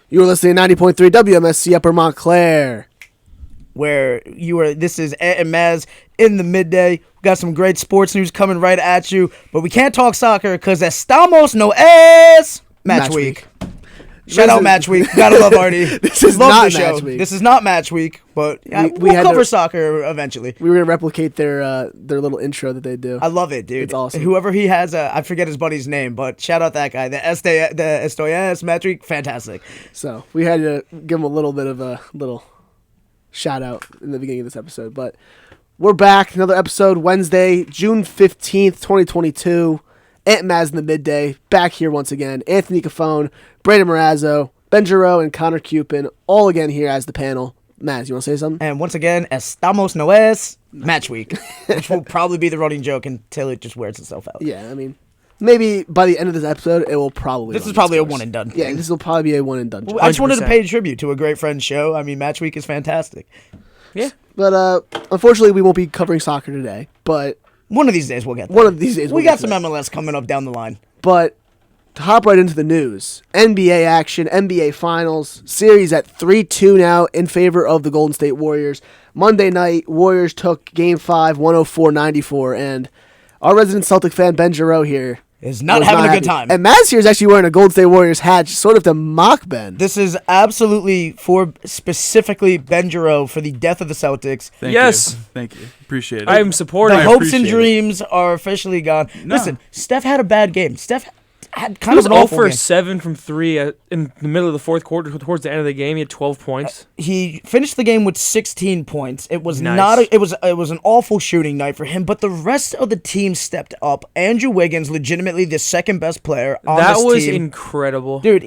You are listening to 90.3 WMSC Upper Montclair. This is Ant and Mazz in the midday. We got some great sports news coming right at you, but we can't talk soccer because estamos no es match week. Shout out match week. Gotta love Artie. This is love not the show. match week. This is not match week, but we'll cover soccer eventually. We were gonna replicate their little intro that they do. I love it, dude. It's awesome. Whoever he has, I forget his buddy's name, but shout out that guy. The Estoy match week, fantastic. So we had to give him a little bit of a little shout out in the beginning of this episode, but we're back. Another episode, Wednesday, June 15th, 2022. Ant and Mazz in the midday, back here once again. Anthony Cafone, Brandon Morazzo, Ben Giroux, and Connor Cupin, all again here as the panel. Mazz, you want to say something? And once again, estamos no es match week, which will probably be the running joke until it just wears itself out. Yeah, I mean, maybe by the end of this episode, it will probably. This is probably a one and done. Yeah, this will probably be a one and done. Well, I just wanted to pay tribute to a great friend's show. I mean, match week is fantastic. Yeah, but unfortunately, we won't be covering soccer today. But one of these days we'll get there. One of these days we got some MLS coming up down the line. But to hop right into the news, NBA action, NBA Finals series at 3-2 now in favor of the Golden State Warriors. Monday night, Warriors took Game 5, 104-94, and our resident Celtic fan Ben Giroux here is not having a good time. And Mazz here is actually wearing a Golden State Warriors hat, sort of to mock Ben. This is absolutely for specifically Ben Giroux for the death of the Celtics. Thank you. Appreciate it. I am supporting. The hopes and dreams are officially gone. No. Listen, Steph had a bad game. Steph had kind of an awful game. 7 from 3 in the middle of the fourth quarter. Towards the end of the game, he had 12 points. He finished the game with 16 points. It was nice. it was an awful shooting night for him, but the rest of the team stepped up. Andrew Wiggins, legitimately the second best player on this team. That was incredible. Dude,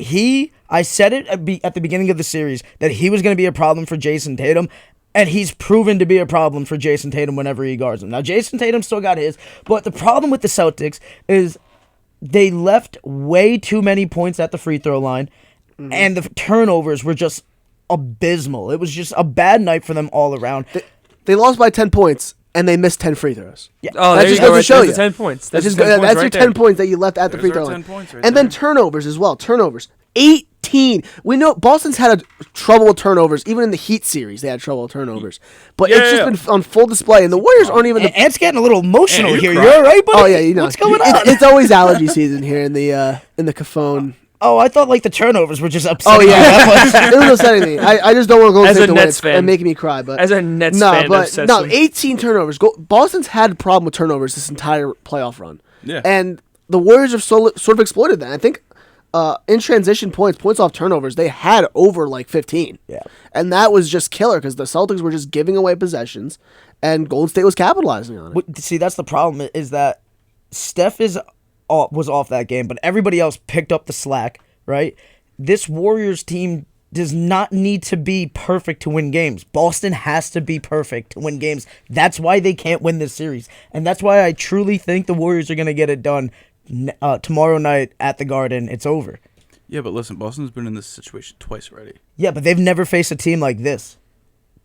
I said it at the beginning of the series that he was going to be a problem for Jason Tatum. And he's proven to be a problem for Jason Tatum whenever he guards him. Now, Jason Tatum still got his, but the problem with the Celtics is they left way too many points at the free throw line, and the turnovers were just abysmal. It was just a bad night for them all around. They lost by 10 points, and they missed 10 free throws. Yeah. Oh, that just goes to show you. 10 points. That's your 10 points that you left at the free throw line. And then turnovers as well. Turnovers. 18. We know Boston's had trouble with turnovers. Even in the Heat series, they had trouble with turnovers. But it's just been on full display, and the Warriors aren't even... Ant's getting a little emotional here. You all right, buddy? Oh, yeah, you know. What's going on? It's always allergy season here in the Cafone. Oh, I thought like the turnovers were just upsetting. Oh, yeah. It was upsetting me. I just don't want to go As a to Nets fan. and making me cry. But as a Nets fan, 18 turnovers. Boston's had a problem with turnovers this entire playoff run. Yeah. And the Warriors have sort of exploited that. I think in transition points off turnovers, they had over like 15. Yeah. And that was just killer because the Celtics were just giving away possessions, and Golden State was capitalizing on it. See, that's the problem is that Steph was off that game, but everybody else picked up the slack, right? This Warriors team does not need to be perfect to win games. Boston has to be perfect to win games. That's why they can't win this series. And that's why I truly think the Warriors are going to get it done tomorrow night at the Garden. It's over. Yeah, but listen, Boston's been in this situation twice already. Yeah, but they've never faced a team like this.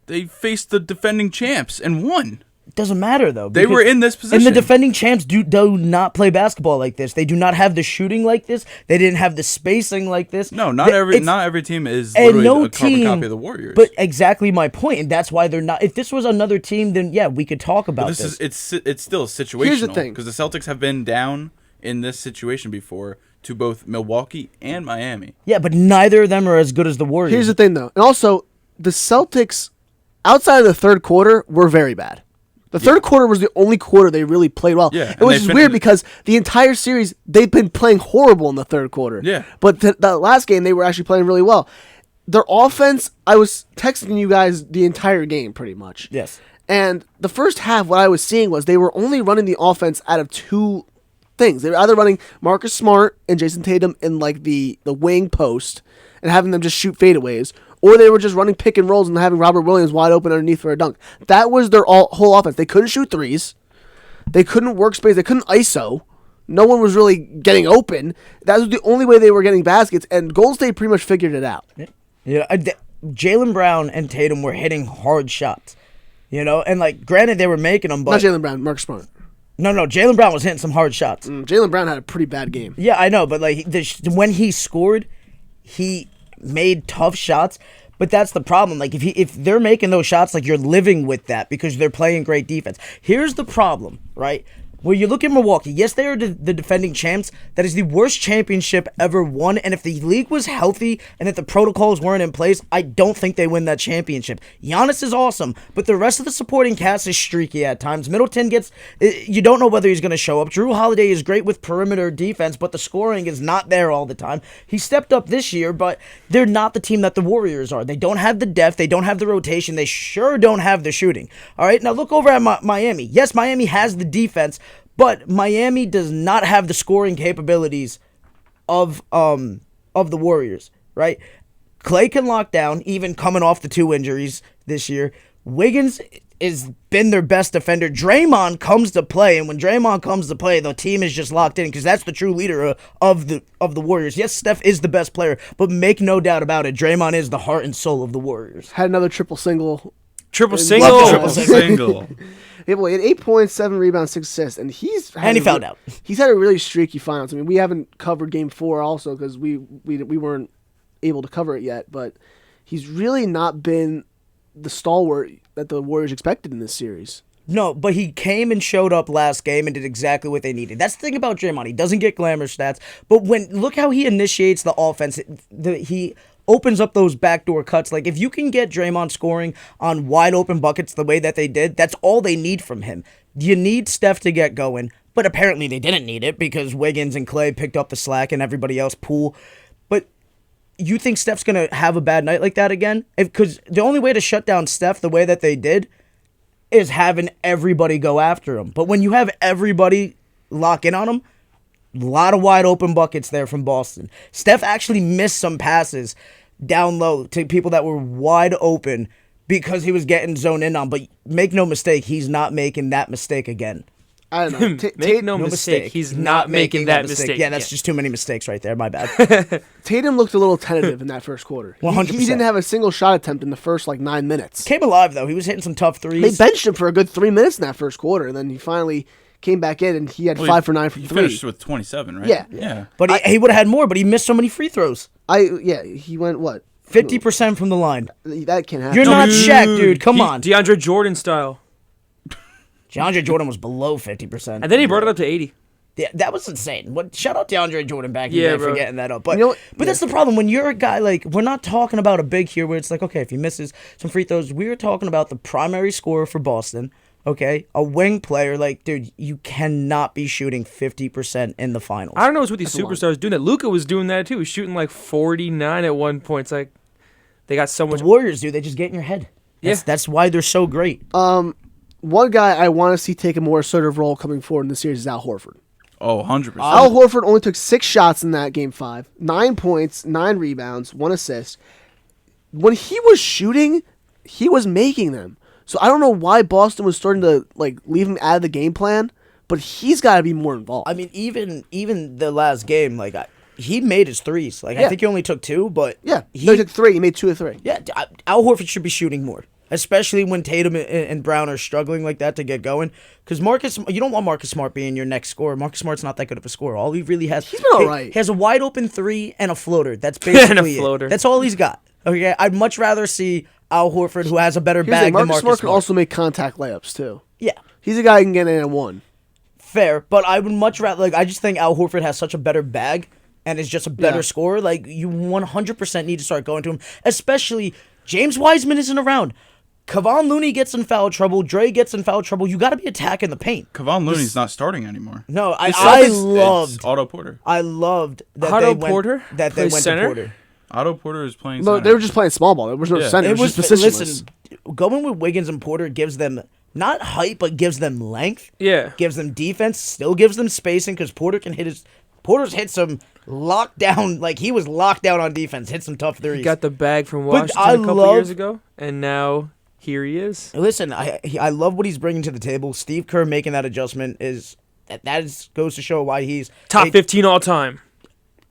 They faced the defending champs and won. It doesn't matter, though. They were in this position. And the defending champs do not play basketball like this. They do not have the shooting like this. They didn't have the spacing like this. No, not every team is literally a carbon copy of the Warriors. But exactly my point, and that's why they're not. If this was another team, then yeah, we could talk about this. It's still situational. Here's the thing. Because the Celtics have been down in this situation before to both Milwaukee and Miami. Yeah, but neither of them are as good as the Warriors. Here's the thing, though. And also, the Celtics, outside of the third quarter, were very bad. The third quarter was the only quarter they really played well. Yeah, it was weird because the entire series, they've been playing horrible in the third quarter. Yeah. But the last game, they were actually playing really well. Their offense, I was texting you guys the entire game, pretty much. Yes. And the first half, what I was seeing was they were only running the offense out of two things. They were either running Marcus Smart and Jason Tatum in like the wing post and having them just shoot fadeaways, or they were just running pick and rolls and having Robert Williams wide open underneath for a dunk. That was their whole offense. They couldn't shoot threes. They couldn't work space. They couldn't ISO. No one was really getting open. That was the only way they were getting baskets, and Golden State pretty much figured it out. Yeah, Jaylen Brown and Tatum were hitting hard shots, and like granted they were making them, but not Jaylen Brown, Marcus Smart. No, Jaylen Brown was hitting some hard shots. Jaylen Brown had a pretty bad game. Yeah, I know, but like when he scored, he made tough shots. But that's the problem. Like, if they're making those shots, like, you're living with that because they're playing great defense. Here's the problem, right? Where you look at Milwaukee, yes, they are the defending champs. That is the worst championship ever won. And if the league was healthy and if the protocols weren't in place, I don't think they win that championship. Giannis is awesome, but the rest of the supporting cast is streaky at times. Middleton you don't know whether he's going to show up. Drew Holiday is great with perimeter defense, but the scoring is not there all the time. He stepped up this year, but they're not the team that the Warriors are. They don't have the depth. They don't have the rotation. They sure don't have the shooting. All right, now look over at Miami. Yes, Miami has the defense, but Miami does not have the scoring capabilities of the Warriors, right? Clay can lock down, even coming off the 2 injuries this year. Wiggins has been their best defender. Draymond comes to play, and when Draymond comes to play, the team is just locked in because that's the true leader of the Warriors. Yes, Steph is the best player, but make no doubt about it, Draymond is the heart and soul of the Warriors. Had another triple single. Triple single. Triple single. Yeah, boy, he had 8 points, 7 rebounds, 6 assists, and he fouled out. He's had a really streaky finals. I mean, we haven't covered Game 4 also because we weren't able to cover it yet, but he's really not been the stalwart that the Warriors expected in this series. No, but he came and showed up last game and did exactly what they needed. That's the thing about Draymond. He doesn't get glamour stats, but look how he initiates the offense. He opens up those backdoor cuts. Like, if you can get Draymond scoring on wide open buckets the way that they did, that's all they need from him. You need Steph to get going, but apparently they didn't need it because Wiggins and Clay picked up the slack and everybody else Poole. But you think Steph's going to have a bad night like that again? Because the only way to shut down Steph the way that they did is having everybody go after him. But when you have everybody lock in on him, a lot of wide open buckets there from Boston. Steph actually missed some passes down low to people that were wide open because he was getting zoned in on. But make no mistake, he's not making that mistake again. I don't know. Make no mistake, he's not making that mistake. Yeah, that's just too many mistakes right there. My bad. Tatum looked a little tentative in that first quarter. 100%. He didn't have a single shot attempt in the first 9 minutes. Came alive though. He was hitting some tough threes. They benched him for a good 3 minutes in that first quarter, and then he finally came back in and he had 5 for 9 from 3. He finished with 27, right? Yeah. But he would have had more, but he missed so many free throws. He went what? 50% from the line. That can't happen. You're not Shaq, dude. Come on. DeAndre Jordan style. DeAndre Jordan was below 50%. And then he brought it up to 80. Yeah, that was insane. Shout out DeAndre Jordan back in the day for getting that up. But, but that's the problem. When you're a guy, we're not talking about a big here where it's okay, if he misses some free throws, we're talking about the primary scorer for Boston, okay? A wing player. Dude, you cannot be shooting 50% in the finals. I don't know what's with these superstars doing that. Luka was doing that too. He was shooting 49 at one point. It's they got so much. The Warriors, dude, they just get in your head. That's why they're so great. One guy I want to see take a more assertive role coming forward in the series is Al Horford. Oh, 100%. Al Horford only took 6 shots in that Game 5. 9 points, 9 rebounds, 1 assist. When he was shooting, he was making them. So I don't know why Boston was starting to leave him out of the game plan, but he's got to be more involved. I mean, even the last game, he made his threes. I think he only took 2, but he took 3. He made 2 of 3. Yeah, Al Horford should be shooting more. Especially when Tatum and Brown are struggling like that to get going. Because you don't want Marcus Smart being your next scorer. Marcus Smart's not that good of a scorer. All he really has... He's been all right. He has a wide open 3 and a floater. That's basically it. That's all he's got. Okay, I'd much rather see Al Horford, who has a better bag than Marcus Smart. Can also make contact layups, too. Yeah. He's a guy who can get in at 1. Fair, but I would much rather... I just think Al Horford has such a better bag and is just a better scorer. You 100% need to start going to him. Especially, James Wiseman isn't around. Kevon Looney gets in foul trouble. Dre gets in foul trouble. You got to be attacking the paint. Kevon Looney's not starting anymore. No, I loved Otto Porter. I loved that Otto they Porter went, that they went center? to Porter. Otto Porter is playing No, center. they were just playing small ball. There was no center. It was just positionless. Listen, going with Wiggins and Porter gives them not height, but gives them length. Yeah. Gives them defense. Still gives them spacing because Porter's hit some lockdown. He was locked down on defense. Hit some tough threes. He got the bag from Washington a couple years ago, and now here he is. Listen, I love what he's bringing to the table. Steve Kerr making that adjustment goes to show why he's top 15 all time.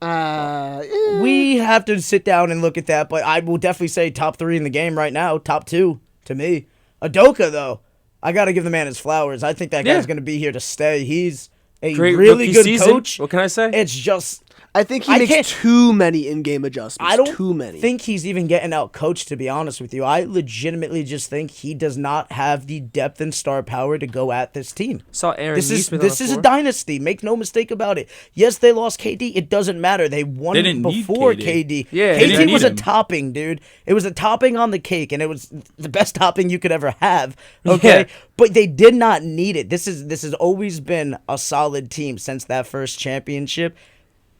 We have to sit down and look at that, but I will definitely say top 3 in the game right now. Top 2 to me. Udoka, though, I got to give the man his flowers. I think that guy's going to be here to stay. He's a Great really good season. coach. What can I say? It's just I think he I makes can't- too many in-game adjustments. I don't too many. think he's even getting out coached, to be honest with you. I legitimately just think he does not have the depth and star power to go at this team. Saw Aaron This is Neesmith on this the is a floor. dynasty. Make no mistake about it. Yes, they lost KD. It doesn't matter. They won They didn't need before KD. KD. Yeah, they KD didn't was need a him. topping, dude. It was a topping on the cake, and it was the best topping you could ever have. Okay, Yeah. but they did not need it. This has always been a solid team since that first championship.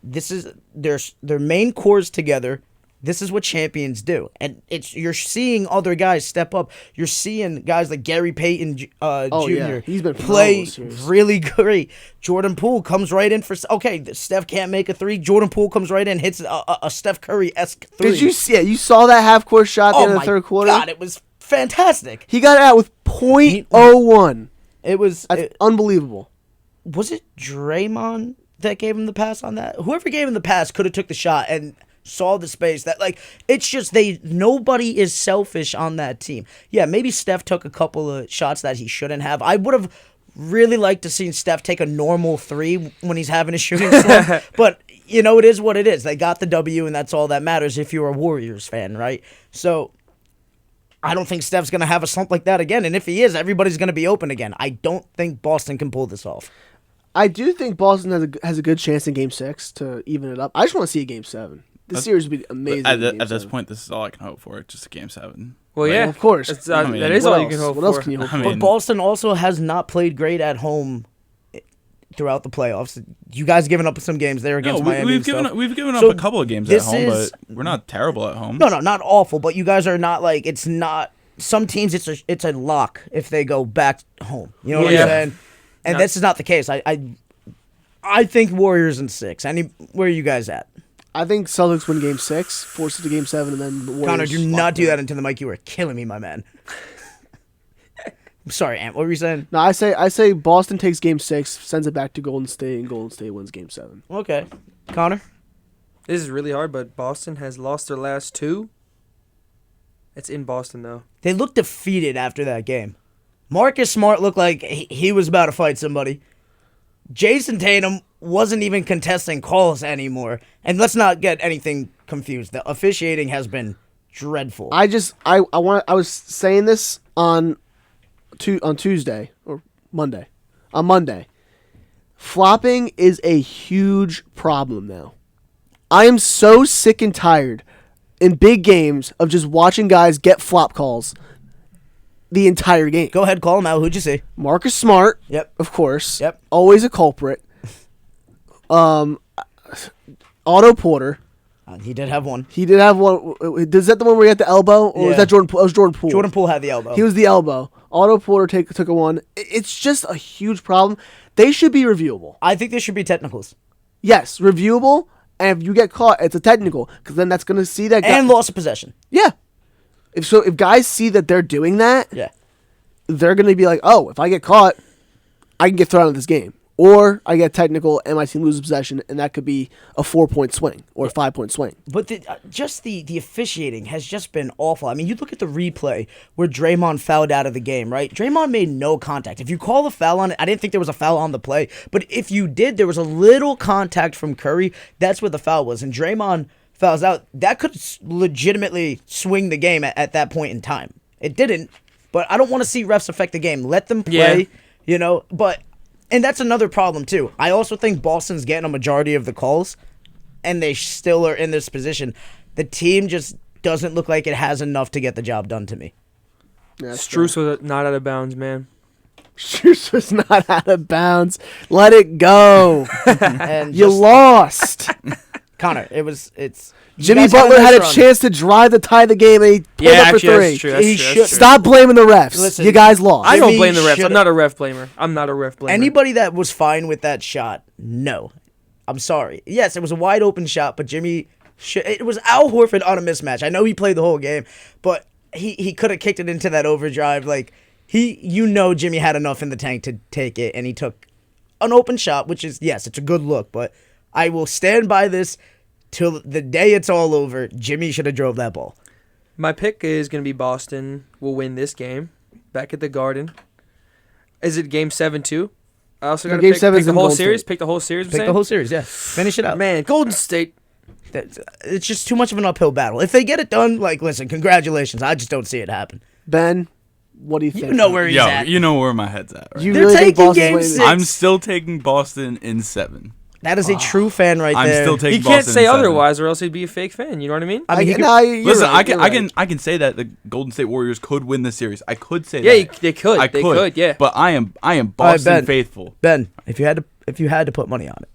This is their main cores together. This is what champions do, and you're seeing other guys step up. You're seeing guys like Gary Payton Jr. yeah. He's been play phenomenal this series. really great. Jordan Poole comes right in for Steph can't make a three. Jordan Poole comes right in, hits a Steph Curry-esque three. Did you see? Yeah, you saw that half-court shot at the Oh end of my the third quarter. God, it was fantastic. He got it out with .01. It was. That's unbelievable. Was it Draymond that gave him the pass on that? Whoever gave him the pass could have took the shot and saw the space. That it's just nobody is selfish on that team. Yeah, maybe Steph took a couple of shots that he shouldn't have. I would have really liked to see Steph take a normal three when he's having a shooting slump. But it is what it is. They got the W, and that's all that matters if you're a Warriors fan, right? So I don't think Steph's gonna have a slump like that again. And if he is, everybody's gonna be open again. I don't think Boston can pull this off. I do think Boston has a good chance in Game 6 to even it up. I just want to see a Game 7. This series would be amazing. At, in Game at this 7. point, this is all I can hope for. Just a Game 7. Well, yeah, of course. It's, I mean, that is What all you else? can hope What for. else can you hope I for? mean- But Boston also has not played great at home throughout the playoffs. You guys giving up some games there against Miami. We've and given stuff. we've given So up a couple of games at this home, is- but we're not terrible at home. No, not awful, but you guys are not it's not. Some teams it's a lock if they go back home. You know what Yeah. I'm saying? And No. this is not the case. I think Warriors in 6. Where are you guys at? I think Celtics win Game 6, force it to Game 7, and then the Warriors. Connor, do lock not do them. that into the mic. You are killing me, my man. I'm sorry, Ant. What were you saying? No, I say Boston takes Game 6, sends it back to Golden State, and Golden State wins Game 7. Okay, Connor. This is really hard, but Boston has lost their last 2. It's in Boston, though. They looked defeated after that game. Marcus Smart looked like he was about to fight somebody. Jason Tatum wasn't even contesting calls anymore. And let's not get anything confused. The officiating has been dreadful. I was saying this on Tuesday or Monday. On Monday. Flopping is a huge problem now. I am so sick and tired in big games of just watching guys get flop calls the entire game. Go ahead, call him out. Who'd you see? Marcus Smart, Yep. of course. Yep. Always a culprit. Otto Porter. He did have one. He did have one. Is that the one where he had the elbow? Or was Yeah. that Jordan Poole? It was Jordan Poole. Jordan Poole had the elbow. He was the elbow. Otto Porter took a one. It's just a huge problem. They should be reviewable. I think there should be technicals. Yes, reviewable. And if you get caught, it's a technical. Because then that's going to see that guy. And loss of possession. Yeah. If guys see that they're doing that, Yeah. they're going to be like, oh, if I get caught, I can get thrown out of this game. Or I get technical and my team loses possession, and that could be a 4-point swing or a 5-point swing. But the officiating has just been awful. I mean, you look at the replay where Draymond fouled out of the game, right? Draymond made no contact. If you call a foul on it, I didn't think there was a foul on the play. But if you did, there was a little contact from Curry. That's where the foul was. And Draymond fouls out. That could legitimately swing the game at that point in time. It didn't. But I don't want to see refs affect the game. Let them play, But... And that's another problem, too. I also think Boston's getting a majority of the calls, and they still are in this position. The team just doesn't look like it has enough to get the job done to me. Strus was not out of bounds, man. Strus was not out of bounds. Let it go. And You lost. Connor, you Jimmy guys got Butler had a nice run. chance to drive the tie of the game, and he pulled up for three. That's true. That's He true, should- that's true. Stop blaming the refs. Listen, you guys lost. I don't Jimmy blame the refs. should've- I'm not a ref blamer. I'm not a ref blamer. Anybody that was fine with that shot, no. I'm sorry. Yes, it was a wide open shot, but Jimmy... It was Al Horford on a mismatch. I know he played the whole game, but he could have kicked it into that overdrive. Jimmy had enough in the tank to take it, and he took an open shot, which is, yes, it's a good look, but I will stand by this till the day it's all over. Jimmy should have drove that ball. My pick is going to be Boston will win this game back at the Garden. Is it Game 7 too? I also got to Game pick 7's the in whole Golden series. State. Pick the whole series. Pick the whole series, yeah. Finish it out. Man, Golden State. It's just too much of an uphill battle. If they get it done, like, listen, congratulations. I just don't see it happen. Ben, what do you think? You know where he's Yo, at. you know where my head's at. Right? You They're really think taking Boston's game winning? 6. I'm still taking Boston in 7. That is a true fan right I'm there. still taking He can't Boston say in 7. otherwise, or else he'd be a fake fan. You know what I mean? I mean, he could- you're Listen, right, you're right. I can say that the Golden State Warriors could win the series. I could say Yeah, that. they could. I They could. Yeah. But I am Boston Ben. faithful. Ben, if you had to put money on it,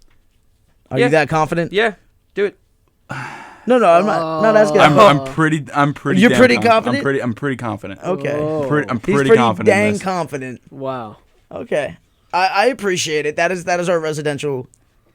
are Yeah. you that confident? Yeah. Do it. No, I'm not asking. I'm pretty. You're damn pretty confident? I'm pretty confident. Okay. I'm He's pretty pretty confident. in dang this. confident. Wow. Okay. I appreciate it. That is our residential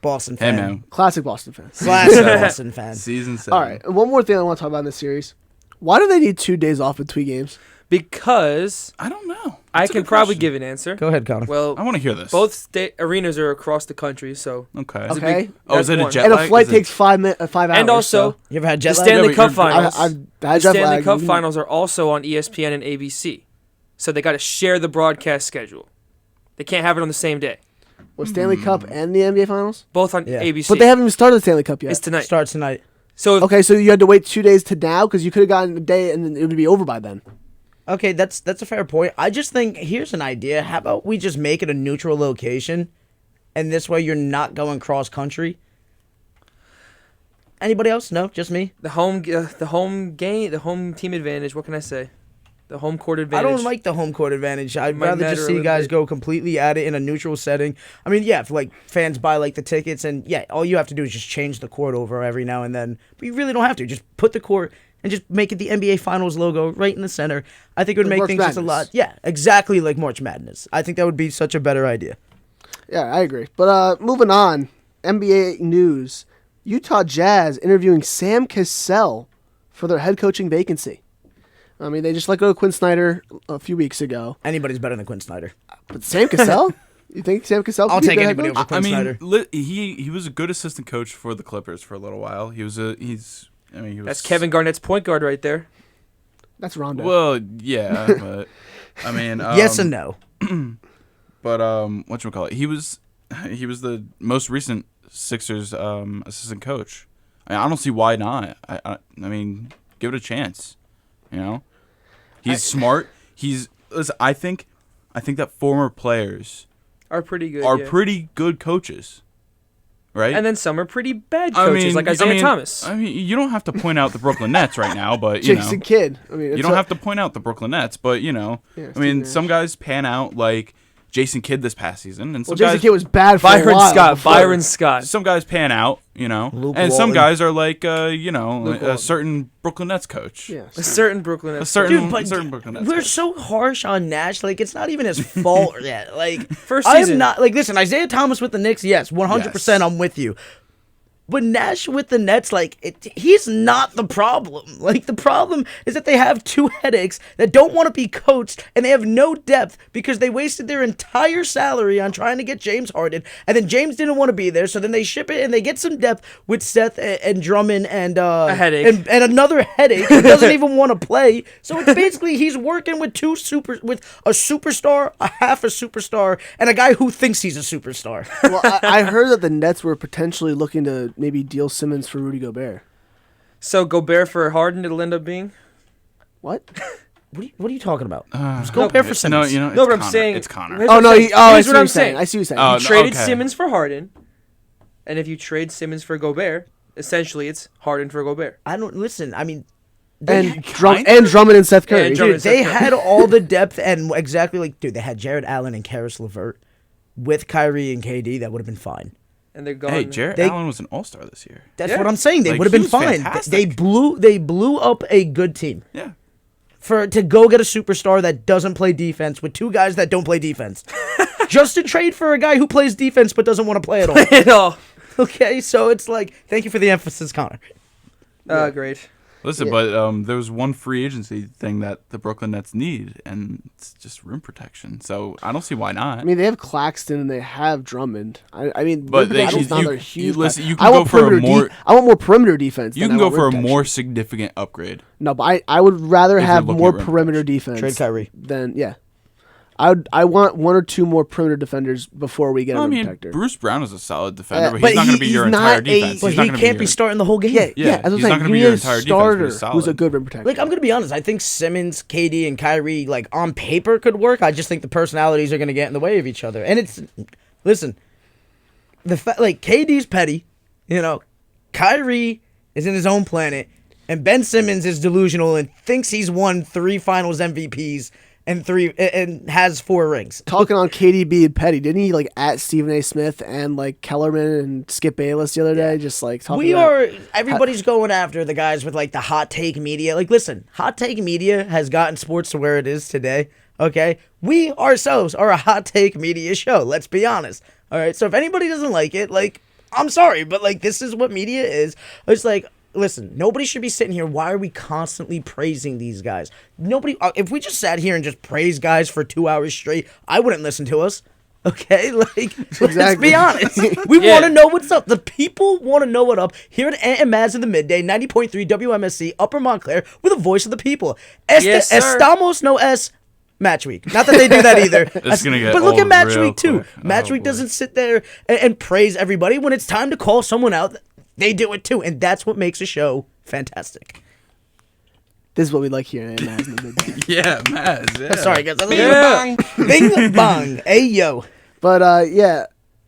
Boston Hey fan. man, Classic Boston fans. Classic Boston fan. season 7. All right. And one more thing I want to talk about in this series. Why do they need 2 days off between games? Because I don't know. I That's a can good probably question. give an answer. Go ahead, Connor. Well, I want to hear this. both state arenas are across the country, so Okay. It's a Okay. big- Oh, is that's it a one. jet And a lag? flight Is it- takes 5 hours. And also, so You ever had jet the lag? Stanley but Cup you're- Finals. I've The had jet Stanley lag. Cup Finals are also on ESPN and ABC, so they got to share the broadcast schedule. They can't have it on the same day. Was Stanley Cup and the NBA Finals? Both on Yeah. ABC. But they haven't even started the Stanley Cup yet. It's tonight. Starts tonight. So if, Okay, so you had to wait 2 days to now because you could have gotten a day and then it would be over by then. Okay, that's a fair point. I just think here's an idea. How about we just make it a neutral location, and this way you're not going cross country. Anybody else? No, just me. the home team advantage. What can I say? The home court I advantage. don't like the home court advantage. I'd Might rather matter just a see you little guys bit. go completely at it in a neutral setting. I mean, yeah, if like fans buy like the tickets and yeah, all you have to do is just change the court over every now and then. But you really don't have to. Just put the court and just make it the NBA Finals logo right in the center. I think it would Like make March things just a Madness. lot. Yeah, exactly like March Madness. I think that would be such a better idea. Yeah, I agree. But moving on, NBA news. Utah Jazz interviewing Sam Cassell for their head coaching vacancy. I mean, they just let go of Quinn Snyder a few weeks ago. Anybody's better than Quinn Snyder. But Sam Cassell? You think Sam Cassell I'll could be take the head anybody coach? over Quinn I mean, Snyder. he was a good assistant coach for the Clippers for a little while. He was. That's Kevin Garnett's point guard right there. That's Rondo. Well, yeah, but I mean, Yes and no. But whatchamacallit? He was the most recent Sixers assistant coach. I don't see why not. I mean, give it a chance. You know, he's smart. Listen, I think that former players Are pretty good. are yeah. pretty good coaches, right? And then some are pretty bad coaches, like Isaiah Thomas. I mean, you don't have to point out the Brooklyn Nets right now, but you Jason know, Kidd. I mean, you don't have to point out the Brooklyn Nets, but you know, Yeah, I mean, Steve some guys pan out like Jason Kidd this past season, and some Well, Jason guys Kidd was bad for a Byron while. Scott. before- Byron Scott. some guys pan out, you know, Luke and some Walton. guys are like, you know, Luke a Walton. certain Brooklyn Nets coach. Yeah. A certain Brooklyn. A Nets certain, Dude, but certain Brooklyn Nets we're coach. so harsh on Nash. Like, it's not even his fault yet. Like, First I'm season. not, like, listen, Isaiah Thomas with the Knicks, yes, 100% Yes. I'm with you. But Nash with the Nets, like, he's not the problem. Like, the problem is that they have two headaches that don't want to be coached, and they have no depth because they wasted their entire salary on trying to get James Harden, and then James didn't want to be there, so then they ship it, and they get some depth with Seth and Drummond and A headache. and another headache who doesn't even want to play. So it's basically he's working with with a superstar, a half a superstar, and a guy who thinks he's a superstar. Well, I heard that the Nets were potentially looking to maybe deal Simmons for Rudy Gobert. So Gobert for Harden, it'll end up being. What? What are you talking about? Let's go pair for No, Simmons. you know, it's No, but I'm Connor. saying It's Connor. Here's Oh what no! I'm He, saying. oh, I Here's see what what I'm you're saying. saying. I see what you're saying. Oh, You traded okay. Simmons for Harden, and if you trade Simmons for Gobert, essentially it's Harden for Gobert. I don't listen. I mean, and Kinda? Drummond and Seth Curry. And Drummond. dude, they had all the depth and exactly like, dude, they had Jared Allen and Karis LeVert with Kyrie and KD. That would have been fine. And they're gone. Hey, Jarrett They- Allen was an All-Star this year. That's Yeah. what I'm saying. They Like, would have he been was fine. fantastic. They blew up a good team. Yeah. To go get a superstar that doesn't play defense with two guys that don't play defense. Just to trade for a guy who plays defense but doesn't want to play at all. At all. Okay, so it's like, thank you for the emphasis, Connor. Great. Listen, Yeah. but there was one free agency thing that the Brooklyn Nets need, and it's just rim protection. So I don't see why not. I mean, they have Claxton and they have Drummond. I mean, But rim they- protection's you- not their you- huge. listen, you I can want go for a perimeter more- I want more perimeter defense. you than can I go want for a rim more protection. significant upgrade. No, but I would rather If have you're looking more at rim perimeter defense. Trade Kyrie. Than yeah. I want one or two more perimeter defenders before we get a I rim mean, protector. Bruce Brown is a solid defender, but but he's not going to be he's your not entire defense. But He's not he gonna can't be your- starting the whole game. yeah, Yeah, that's what I'm he's not saying. gonna You be need your a entire defense, but starter he's who's a solid. good rim protector. Like, I'm going to be honest. I think Simmons, KD, and Kyrie, like, on paper could work. I just think the personalities are going to get in the way of each other. And it's, listen, like, KD's petty, you know, Kyrie is in his own planet, and Ben Simmons is delusional and thinks he's won 3 finals MVPs and has 4 rings. Talking on KDB and Petty, didn't he like at Stephen A. Smith and like Kellerman and Skip Bayless the other day? Just like talking about Everybody's going after the guys with like the hot take media. Like, listen, hot take media has gotten sports to where it is today. Okay, we ourselves are a hot take media show. Let's be honest. All right, so if anybody doesn't like it, like, I'm sorry, but like, this is what media is. It's like, listen, nobody should be sitting here. Why are we constantly praising these guys? Nobody. If we just sat here and just praise guys for 2 hours straight, I wouldn't listen to us. Okay, like, let's be honest. We want to know what's up. The people want to know what up. Here at Ant and Mazz in the Midday, 90.3 WMSC, Upper Montclair, with the voice of the people. Yes, sir. Estamos no es Match Week. Not that they do that either. It's gonna get but look at old Match real Week too. quick. Match Oh, Week boy. doesn't sit there and praise everybody. When it's time to call someone out, they do it too, and that's what makes a show fantastic. this is what we like here at Mazz in the Midday. Yeah, Mazz. Yeah. Sorry, guys. Yeah. Bing bong. Hey yo. But yeah,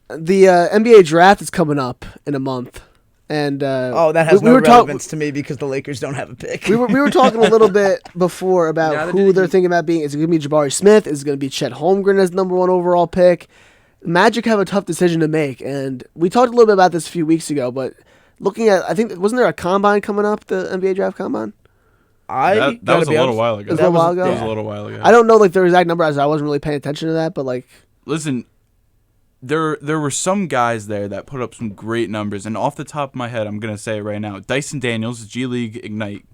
the NBA draft is coming up in a month, and Oh, that has we no were relevance to me because the Lakers don't have a pick. We were talking a little bit before Now about they're who doing- they're thinking about being. Is it going to be Jabari Smith? Is it going to be Chet Holmgren as number 1 overall pick? Magic have a tough decision to make, and we talked a little bit about this a few weeks ago. But looking at, I think, wasn't there a combine coming up, the NBA draft combine? That was a little while ago. It was a little while ago? That was a little while ago. I don't know like the exact number, as I wasn't really paying attention to that. But like, Listen, there were some guys there that put up some great numbers, and off the top of my head, I'm gonna say it right now: Dyson Daniels, G League Ignite,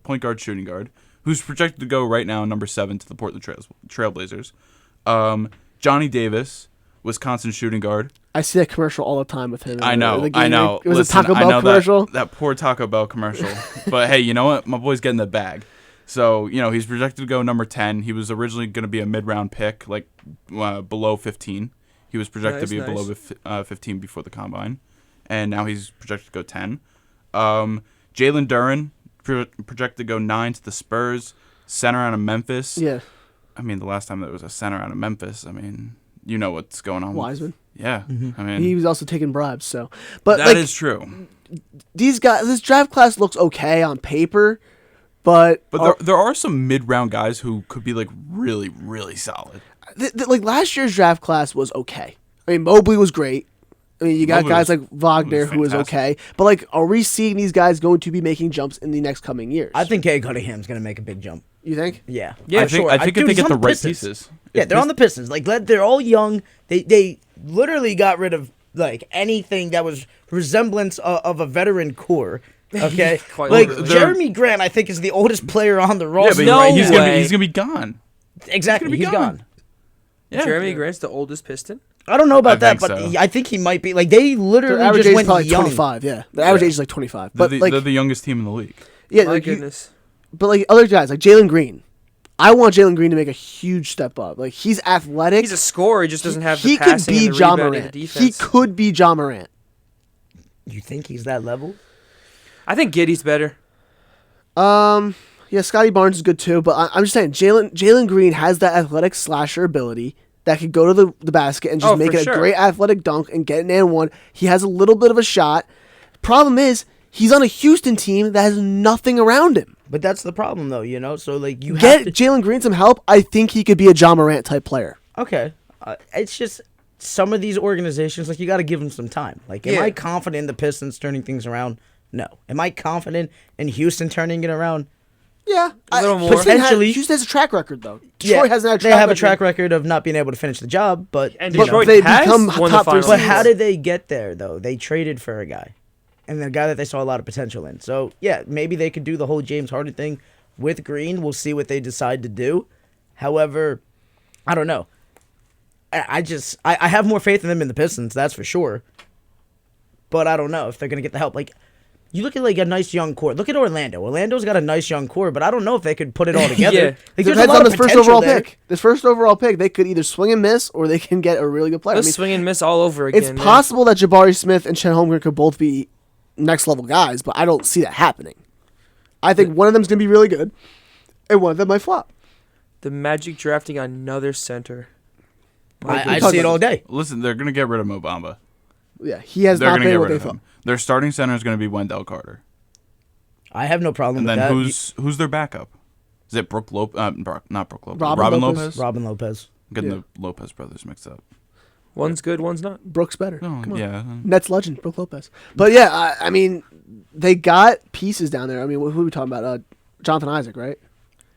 point guard, shooting guard, who's projected to go right now number 7 to the Portland Trailblazers. Johnny Davis, Wisconsin shooting guard. I see that commercial all the time with him. I know. The game. It was Listen, a Taco I Bell know commercial. That poor Taco Bell commercial. But hey, you know what? My boy's getting the bag. So, you know, he's projected to go number 10. He was originally going to be a mid-round pick, like below 15. He was projected to be Nice. below 15 before the combine. And now he's projected to go 10. Jalen Duren, projected to go 9 to the Spurs. Center out of Memphis. Yeah, I mean, the last time there was a center out of Memphis, I mean, you know what's going on. Wiseman. Yeah. I mean, He was also taking bribes. So, but that like, is true. these guys, this draft class looks okay on paper, but There are some mid-round guys who could be, like, really, really solid. like last year's draft class was okay. I mean, Mobley was great. I mean, you got Mobley guys was- like Wagner who was fantastic. okay, but like, are we seeing these guys going to be making jumps in the next coming years? I think Cade Cunningham's going to make a big jump. You think? Yeah. I think, sure. I think if Dude, they he's get on the right Pistons. pieces. Yeah, they're on the Pistons. Like, they're all young. They literally got rid of like anything that was resemblance of a veteran core. Okay, Quite like literally. Jeremy Grant, I think is the oldest player on the Yeah, roster. but No right, he's way. gonna be gone. Exactly, he's he's gonna be gone. gone. Yeah. Jeremy Grant's the oldest Piston. I don't know I about that, think but so. I think he might be. Like, they Their literally average just age is went probably young. 25. Yeah, the average age is like 25. They're But the, like, they're the youngest team in the league. yeah, My like goodness. but like other guys like Jalen Green, I want Jalen Green to make a huge step up. Like he's athletic. He's a scorer. He just doesn't have the he could passing be and the Ja rebounding Morant. and the He defense. could be Ja Morant. You think he's that level? I think Giddy's better. Yeah, Scotty Barnes is good too, but I'm just saying Jalen Green has that athletic slasher ability that could go to the basket and just Oh, make for it a sure. great athletic dunk and get an and one. He has a little bit of a shot. Problem is, he's on a Houston team that has nothing around him. But that's the problem, though. You know, so like you Get have to. Jalen Green some help. I think he could be a Ja Morant type player. Okay, it's just some of these organizations, like, you got to give them some time. Like, am Yeah. I confident in the Pistons turning things around? No. Am I confident in Houston turning it around? Yeah, A little more. Potentially. Houston has a track record though. Detroit hasn't had a they track have a record. track record of not being able to finish the job, but And you know. Detroit they has become won top the three finals. But how did they get there, though? They traded for a guy, and the guy that they saw a lot of potential in. So, yeah, maybe they could do the whole James Harden thing with Green. We'll see what they decide to do. However, I don't know. I have more faith in them in the Pistons, that's for sure. But I don't know if they're going to get the help. Like, You look at like a nice young core. Look at Orlando. Orlando's got a nice young core, but I don't know if they could put it all together. Yeah. Like, there's a Depends lot on of this first potential overall there. pick. This first overall pick, they could either swing and miss, or they can get a really good player. Let's swing and miss all over again. It's possible that Jabari Smith and Chet Holmgren could both be next level guys, but I don't see that happening. I think one of them's gonna be really good, and one of them might flop. The Magic drafting another center. I see it all day. Listen, they're gonna get rid of Mo Bamba. Yeah, he has They're not gonna been get what rid they of thought. him. Their starting center is gonna be Wendell Carter. I have no problem And with then that. who's their backup? Is it Brooke Lopez? Not Brooke Lopez. Robin Robin Lopez? Lopez. Robin Lopez. I'm getting Yeah. the Lopez brothers mixed up. One's good, one's not. Brooks better. No, Come on. yeah. Nets legend, Brook Lopez. But yeah, I mean, they got pieces down there. I mean, who are we talking about? Jonathan Isaac, right?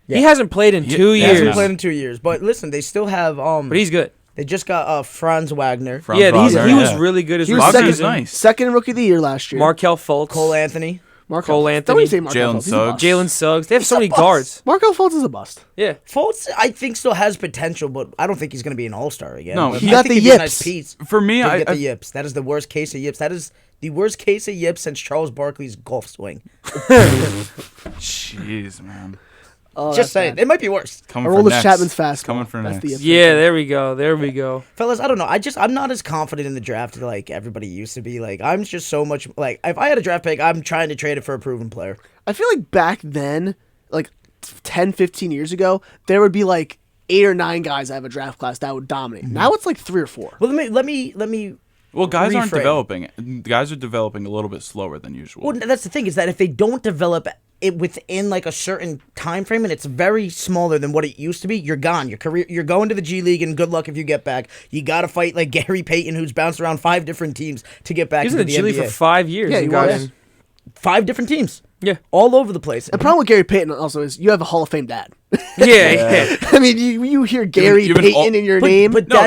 Yeah. He hasn't played in 2 He years. hasn't played in 2 years. But listen, they still have But he's good. they just got Franz Wagner, Franz Yeah, Wagner, he was yeah. really good as He a was Wagner's second, season. nice. second in rookie of the year last year. Markel Fultz. Cole Anthony. Cole Anthony. Don't you say Markel Jalen Fultz. He's a Suggs. bust. Jalen Suggs. They have so a many bust. guards. Markel Fultz is a bust. Yeah. Fultz, I think, still has potential, but I don't think he's going to be an all-star again. No, But he I got think the he'd be a yips. nice piece. For me, He'll I get the yips. That is the worst case of yips. That is the worst case of yips since Charles Barkley's golf swing. jeez, man. Oh, Just that's saying. bad. It might be worse. Coming Or for Aroldis next. Chapman's fastball. Coming for That's next. the Yeah, there we go. There we go. Fellas, I don't know. I'm not as confident in the draft like everybody used to be. Like, I'm just so much like if I had a draft pick, I'm trying to trade it for a proven player. I feel like back then, like 10, 15 years ago, there would be like 8 or 9 guys out of a draft class that would dominate. Now it's like 3 or 4. Well, let me. Well, guys aren't Reframe. developing. Guys are developing a little bit slower than usual. Well, that's the thing is that if they don't develop it within like a certain time frame and it's very smaller than what it used to be, you're gone. Your career, you're going to the G League, and good luck if you get back. You got to fight like Gary Payton, who's bounced around 5 different teams to get back He was in into the G League NBA. for 5 years. Yeah, and he got was. in. 5 different teams, Yeah. all over the place. The problem with Gary Payton also is you have a Hall of Fame dad. Yeah. I mean, you hear Gary even Payton all- in your But, name. but No.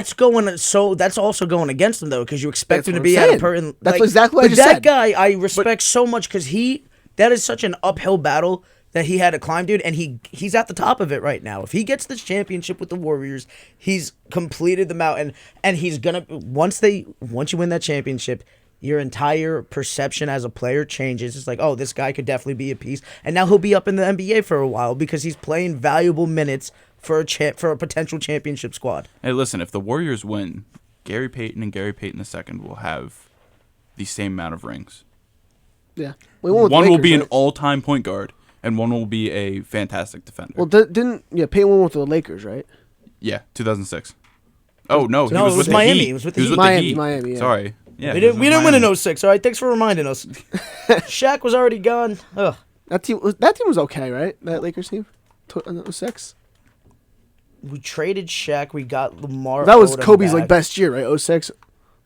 that's also going against him though, because you expect That's him to what be I'm at a saying. person. That's exactly what I but just that said. guy I respect so much because that is such an uphill battle that he had to climb, dude, and he's at the top of it right now. If he gets this championship with the Warriors, he's completed the mountain, and he's gonna once you win that championship, your entire perception as a player changes. It's like, oh, this guy could definitely be a piece, and now he'll be up in the NBA for a while because he's playing valuable minutes for a potential championship squad. Hey, listen, if the Warriors win, Gary Payton and Gary Payton II will have the same amount of rings. yeah. We won with One will Lakers, be an right? all-time point guard, and one will be a fantastic defender. Well, Payton won with the Lakers, right? Yeah, 2006. Oh, no, he No, was it with was the Miami. Heat. He was with the He Heat. Miami, yeah. Sorry. Yeah, We he was didn't with win Miami. in 06, all right? Thanks for reminding us. Shaq was already gone. Ugh. That team was okay, right? That Lakers team, 06. We traded Shaq. We got Lamar. That was Odom Kobe's back. like best year, right? 06.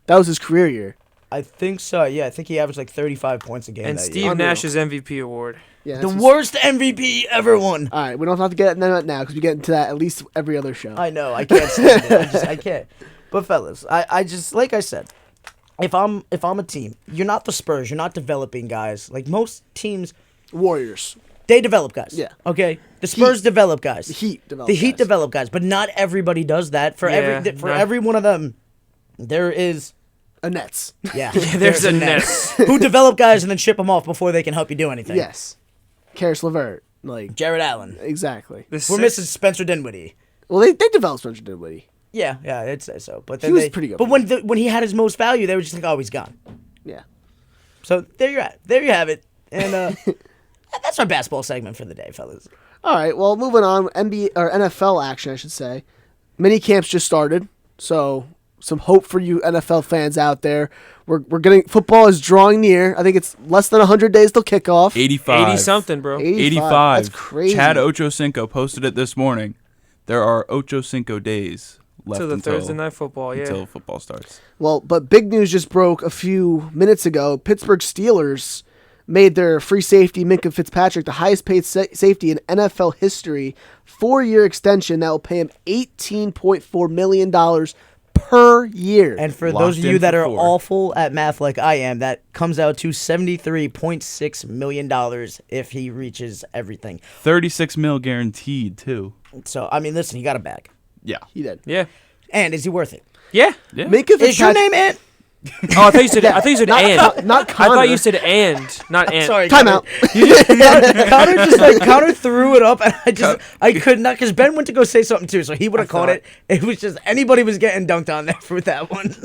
That was his career year. I think so. Yeah, I think he averaged like 35 points a game. And that Steve year. Unreal. Nash's MVP award. Yeah. The that's worst MVP ever won. All right, we don't have to get into that now because we get into that at least every other show. I know. I can't stand it. I can't. But fellas, I just like I said, if I'm a team, you're not the Spurs. You're not developing guys. Like most teams, Warriors. they develop guys. Yeah. Okay. The Spurs develop guys. The Heat develop The Heat guys. develop guys, but not everybody does that. For Yeah, for not- every one of them, there is. A Nets. Yeah, There's a Nets. who develop guys and then ship them off before they can help you do anything. Yes. Karis LeVert. Like, Jared Allen. exactly. The We're Six- missing Spencer Dinwiddie. Well, they developed Spencer Dinwiddie. Yeah, I'd say so. But then was they, pretty good. But when he had his most value, they were just like, oh, he's gone. Yeah. So there you're at. There you have it. And that's our basketball segment for the day, fellas. All right. Well, moving on. NBA or NFL action, I should say. Mini camps just started, so some hope for you NFL fans out there. We're getting football is drawing near. I think it's less than 100 days till kickoff. 85. 80 something, bro. 85. That's crazy. Chad Ochocinco posted it this morning. There are Ochocinco days left To the until Thursday night football, yeah. until football starts. Well, but big news just broke a few minutes ago. Pittsburgh Steelers made their free safety Minkah Fitzpatrick the highest paid safety in NFL history. 4-year extension that will pay him $18.4 million per year. And for Locked those of in you that for are 4. awful at math like I am, that comes out to $73.6 million if he reaches everything. 36 mil guaranteed too. So, I mean, listen, he got a bag. Yeah. He did. Yeah. And is he worth it? Yeah. Yeah. Minkah Is your Fitzpatrick. name Ant? Oh, I thought you said. I thought you said and. Not I Connor. thought you said and, not and. Sorry, Timeout. Connor threw it up, and I could not, because Ben went to go say something too, so he would have caught it. It was just anybody was getting dunked on there for that one.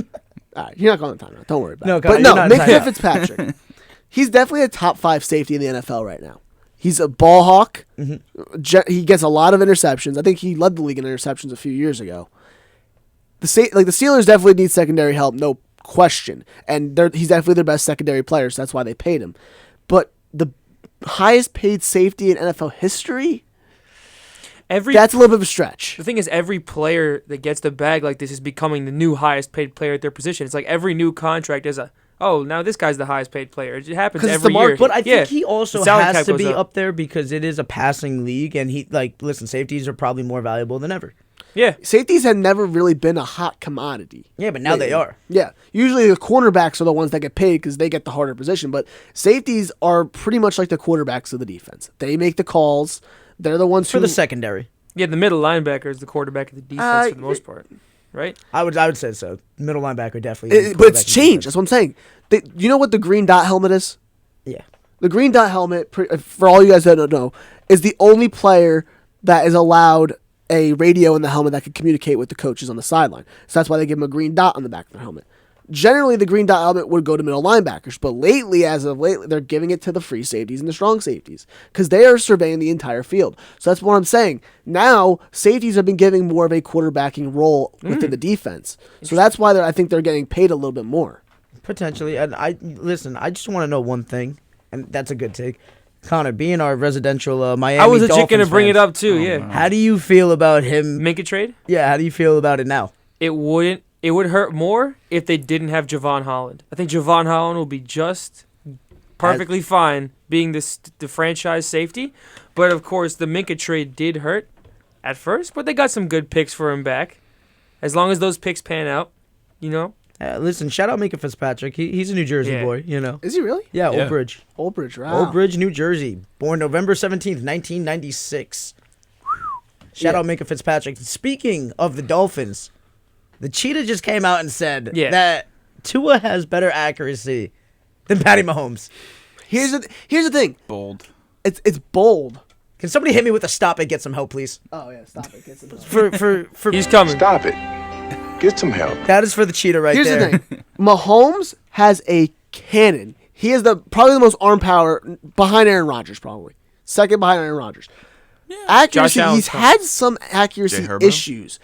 All right, you're not calling the timeout. Don't worry about No, it. Connor, But you're no, not Minka timeout. Fitzpatrick. He's definitely a top 5 safety in the NFL right now. He's a ball hawk. He gets a lot of interceptions. I think he led the league in interceptions a few years ago. The Steelers definitely need secondary help, no question. And he's definitely their best secondary player, so that's why they paid him. But the highest paid safety in NFL history, that's a little bit of a stretch. The thing is, every player that gets the bag like this is becoming the new highest paid player at their position. It's like every new contract is now this guy's the highest paid player. It happens 'Cause it's every the year. But I think Yeah. he also The salary has cap to goes be up. up there because it is a passing league, and listen, safeties are probably more valuable than ever. Yeah. Safeties have never really been a hot commodity. Yeah, but now they are. Yeah. Usually the cornerbacks are the ones that get paid because they get the harder position, but safeties are pretty much like the quarterbacks of the defense. They make the calls. They're the ones For who the secondary. Yeah, the middle linebacker is the quarterback of the defense for the most part, right? I would say so. Middle linebacker definitely. But it's quarterback and changed. defense. That's what I'm saying. You know what the green dot helmet is? Yeah. The green dot helmet, for all you guys that don't know, is the only player that is allowed a radio in the helmet that can communicate with the coaches on the sideline. So that's why they give them a green dot on the back of their helmet. Generally, the green dot helmet would go to middle linebackers, but as of lately, they're giving it to the free safeties and the strong safeties because they are surveying the entire field. So that's what I'm saying. Now, safeties have been giving more of a quarterbacking role within the defense. So that's why I think they're getting paid a little bit more. Potentially. And I just want to know one thing, and that's a good take. Connor, being our residential Miami I was a Dolphins chicken to bring fans, it up too. Yeah. How do you feel about him? Make a trade. Yeah, how do you feel about it now? It would hurt more if they didn't have Javon Holland. I think Javon Holland will be just perfectly fine being the franchise safety. But of course, the Minka trade did hurt at first, but they got some good picks for him back. As long as those picks pan out, you know. Listen, shout out Minka Fitzpatrick. He's a New Jersey boy, you know. Is he really? Yeah, Yeah. Old Bridge. Old Bridge, wow. Old Bridge, New Jersey. Born November 17th, 1996. Shout out Minka Fitzpatrick. Speaking of the Dolphins, the Cheetah just came out and said that Tua has better accuracy than Patty Mahomes. Here's the thing. Bold. It's bold. Can somebody hit me with a stop and get some help, please? Oh yeah, stop it. Get some help. For He's coming. Stop it. Get some help. that is for the Cheetah right Here's there. the thing. Mahomes has a cannon. He has probably the most arm power behind Aaron Rodgers, probably second behind Aaron Rodgers. Accuracy. Josh Allen's He's coming. had some accuracy Jay Herbo? issues.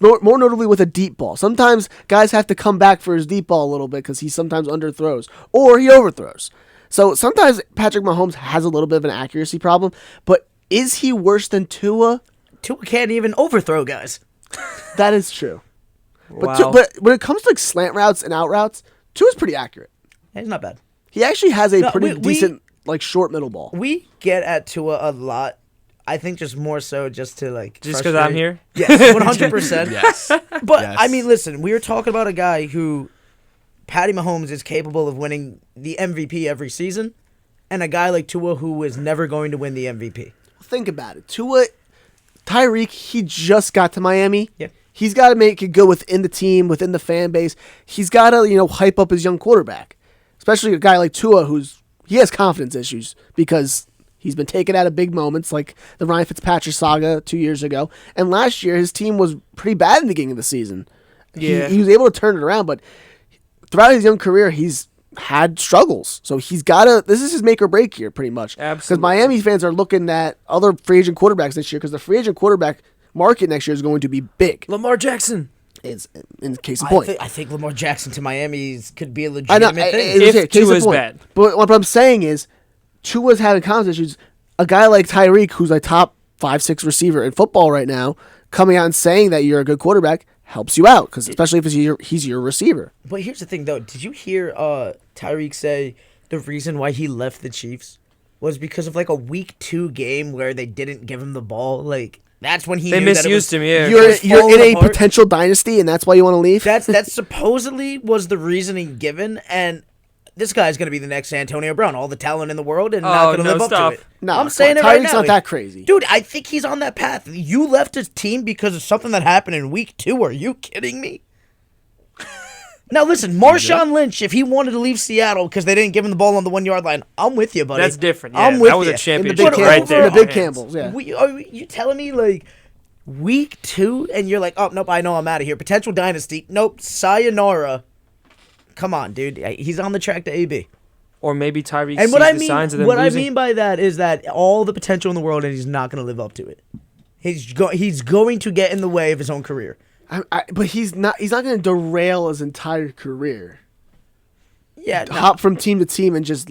More notably with a deep ball. Sometimes guys have to come back for his deep ball a little bit because he sometimes underthrows or he overthrows. So sometimes Patrick Mahomes has a little bit of an accuracy problem. But is he worse than Tua? Tua can't even overthrow guys. That is true. But, Wow. but when it comes to like slant routes and out routes, Tua's pretty accurate. He's not bad. He actually has a No, pretty we- decent like short middle ball. We get at Tua a lot. I think just more so just to like Just because I'm frustrate- here? Yes, 100%. Yes. But Yes. I mean, listen, we were talking about a guy who, Patty Mahomes, is capable of winning the MVP every season, and a guy like Tua who is never going to win the MVP. Think about it. Tyreek, he just got to Miami. Yeah. He's got to make it go within the team, within the fan base. He's got to, hype up his young quarterback. Especially a guy like Tua he has confidence issues because he's been taken out of big moments like the Ryan Fitzpatrick saga 2 years ago. And last year, his team was pretty bad in the beginning of the season. Yeah. He was able to turn it around, but throughout his young career, he's had struggles. So he's got to, this is his make or break year pretty much. Because Absolutely. Miami fans are looking at other free agent quarterbacks this year because the free agent quarterback market next year is going to be big. Lamar Jackson. Is in case in point. I think Lamar Jackson to Miami could be a I know. legitimate thing. If Case in Tua's point. bad. But what I'm saying is, Tua's having confidence issues. A guy like Tyreek, who's a top 5-6 receiver in football right now, coming out and saying that you're a good quarterback helps you out, because especially if he's your receiver. But here's the thing, though. Did you hear Tyreek say the reason why he left the Chiefs was because of like a week 2 game where they didn't give him the ball? Like, that's when he They knew that it misused was, him, yeah. You're was in falling a apart. potential dynasty, and that's why you want to leave. That supposedly was the reasoning given, and this guy's going to be the next Antonio Brown. All the talent in the world and not Oh, going to no, live up stop. to it. No, I'm come saying on, it right Tyreek's now. not that crazy. Dude, I think he's on that path. You left his team because of something that happened in week 2. Are you kidding me? Now listen, Marshawn Lynch, if he wanted to leave Seattle because they didn't give him the ball on the 1 yard line, I'm with you, buddy. That's different. Yeah, I'm with that was you. a championship In the big right Campbells, there. in the big Hands. Campbells, yeah. Are you telling me like week 2 and you're like, oh nope, I know I'm out of here. Potential dynasty. Nope, sayonara. Come on, dude. He's on the track to AB. Or maybe Tyreek And sees what I the mean, signs of them what losing. I mean by that is that all the potential in the world, and he's not going to live up to it. He's going to get in the way of his own career. But he's not going to derail his entire career. Yeah, no, Hop from team to team and just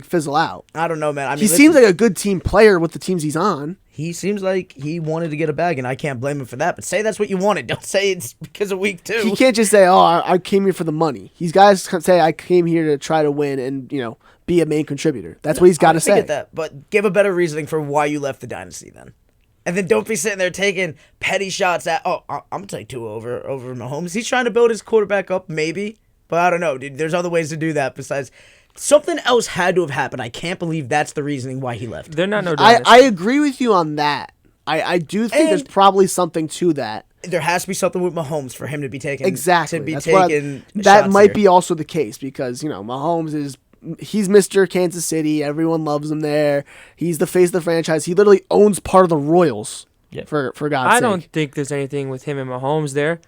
fizzle out. I don't know, man. I mean, He seems like a good team player with the teams he's on. he seems like he wanted to get a bag, and I can't blame him for that. But say that's what you wanted. Don't say it's because of week 2. He can't just say, "Oh, I came here for the money." He's got to say, "I came here to try to win and be a main contributor." That's what he's got to I say. get that, but give a better reasoning for why you left the dynasty then. And then don't be sitting there taking petty shots at, I'm going to take Tua over Mahomes. He's trying to build his quarterback up, maybe. But I don't know, dude. There's other ways to do that besides something else had to have happened. I can't believe that's the reasoning why he left. They're not no I dynasty. agree with you on that. I do think there's And- probably something to that. There has to be something with Mahomes for him to be taking Exactly. To be That's what taking that shots might there. be also the case because Mahomes he's Mr. Kansas City. Everyone loves him there. He's the face of the franchise. He literally owns part of the Royals. Yeah. For God's I sake. don't think there's anything with him and Mahomes there.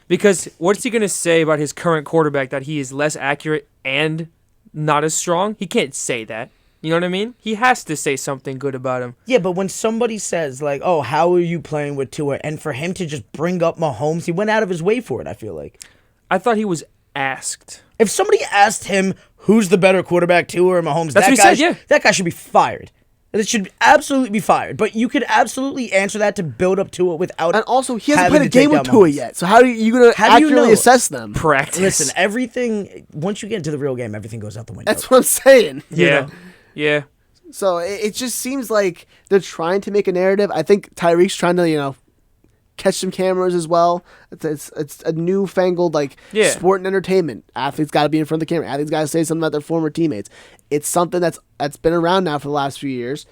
Because what's he going to say about his current quarterback that he is less accurate and not as strong? He can't say that. You know what I mean? He has to say something good about him. Yeah, but when somebody says, like, oh, how are you playing with Tua? And for him to just bring up Mahomes, he went out of his way for it, I feel like. I thought he was asked. If somebody asked him who's the better quarterback, Tua or Mahomes, That's what he said, yeah. that guy should be fired. It should absolutely be fired. But you could absolutely answer that to build up Tua without. And also, he hasn't having played a to take game with down Tua Mahomes. yet. So how are you going to How do you accurately know? assess them? Practice. Listen, everything. Once you get into the real game, everything goes out the window. That's what I'm saying. Yeah. Yeah. So it just seems like they're trying to make a narrative. I think Tyreek's trying to, catch some cameras as well. It's a newfangled sport and entertainment. Athletes got to be in front of the camera. Athletes got to say something about their former teammates. It's something that's been around now for the last few years.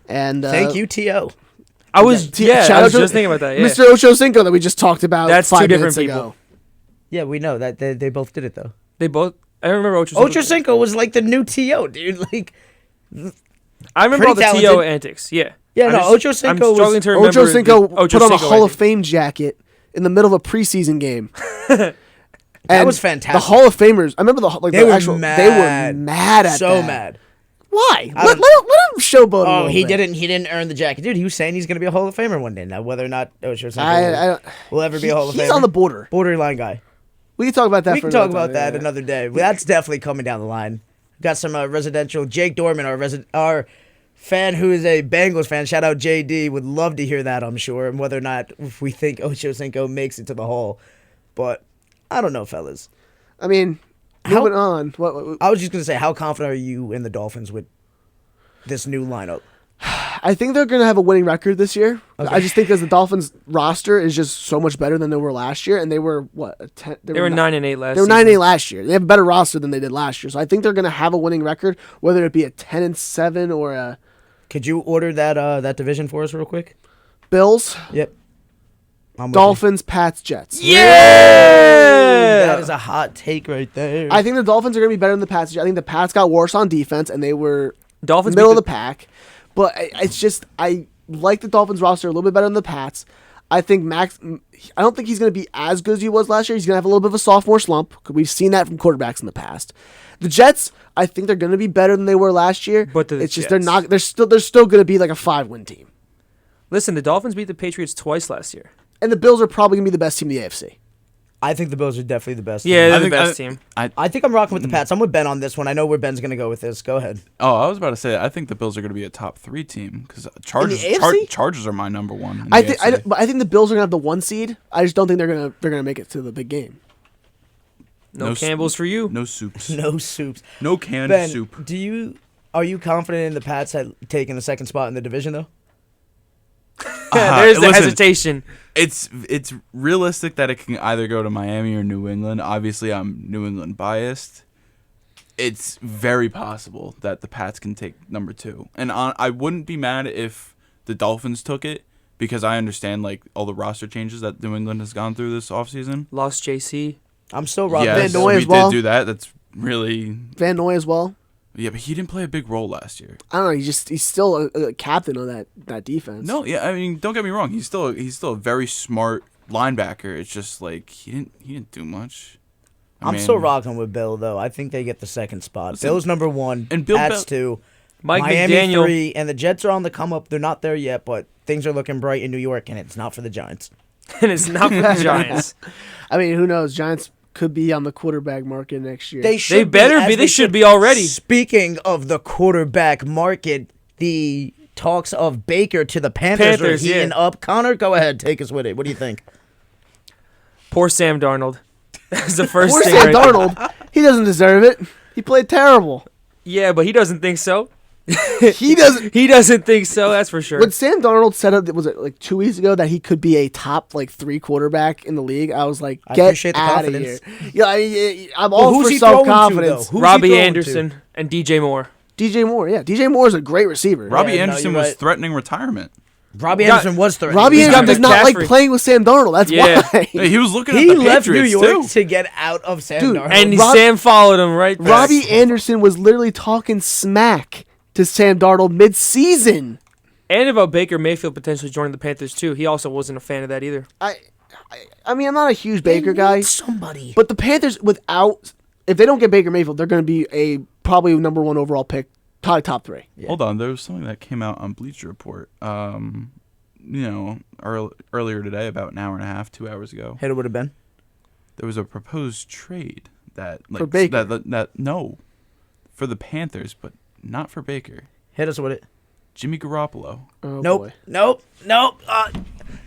And Thank you, T.O. I was shout I was out to just thinking about that. Yeah. Mr. Ochocinco that we just talked about. That's 5 two different minutes people. ago. Yeah, we know that they both did it though. They both. I remember Ochocinco was like the new T.O., dude. Like, I remember all the pretty T.O. talented. antics. Yeah. Yeah, I no, just- Ochocinco I'm was- struggling to remember. Ochocinco the put on a Hall of antic. Fame jacket in the middle of a preseason game. That was fantastic. The Hall of Famers. I remember They the were actual. mad. They were mad at so that. mad. Why? I Let don't- him showboat. a Oh, little he bit. didn't earn the jacket, dude. He was saying he's gonna be a Hall of Famer one day. Now, whether or not I Ochocinco don't. will ever be a Hall of Famer, He's on the border. borderline guy. We can talk about that. We for can talk another about time, that another day. That's definitely coming down the line. Got some residential. Jake Dorman, our fan who is a Bengals fan, shout out JD, would love to hear that, I'm sure, and whether or not if we think Ochocinco makes it to the Hall. But I don't know, fellas. I mean, How- moving on. What I was just going to say, how confident are you in the Dolphins with this new lineup? I think they're going to have a winning record this year. Okay. I just think because the Dolphins roster is just so much better than they were last year, and they were They were 9-8 last. They were season. 9-8 last year. They have a better roster than they did last year, so I think they're going to have a winning record, whether it be a 10-7 or a Could you order that division for us real quick? Bills, Yep. I'm with Dolphins, Pats, Jets. you. Yeah. That is a hot take right there. I think the Dolphins are going to be better than the Pats. I think the Pats got worse on defense, and they were Dolphins middle beat of the pack. But it's just I like the Dolphins roster a little bit better than the Pats. I think Max. I don't think he's going to be as good as he was last year. He's going to have a little bit of a sophomore slump. We've seen that from quarterbacks in the past. The Jets, I think they're going to be better than they were last year. But it's just Jets. they're not. They're still going to be like a 5-win team. Listen, the Dolphins beat the Patriots twice last year. And the Bills are probably going to be the best team in the AFC. I think the Bills are definitely the best. Yeah, team. they're I the think- best team. I think I'm rocking with the Pats. I'm with Ben on this one. I know where Ben's going to go with this. Go ahead. Oh, I was about to say, I think the Bills are going to be a top 3 team because Chargers. AFC? Chargers are my number one. In I the think. AFC. But I think the Bills are going to have the 1 seed. I just don't think they're going to make it to the big game. No s- Campbell's for you. No soups. No soups. No canned Ben, soup. are you confident in the Pats taking the second spot in the division though? There's the listen, hesitation. It's realistic that it can either go to Miami or New England. Obviously, I'm New England biased. It's very possible that the Pats can take number 2. And I wouldn't be mad if the Dolphins took it because I understand like all the roster changes that New England has gone through this offseason. Lost JC. I'm still rocking. Yes, Van Noy we as well. did do that. That's really... Van Noy as well. Yeah, but he didn't play a big role last year. I don't know. He's still a captain of that defense. No, yeah, I mean, don't get me wrong. He's still a very smart linebacker. It's just like he didn't do much. I'm still rocking with Bill though. I think they get the second spot. Listen, Bill's number 1, and Bill Pats 2, Mike Miami McDaniel. 3, and the Jets are on the come up. They're not there yet, but things are looking bright in New York, and it's not for the Giants. And it's not for the Giants. I mean, who knows? Giants could be on the quarterback market next year. They better be. They should be already. Speaking of the quarterback market, the talks of Baker to the Panthers are heating up. Connor, go ahead. Take us with it. What do you think? Poor Sam Darnold. That's the first Poor thing. Sam right there. Darnold. He doesn't deserve it. He played terrible. Yeah, but he doesn't think so. He doesn't. He doesn't think so. That's for sure. When Sam Darnold said it, was it like 2 weeks ago that he could be a top 3 quarterback in the league? I was like, I get appreciate the out of confidence. here. Yeah, I'm all who's for he throwing to, self-confidence. though? Who's he Robbie throwing Anderson and DJ Moore. DJ Moore, yeah. DJ Moore is a great receiver. Robbie Yeah, no, Anderson you're was right. threatening retirement. Robbie Got- Anderson was threatening. Robbie He's got Anderson does not like McCaffrey. playing with Sam Darnold. That's Yeah. why. Hey, he was looking at He the left New Patriots York too. to get out of Sam Dude, Darnold. And Rob- Sam followed him right back. Robbie Anderson was literally talking smack to Sam Darnold mid-season. And about Baker Mayfield potentially joining the Panthers too. He also wasn't a fan of that either. I mean, I'm not a huge Baker They guy, need somebody. but the Panthers, if they don't get Baker Mayfield, they're going to be a probably number 1 overall pick, probably top 3. Yeah. Hold on, there was something that came out on Bleacher Report. Earlier today, about an hour and a half, 2 hours ago. Hit it would have been. There was a proposed trade that For Baker? No, for the Panthers, but not for Baker. Hit us with it. Jimmy Garoppolo. Oh, Nope. boy. Nope. Nope.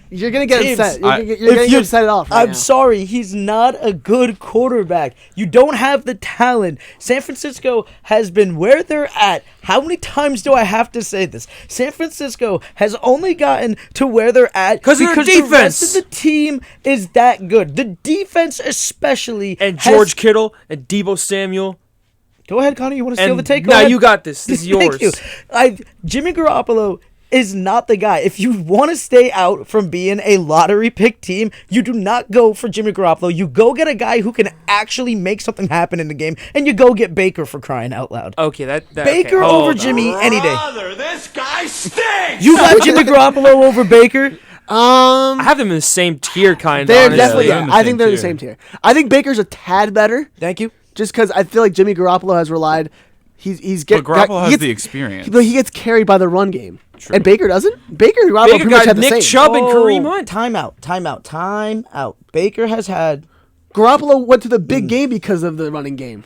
You're going to get Teams, upset. I- You're going to get upset off right I'm now. sorry, he's not a good quarterback. You don't have the talent. San Francisco has been where they're at. How many times do I have to say this? San Francisco has only gotten to where they're at 'Cause of their the rest defense. of the team is that good. The defense especially. And has- George Kittle and Debo Samuel. Go ahead, Connor. You want to steal And the take? Go nah, ahead. you got this. This is yours. Thank you. Jimmy Garoppolo is not the guy. If you want to stay out from being a lottery pick team, you do not go for Jimmy Garoppolo. You go get a guy who can actually make something happen in the game, and you go get Baker for crying out loud. Okay, that Baker okay, over hold on. Jimmy any day. Brother, this guy stinks! You got Jimmy Garoppolo over Baker? I have them in the same tier, kind of. They're honestly. definitely, they're in the I same think they're in the tier. same tier. I think Baker's a tad better, Thank you. just because I feel like Jimmy Garoppolo has relied. He's But Garoppolo he has gets- the experience. But he gets carried by the run game, True. and Baker doesn't. Baker and Garoppolo Baker pretty much got have the Nick same. Chubb and Kareem Hunt. Time out. Baker has had... Garoppolo went to the big game because of the running game.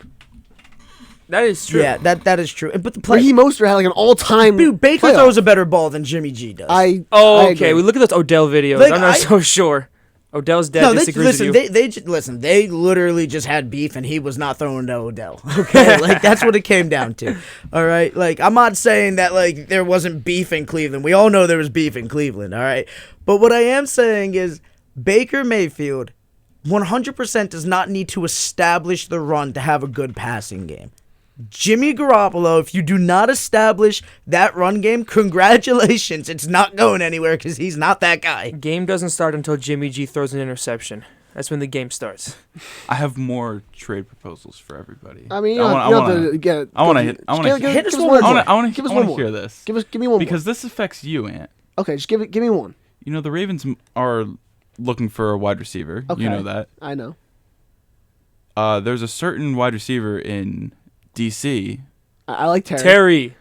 That is true. Yeah, that is true. But the play... Raheem Mostert had like an all-time. Dude, Baker playoff. throws a better ball than Jimmy G does. I Oh, I okay. agree. We look at those Odell videos. Like, I'm not I- so sure. Odell's dad No, they, disagrees listen. with you. Listen. They literally just had beef, and he was not throwing to Odell. Okay, like that's what it came down to. All right, like I'm not saying that like there wasn't beef in Cleveland. We all know there was beef in Cleveland. All right, but what I am saying is Baker Mayfield, 100% does not need to establish the run to have a good passing game. Jimmy Garoppolo, if you do not establish that run game, congratulations. It's not going anywhere because he's not that guy. Game doesn't start until Jimmy G throws an interception. That's when the game starts. I have more trade proposals for everybody. I mean, you I don't wanna- have to get. I wanna go- hit- I just wanna give- hit give us us one one more. more. I want Give us to one more. hear this Give me one because this affects you, Ant. more. Okay, just give me one. You know the Ravens are looking for a wide receiver. Okay. You know that. I know. There's a certain wide receiver in DC. I like Terry. Terry.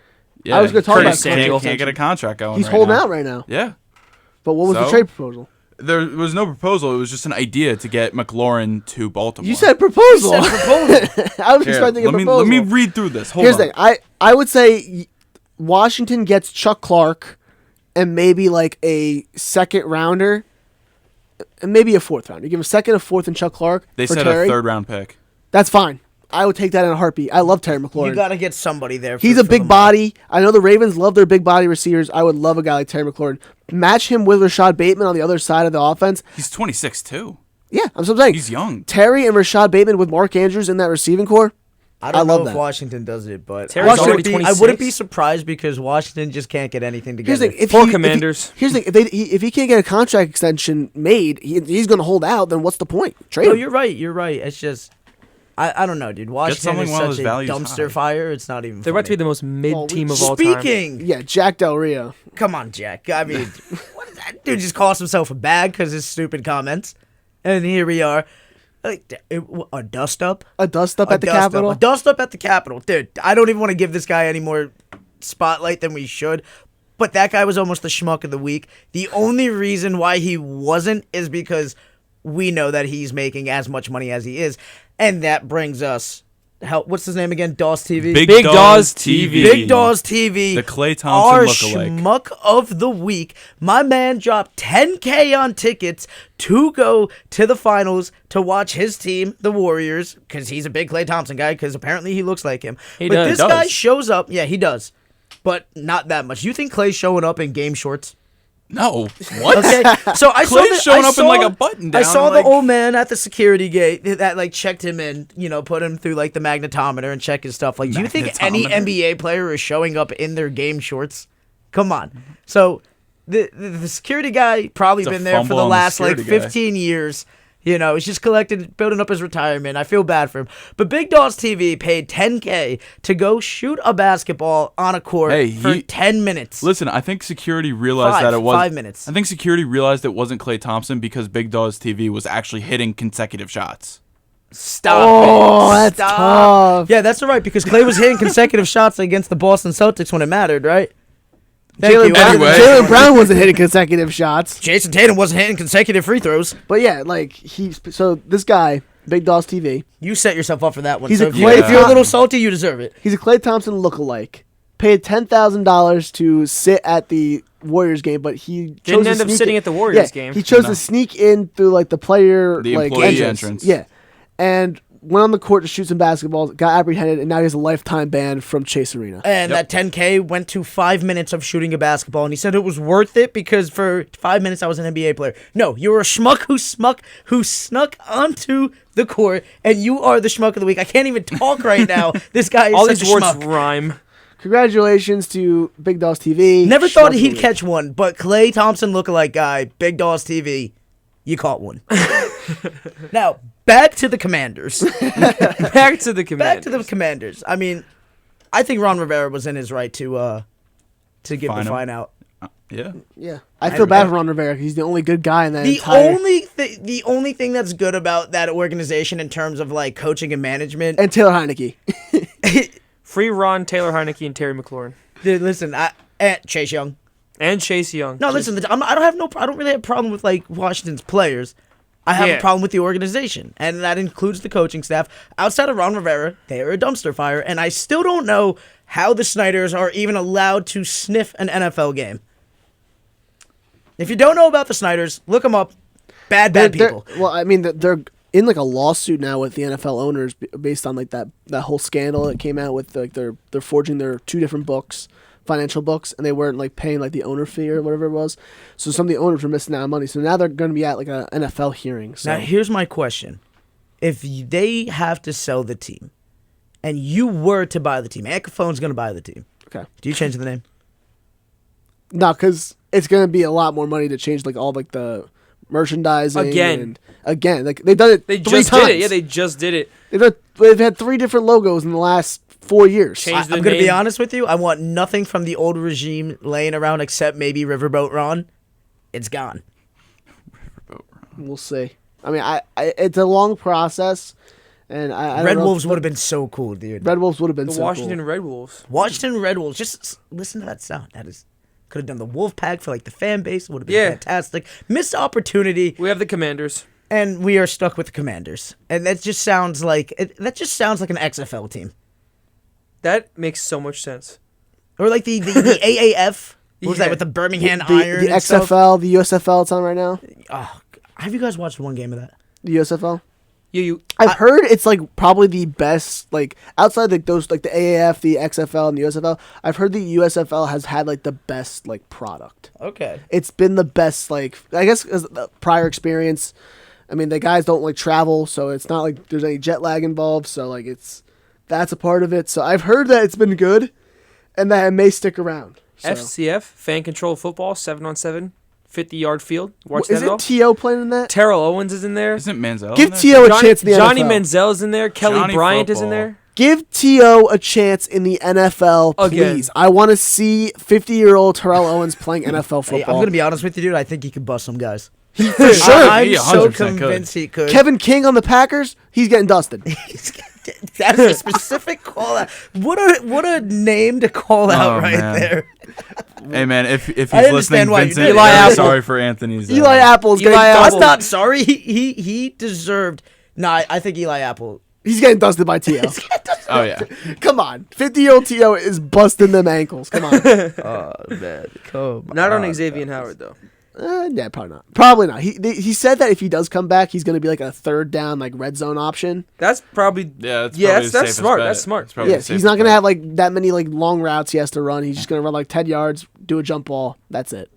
Yeah, I was gonna talk Curtis about Samuel. can't get a contract going. He's right holding now. out right now. Yeah. But what was the So? trade proposal? There was no proposal. It was just an idea to get McLaurin to Baltimore. You said proposal. You said proposal. I was Here, expecting a let proposal. me read through this. Hold Here's on. the thing. I would say Washington gets Chuck Clark and maybe like a second rounder and maybe a fourth rounder. You give him a second, a fourth, and Chuck Clark. They for said Terry. a third round pick. That's fine. I would take that in a heartbeat. I love Terry McLaurin. You got to get somebody there. He's for a big Lamar. body. I know the Ravens love their big body receivers. I would love a guy like Terry McLaurin. Match him with Rashad Bateman on the other side of the offense. He's 26 too. Yeah, that's what I'm saying. He's young. Terry and Rashad Bateman with Mark Andrews in that receiving core. I don't love know if that. Washington does it, but Terry's I already wouldn't be 26. surprised because Washington just can't get anything Here's together. the thing, if For he- Commanders. Here's the thing, if he can't get a contract extension made, he's going to hold out. Then what's the point? Trade No, him. you're right. You're right. It's just, I don't know, dude. Washington something is while such his a value's dumpster high. fire. It's not even. They're about to be funny. the most mid team of all time. Speaking, Yeah, Jack Del Rio. come on, Jack. I mean, what is that dude just calls himself a bag because his stupid comments, and here we are, like a dust up. A dust up A at the dust up. Capitol. A dust up at the Capitol. Dude, I don't even want to give this guy any more spotlight than we should. But that guy was almost the schmuck of the week. The only reason why he wasn't is because we know that he's making as much money as he is. And that brings us, what's his name again? Dawes TV? Big Dawes TV. Big Dawes TV. The Klay Thompson our lookalike. schmuck of the week. My man dropped $10K on tickets to go to the finals to watch his team, the Warriors, because he's a big Klay Thompson guy, because apparently he looks like him. He but does. this Does. guy shows up. Yeah, he does. But not that much. You think Klay's showing up in game shorts? No. What? Okay, so I saw Clay's showing up in, like, a button I down, saw like- the old man at the security gate that like checked him in, put him through like the magnetometer and check his stuff. Like, do you think any Magnetometer. NBA player is showing up in their game shorts? Come on. So the security guy probably It's a been there for fumble the on the last like security guy. 15 years. He's just building up his retirement. I feel bad for him. But Big Dawes TV paid $10K to go shoot a basketball on a court for 10 minutes. Listen, I think security realized that it was 5 minutes. I think security realized it wasn't Klay Thompson because Big Dawes TV was actually hitting consecutive shots. Stop Oh, it. that's Stop. tough. Yeah, that's all right, because Klay was hitting consecutive shots against the Boston Celtics when it mattered, right? Thank you. Anyway. Jaylen Brown wasn't hitting consecutive shots. Jason Tatum wasn't hitting consecutive free throws. But yeah, like so this guy, Big Dawes TV, You set yourself up for that one. He's So a if, Klay if you're a little Thompson. salty, you deserve it. he's a Klay Thompson lookalike. Paid $10,000 to sit at the Warriors game, but he chose Didn't to end up sneak sitting in- at the Warriors yeah, game. He chose No. to sneak in through like the player The like employee entrance. Yeah, and went on the court to shoot some basketballs, got apprehended, and now he has a lifetime ban from Chase Arena. And Yep. that 10K went to 5 minutes of shooting a basketball, and he said it was worth it because for 5 minutes I was an NBA player. No, you were a schmuck who snuck onto the court, and you are the schmuck of the week. I can't even talk right now. This guy is All such these a words schmuck. rhyme. Congratulations to Big Dawes TV. Never Schmuck thought of the he'd week. catch one, but Klay Thompson lookalike guy, Big Dawes TV, you caught one. Now, back to the Commanders. Back to the Commanders. Back to the Commanders. I mean, I think Ron Rivera was in his right to give Fine the him. fine out. Yeah. Yeah, I feel bad for Ron Rivera because he's the only good guy in that The entire. the only thing that's good about that organization in terms of like coaching and management. And Taylor Heineke. Free Ron, Taylor Heineke, and Terry McLaurin. Dude, listen, Chase Young. And Chase Young. No, listen, I don't really have a problem with like Washington's players. I have a Yeah. problem with the organization, and that includes the coaching staff. Outside of Ron Rivera, they are a dumpster fire, and I still don't know how the Snyders are even allowed to sniff an NFL game. If you don't know about the Snyders, look them up. Bad They're- people. Well, I mean, they're in like a lawsuit now with the NFL owners based on like that whole scandal that came out with like they're forging their two different books, financial books, and they weren't like paying like the owner fee or whatever it was. So some of the owners were missing out on money. So now they're going to be at like a NFL hearing. So Now, here's my question. If they have to sell the team, and you were to buy the team, Anchophone's going to buy the team, okay, do you change the name? no, because it's going to be a lot more money to change like all like the merchandising Again. and again, like they've done it. They three just times. did it. Yeah, they just did it. They've had 3 different logos in the last 4 years. Change I'm the going to be name. honest with you. I want nothing from the old regime laying around except maybe Riverboat Ron. It's gone. We'll see. I mean, I it's a long process, and I Red don't know Wolves if- would have been so cool, dude. Red Wolves would have been The so Washington cool. Red Wolves. Washington Red Wolves. Just listen to that sound. That is could have done the Wolf Pack for like the fan base. Would have been Yeah. fantastic. Missed opportunity, We have the Commanders. and we are stuck with the Commanders. And that just sounds like an XFL team, That makes so much sense. or like the AAF. What was Yeah. that with the Birmingham The Iron? and stuff? XFL, the USFL, it's on right now. Oh, have you guys watched one game of that? The USFL. You I've heard it's like probably the best, like outside like those like the AAF, the XFL, and the USFL. I've heard the USFL has had like the best like product. Okay. It's been the best, like I guess 'cause the prior experience. I mean, the guys don't like travel, so it's not like there's any jet lag involved. So like it's That's a part of it. So I've heard that it's been good, and that it may stick around. So. FCF, fan control football, 7-on-7, 50-yard field. Watch that Isn't all. T.O. playing in that? Terrell Owens is in there. Isn't Manziel? Give in there? T.O. a chance in the Johnny NFL. Manziel's in there. Kelly Johnny Bryant is in football. there. Give T.O. a chance in the NFL, Again. please. I want to see 50-year-old Terrell Owens playing NFL Hey, football. I'm gonna be honest with you, dude. I think he could bust some guys. For sure. I'm He so 100% convinced could. he could. Kevin King on the Packers, he's getting dusted. That's a specific call out. What a name to call out right man. there. Hey man, if he's I understand listening, why you Vincent, did it. I'm Eli Apple. sorry for Anthony's. Eli Apple's getting Eli dusted. I'm not sorry. He deserved. Nah, I think Eli Apple. He's getting dusted by T.O. Oh yeah. Come on. 50-year-old T.O. is busting them ankles. Come on. Oh man, come Not on Xavier Howard, though. Yeah, probably not. Probably not. He said that if he does come back, he's going to be like a third down, like red zone option. That's probably... Yeah, Yeah, probably the that's safest smart. bet. That's smart. It's probably the Yes, he's safest not going to bet. have like that many like long routes he has to run. He's just going to run like 10 yards, do a jump ball. That's it.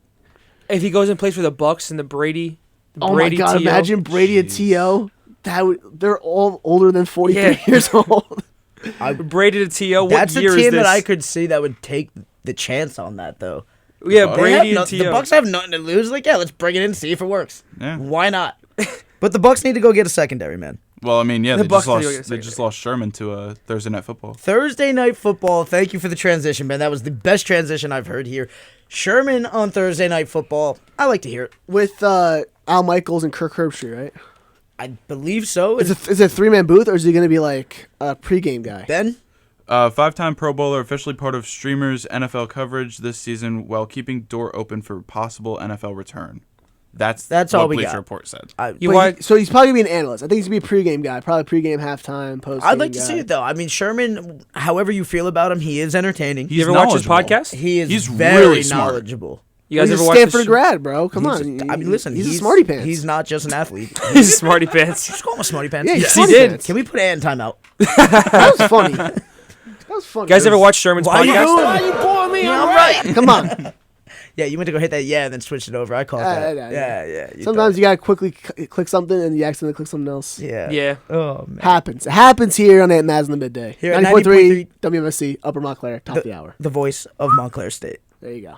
If he goes and plays for the Bucks and the Brady... Oh my God, T.O. imagine Brady and T.O. They're all older than 43 Yeah. years old. Brady to T.O. What That's a year is team this? that I could see that would take the chance on that though. Yeah, Bucks? Brady and The T.O. Bucks have nothing to lose. Like, yeah, let's bring it in, see if it works. Yeah. Why not? But the Bucks need to go get a secondary, man. Well, I mean, yeah, The they Bucks just need to go get lost. They second. just lost Sherman to Thursday Night Football. Thursday Night Football. Thank you for the transition, man. That was the best transition I've heard here. Sherman on Thursday Night Football. I like to hear it. With Al Michaels and Kirk Herbstreit, right? I believe so. Is it a 3-man booth, or is he going to be like a pregame guy? Ben? 5-time Pro Bowler, officially part of Streamer's NFL coverage this season, while keeping door open for possible NFL return. That's all what we Bleacher got. Report said. You But want... so he's probably going to be an analyst. I think he's going to be a pregame guy. Probably pregame, halftime, postgame I'd like to guy. see it, though. I mean, Sherman, however you feel about him, he is entertaining. He's You ever watch his knowledgeable. podcast? He is He's very really smart. knowledgeable. You guys He's ever a watch Stanford the grad, bro. Come on. I mean, listen, he's a smarty pants. He's not just an athlete. He's a smarty pants. Just call him a smarty pants. Yeah, he's Yes, smarty he did. pants. Can we put Ann in timeout? That was funny. That was funny. You guys ever watch Sherman's Why you podcast? doing- Why you pouring me Yeah, on I'm right? right. Come on. Yeah, you went to go hit that and then switched it over. I caught that. Yeah. You Sometimes you got to quickly click something and you accidentally click something else. thought- Yeah. Yeah. Oh, man. Happens. It happens here on Mazz in the Midday. Here at 90.3 WMSC, Upper Montclair, top of the hour. The voice of Montclair State. There you go.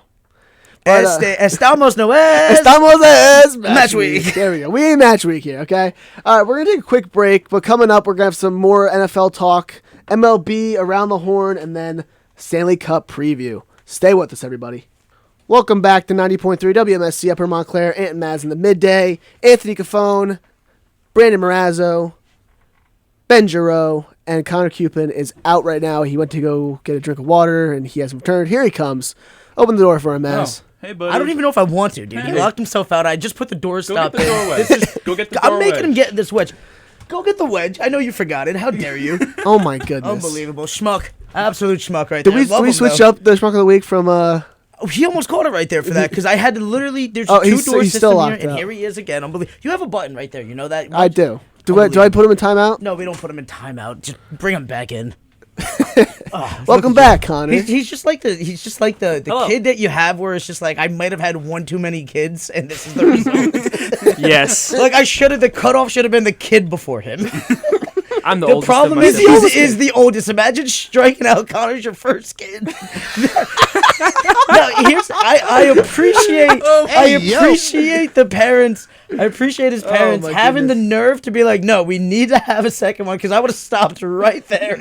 But, Estamos no es. Estamos es Match week. There we go. We ain't match week here, okay? All right, we're going to take a quick break, but coming up, we're going to have some more NFL talk, MLB, Around the Horn, and then Stanley Cup preview. Stay with us, everybody. Welcome back to 90.3 WMSC, Upper Montclair, Ant and Mazz in the Midday. Anthony Cafone, Brandon Marazzo, Ben Giroux, and Connor Cupin is out right now. He went to go get a drink of water, and he hasn't returned. Here he comes. Open the door for him, Mazz. Hey, buddy. I don't even know if I want to, dude. He Hey. locked himself out. I just put the door Go stop get the in. doorway. This is- Go get the I'm doorway. making him get this wedge. Go get the wedge. I know you forgot it. How dare you? Oh, my goodness. Unbelievable. Schmuck. Absolute schmuck right Did there. we, Love did we him, switch though. up the Schmuck of the Week from... Oh, he almost caught it right there for that because I had to literally. There's Oh, two he's door still system here, locked and up. here he is again. Unbelievable. You have a button right there. You know that? I do. Do I put him in timeout? No, we don't put him in timeout. Just bring him back in. Welcome back, Connor. He's just like the Hello. kid that you have where it's just like I might have had one too many kids and this is the result. Yes. Like the cutoff should have been the kid before him. I'm the The oldest. problem of my is siblings. he is the oldest. Imagine striking out Connor's your first kid. No, I appreciate appreciate the parents. I appreciate his parents my having goodness. the nerve to be like, no, we need to have a second one because I would have stopped right there.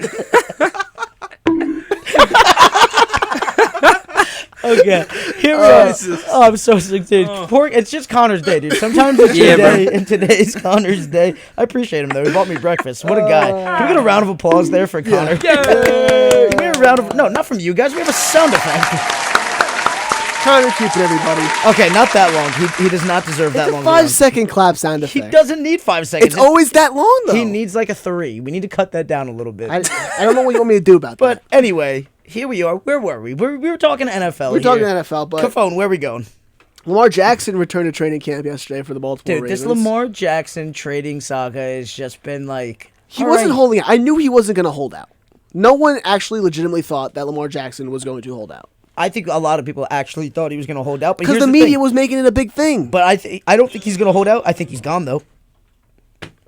Okay, here we are. Oh, I'm so sick, dude. It's just Connor's day, dude. Sometimes it's your Yeah, bro. day, and today's Connor's day. I appreciate him, though. He bought me breakfast. What a guy. Can we get a round of applause there for Connor? Can we get a round of... No, not from you guys. We have a sound effect. Connor Cupin, everybody. Okay, not that long. He does not deserve that It's a long. 5-second clap sound He effect. doesn't need 5 seconds. It's always that long, though. He needs like a 3. We need to cut that down a little bit. I don't know what you want me to do about But that. anyway, here we are. Where were we? We were talking NFL. We're talking here. NFL, but Cafone, where are we going? Lamar Jackson returned to training camp yesterday for the Baltimore Dude, Ravens. this Lamar Jackson trading saga has just been like... He all wasn't right. holding out. I knew he wasn't going to hold out. No one actually legitimately thought that Lamar Jackson was going to hold out. I think a lot of people actually thought he was going to hold out. Because Because the media was making it a big thing. But I don't think he's going to hold out. I think he's gone, though.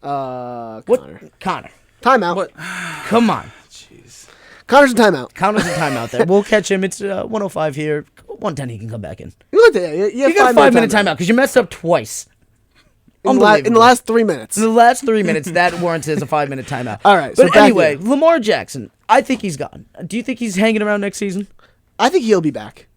Connor. What? Connor. Timeout. What? Come on. Connor's in timeout. Connor's in timeout there. We'll catch him. It's 105 here. 110 he can come back in. You looked at it. You got a 5 minute timeout because you messed up twice. In the last 3 minutes. In the last 3 minutes, that warrants as a 5 minute timeout. All right. But anyway, Lamar Jackson, I think he's gone. Do you think he's hanging around next season? I think he'll be back.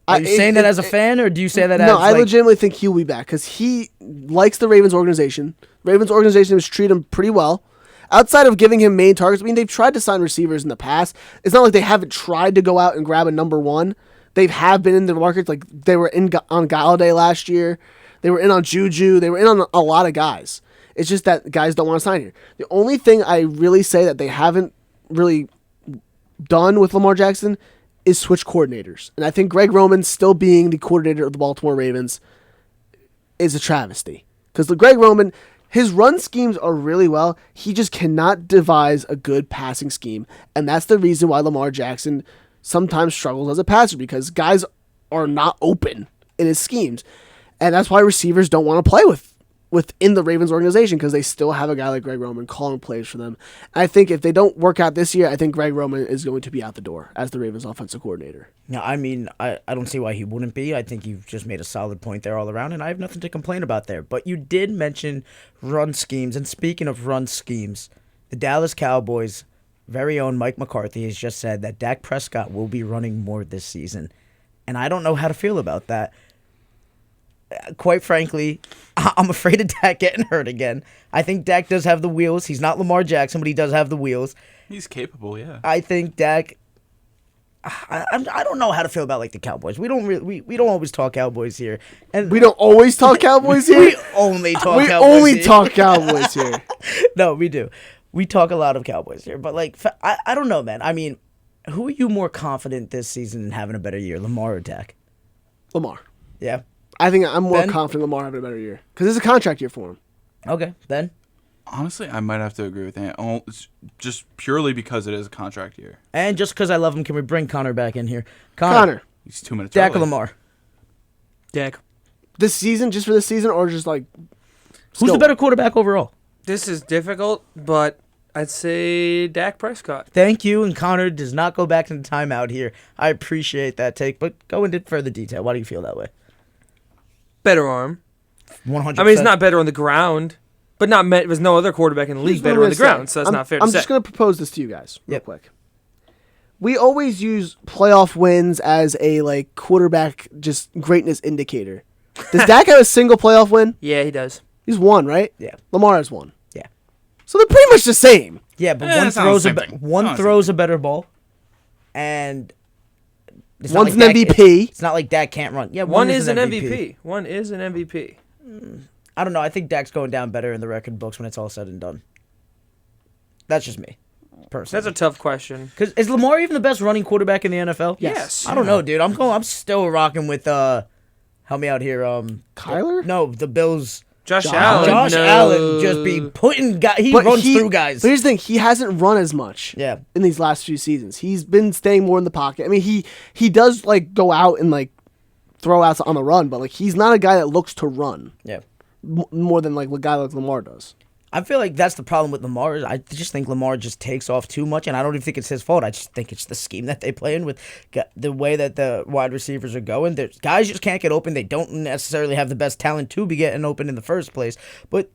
Are you saying that as a fan, or do you say that as... No, I legitimately think he'll be back because he likes the Ravens organization. Ravens organization has treated him pretty well. Outside of giving him main targets, I mean, they've tried to sign receivers in the past. It's not like they haven't tried to go out and grab a number one. They have been in the market. Like, they were in on Galladay last year. They were in on Juju. They were in on a lot of guys. It's just that guys don't want to sign here. The only thing I really say that they haven't really done with Lamar Jackson is switch coordinators. And I think Greg Roman still being the coordinator of the Baltimore Ravens is a travesty. Because the Greg Roman, his run schemes are really well. He just cannot devise a good passing scheme. And that's the reason why Lamar Jackson sometimes struggles as a passer, because guys are not open in his schemes. And that's why receivers don't want to play within the Ravens organization, because they still have a guy like Greg Roman calling plays for them. And I think if they don't work out this year, I think Greg Roman is going to be out the door as the Ravens offensive coordinator. No, I mean, I don't see why he wouldn't be. I think you've just made a solid point there all around, and I have nothing to complain about there. But you did mention run schemes, and speaking of run schemes, the Dallas Cowboys' very own Mike McCarthy has just said that Dak Prescott will be running more this season. And I don't know how to feel about that. Quite frankly, I'm afraid of Dak getting hurt again. I think Dak does have the wheels. He's not Lamar Jackson, but he does have the wheels. He's capable, yeah. I think Dak... I don't know how to feel about like the Cowboys. We don't always talk Cowboys here, and we don't always talk Cowboys here. We only talk. We Cowboys only here. talk Cowboys here. No, we do. We talk a lot of Cowboys here, but like I don't know, man. I mean, who are you more confident this season in having a better year, Lamar or Dak? Lamar. Yeah. I think I'm more Ben? confident Lamar having a better year because it's a contract year for him. Okay, then. Honestly, I might have to agree with that. It's just purely because it is a contract year. And just because I love him, can we bring Connor back in here? Connor. He's 2 minutes Dak or early. Lamar? Dak. This season, just for this season, or just like... Who's the better quarterback overall? This is difficult, but I'd say Dak Prescott. Thank you, and Connor does not go back into timeout here. I appreciate that take, but go into further detail. Why do you feel that way? Better arm. 100%. I mean, he's not better on the ground, but there's no other quarterback in the league better on the ground, so that's not fair to say. I'm just going to propose this to you guys real Yep. quick. We always use playoff wins as a like quarterback just greatness indicator. Does Dak have a single playoff win? Yeah, he does. He's one, right? Yeah. Lamar has one. Yeah. So they're pretty much the same. Yeah, but it's not the same thing. one It's not the throws a better ball, and it's not One's like an Dak- MVP. It's not like Dak can't run. Yeah, One is an MVP. One is an MVP. I don't know. I think Dak's going down better in the record books when it's all said and done. That's just me, personally. That's a tough question. Because is Lamar even the best running quarterback in the NFL? Yes. I don't know, dude. I'm still rocking with help me out here. Kyler? No, the Bills. Josh Allen. Josh no. Allen just be putting guys. He runs through guys. But here's the thing: he hasn't run as much. Yeah. In these last few seasons, he's been staying more in the pocket. I mean, he does like go out and like throw outs on the run, but like he's not a guy that looks to run Yeah. more than like a guy like Lamar does. I feel like that's the problem with Lamar. I just think Lamar just takes off too much, and I don't even think it's his fault. I just think it's the scheme that they play in with the way that the wide receivers are going. There's guys just can't get open. They don't necessarily have the best talent to be getting open in the first place, but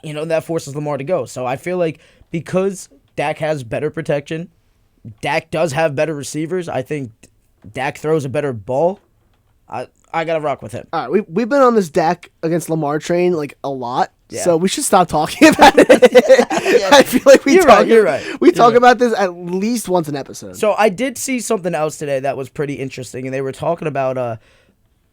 that forces Lamar to go. So I feel like because Dak has better protection, Dak does have better receivers. I think Dak throws a better ball. I gotta rock with him. All right, we've been on this Dak against Lamar train like a lot. Yeah. So we should stop talking about it. I feel like You're right. We talk about this at least once an episode. So I did see something else today that was pretty interesting, and they were talking about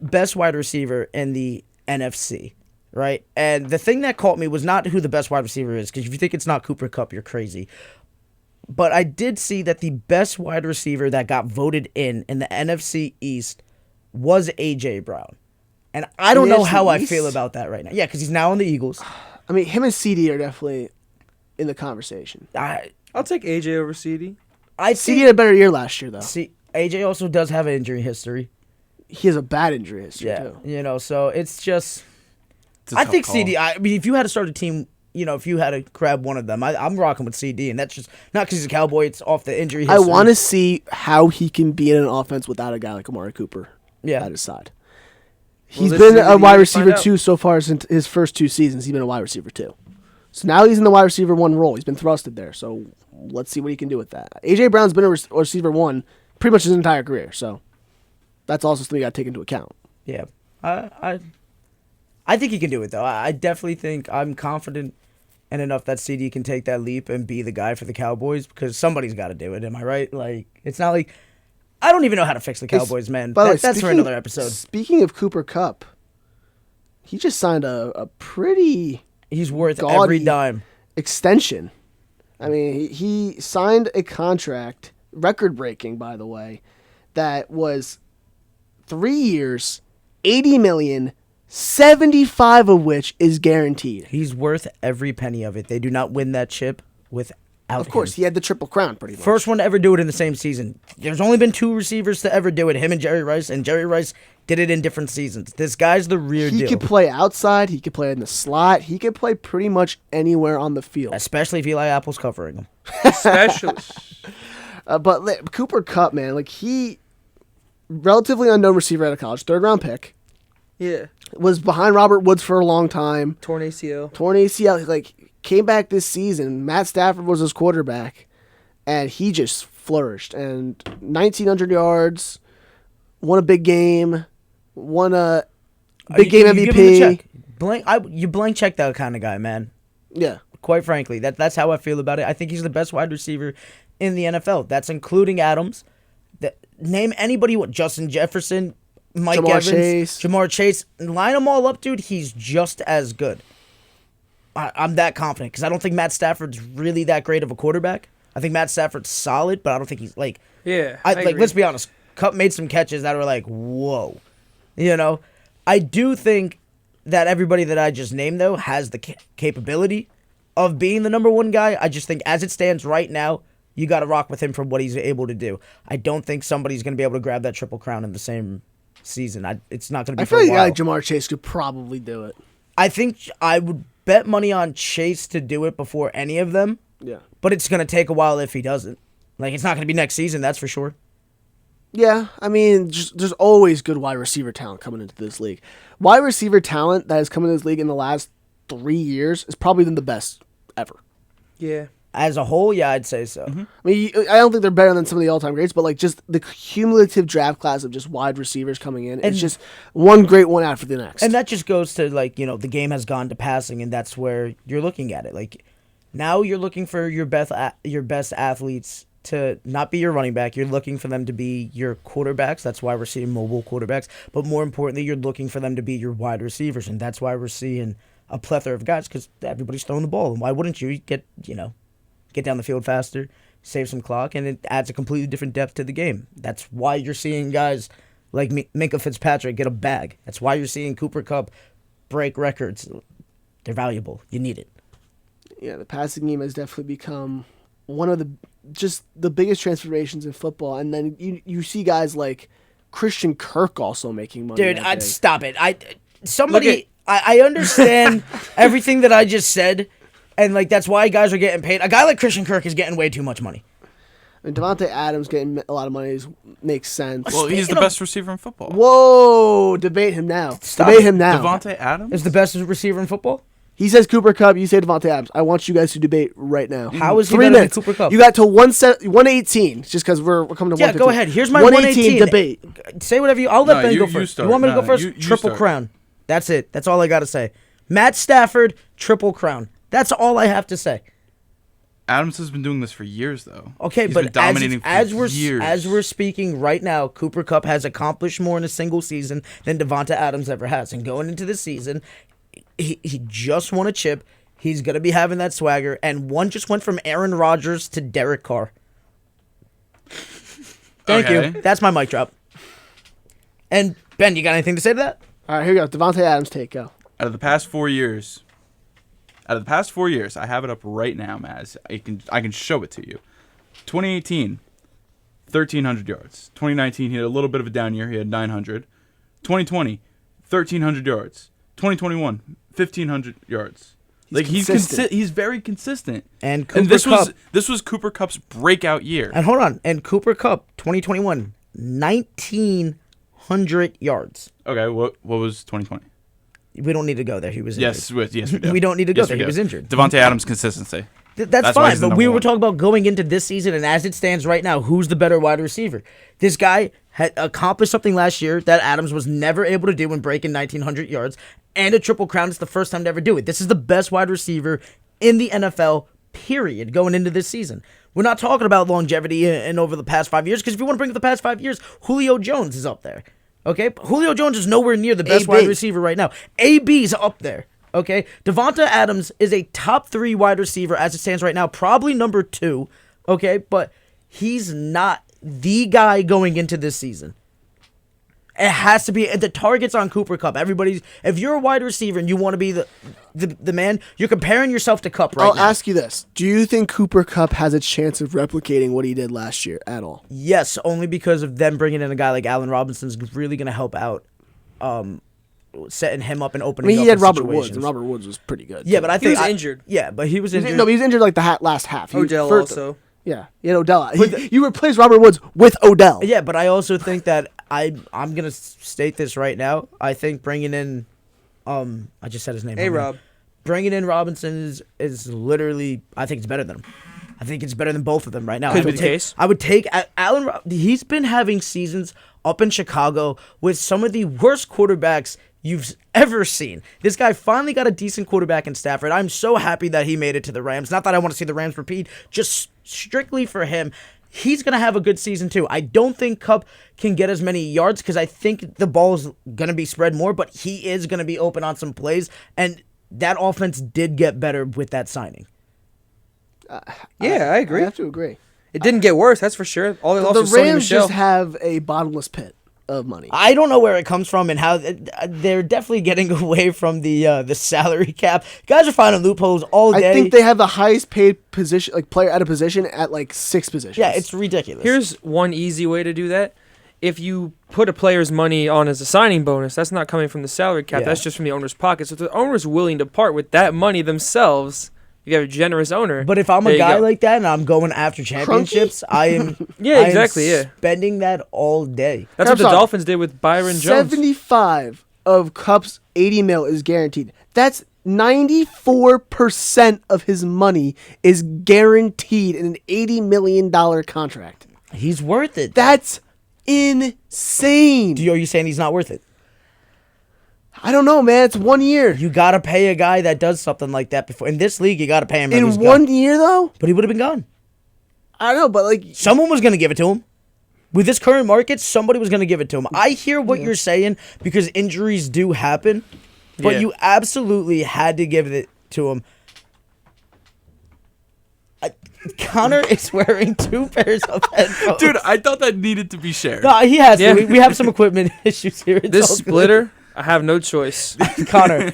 best wide receiver in the NFC, right? And the thing that caught me was not who the best wide receiver is, because if you think it's not Cooper Kupp, you're crazy. But I did see that the best wide receiver that got voted in the NFC East was A.J. Brown. And I don't know how I feel about that right now. Yeah, because he's now on the Eagles. I mean, him and CD are definitely in the conversation. I'll take AJ over CD. CD had a better year last year, though. See, AJ also does have an injury history. He has a bad injury history, Yeah, too. so it's just... It's a I tough think call. CD... I mean, if you had to start a team if you had to grab one of them, I'm rocking with CD, and that's just not because he's a Cowboy. It's off the injury I history. want to see how he can be in an offense without a guy like Amari Cooper at his side. He's this been is a the wide year to find receiver out. 2 so far since his first 2 seasons. He's been a wide receiver 2. So now he's in the wide receiver 1 role. He's been thrusted there. So let's see what he can do with that. A.J. Brown's been a receiver 1 pretty much his entire career. So that's also something you got to take into account. Yeah, I think he can do it though. I definitely think I'm confident and enough that CD can take that leap and be the guy for the Cowboys because somebody's got to do it. Am I right? Like it's not like I don't even know how to fix the Cowboys, man. By the way, That's for another episode. Speaking of Cooper Kupp, he just signed a pretty He's worth gaudy every dime. extension. I mean, he signed a contract, record-breaking, by the way, that was 3 years, $80 million, 75 of which is guaranteed. He's worth every penny of it. They do not win that chip without Of course, him. he had the Triple Crown pretty much. First one to ever do it in the same season. There's only been 2 receivers to ever do it, him and Jerry Rice did it in different seasons. This guy's the real He deal. could play outside. He could play in the slot. He could play pretty much anywhere on the field. Especially if Eli Apple's covering him. Especially. But Cooper Kupp, man, like he, relatively unknown receiver out of college, 3rd-round pick, Yeah. was behind Robert Woods for a long time. Torn ACL. Torn ACL, like came back this season. Matt Stafford was his quarterback, and he just flourished. And 1,900 yards, won a big game, won a big game You give him a MVP. check. You blank check that kind of guy, man. Yeah, Quite frankly, that's how I feel about it. I think he's the best wide receiver in the NFL. That's including Adams. Name anybody. What Justin Jefferson, Mike Evans, Jamar Chase. Line them all up, dude. He's just as good. I'm that confident because I don't think Matt Stafford's really that great of a quarterback. I think Matt Stafford's solid, but I don't think he's like. Yeah. I agree. Let's be honest. Kupp made some catches that were like, whoa. I do think that everybody that I just named, though, has the capability of being the number 1 guy. I just think as it stands right now, you got to rock with him for what he's able to do. I don't think somebody's going to be able to grab that Triple Crown in the same season. It's not going to be I for feel a like a guy while. like Jamar Chase could probably do it. I think I would bet money on Chase to do it before any of them, Yeah. but it's going to take a while if he doesn't. Like, it's not going to be next season, that's for sure. Yeah, I mean, there's always good wide receiver talent coming into this league. Wide receiver talent that has come into this league in the last 3 years is probably been the best ever. Yeah. As a whole, yeah, I'd say so. I mean, I don't think they're better than some of the all-time greats, but like just the cumulative draft class of just wide receivers coming in, it's just one great one after the next. And that just goes to, like, the game has gone to passing, and that's where you're looking at it. Like, now you're looking for your best athletes to not be your running back. You're looking for them to be your quarterbacks. That's why we're seeing mobile quarterbacks. But more importantly, you're looking for them to be your wide receivers, and that's why we're seeing a plethora of guys because everybody's throwing the ball. And why wouldn't you get down the field faster, save some clock, and it adds a completely different depth to the game. That's why you're seeing guys like Minkah Fitzpatrick get a bag. That's why you're seeing Cooper Kupp break records. They're valuable. You need it. Yeah, the passing game has definitely become one of the biggest transformations in football. And then you see guys like Christian Kirk also making money. Dude, that I'd day. stop it. I understand everything that I just said, and like that's why guys are getting paid. A guy like Christian Kirk is getting way too much money. I mean, Devontae Adams getting a lot of money makes sense. Well, he's the Speaking of- best receiver in football. Whoa, debate him now. Stop Debate it. him now. Devontae Adams? Is the best receiver in football? He says Cooper Kupp, you say Devontae Adams. I want you guys to debate right now. How is he 3 better than minutes. Cooper Kupp? You got to 118, just because we're coming to 115. Yeah, go ahead. Here's my 118 118 debate. Say whatever you. I'll let No, Ben you- go you first. start. You want me to No, go first? you Triple start. crown. That's it. That's all I got to say. Matt Stafford, triple crown. That's all I have to say. Adams has been doing this for years, though. Okay, He's but been dominating as for we're years. speaking right now, Cooper Kupp has accomplished more in a single season than Devonta Adams ever has. And going into the season, he just won a chip. He's gonna be having that swagger, and one just went from Aaron Rodgers to Derek Carr. Thank Okay. you. That's my mic drop. And Ben, you got anything to say to that? All right, here we go. Devontae Adams take, go. Out of the past 4 years, I have it up right now, Mazz. I can show it to you. 2018, 1,300 yards. 2019, he had a little bit of a down year. He had 900. 2020, 1,300 yards. 2021, 1,500 yards. Like consistent. he's very consistent. And Cooper this Kupp, was Cooper Kupp's breakout year. and hold on, and Cooper Kupp 2021 1,900 yards. Okay, what was 2020? We don't need to go there. He was injured. Yes, we do. We don't need to go Yes, there. we He do. was injured. Devontae Adams' consistency. That's That's why fine, he's the but we number were one. talking about going into this season, and as it stands right now, who's the better wide receiver? This guy had accomplished something last year that Adams was never able to do in breaking 1,900 yards, and a triple crown. It's the first time to ever do it. This is the best wide receiver in the NFL, period, going into this season. We're not talking about longevity and over the past 5 years, because if you want to bring up the past 5 years, Julio Jones is up there. Okay? Julio Jones is nowhere near the best AB. wide receiver right now. AB's up there. Okay, Devonta Adams is a top 3 wide receiver as it stands right now, probably number 2. Okay, but he's not the guy going into this season. It has to be the targets on Cooper Kupp. If you're a wide receiver and you want to be the man, you're comparing yourself to Kupp right I'll now. ask you this: do you think Cooper Kupp has a chance of replicating what he did last year at all? Yes, only because of them bringing in a guy like Allen Robinson is really going to help out. Setting him up and I opening. mean, he up had in Robert situations. Woods, and Robert Woods was pretty good. Yeah, but I He think was injured. Yeah, but he was injured. No, he was injured like the last half. He Odell first- also. Yeah, he had Odell. You replaced Robert Woods with Odell. Yeah, but I also think that I'm gonna state this right now. I think bringing in, I just said his name. Hey, Rob. Bringing in Robinson is literally. I think it's better than him. I think it's better than both of them right now. Could I be would the take- case. I would take Allen. He's been having seasons up in Chicago with some of the worst quarterbacks you've ever seen. This guy finally got a decent quarterback in Stafford. I'm so happy that he made it to the Rams. Not that I want to see the Rams repeat, just strictly for him. He's going to have a good season too. I don't think Kupp can get as many yards because I think the ball's going to be spread more, but he is going to be open on some plays, and that offense did get better with that signing. Yeah, I agree. I have to agree. It didn't get worse, that's for sure. All they lost The was Sony Rams Michel. just have a bottomless pit of money. I don't know where it comes from and how they're definitely getting away from the salary cap. Guys are finding loopholes all day. I think they have the highest paid position, like player at a position, at like 6 positions. yeah, it's ridiculous. Here's one easy way to do that. If you put a player's money on as a signing bonus, that's not coming from the salary cap. Yeah. That's just from the owner's pocket. So if the owner's willing to part with that money themselves, you have a generous owner. But if I'm there a you guy go. like that and I'm going after championships, I am Yeah, I am exactly, yeah. spending that all day. That's what the Sorry. Dolphins did with Byron Jones. 75 of Kupp's 80 mil is guaranteed. That's 94% of his money is guaranteed in an $80 million contract. He's worth it. That's insane. Are you saying he's not worth it? I don't know, man. It's 1 year. You gotta pay a guy that does something like that before. In this league, you gotta pay him. In 1 year, though? But he would have been gone. I don't know, but like, Someone was gonna give it to him. With this current market, somebody was gonna give it to him. I hear what you're saying because injuries do happen, but Yeah. you absolutely had to give it to him. Connor is wearing 2 pairs of headphones. Dude, I thought that needed to be shared. No, he has Yeah. to. We have some equipment issues here. It's This all good. splitter, I have no choice. Connor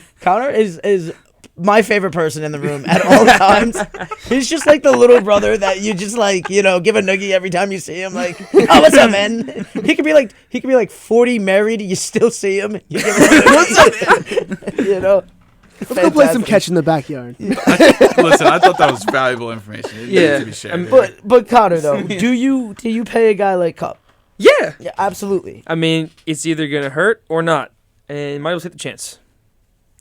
is my favorite person in the room at all times. He's just like the little brother that you just like, give a noogie every time you see him. Like, oh, what's up, man? He could be like 40 married. You still see him. You give him a noogie. let's go play some Fantastic. catch in the backyard. Listen, I thought that was valuable information. It Yeah. needed to be shared. I mean, But Connor though, do you pay a guy like Kupp? Yeah. Yeah, absolutely. I mean, it's either going to hurt or not. And might as well take the chance.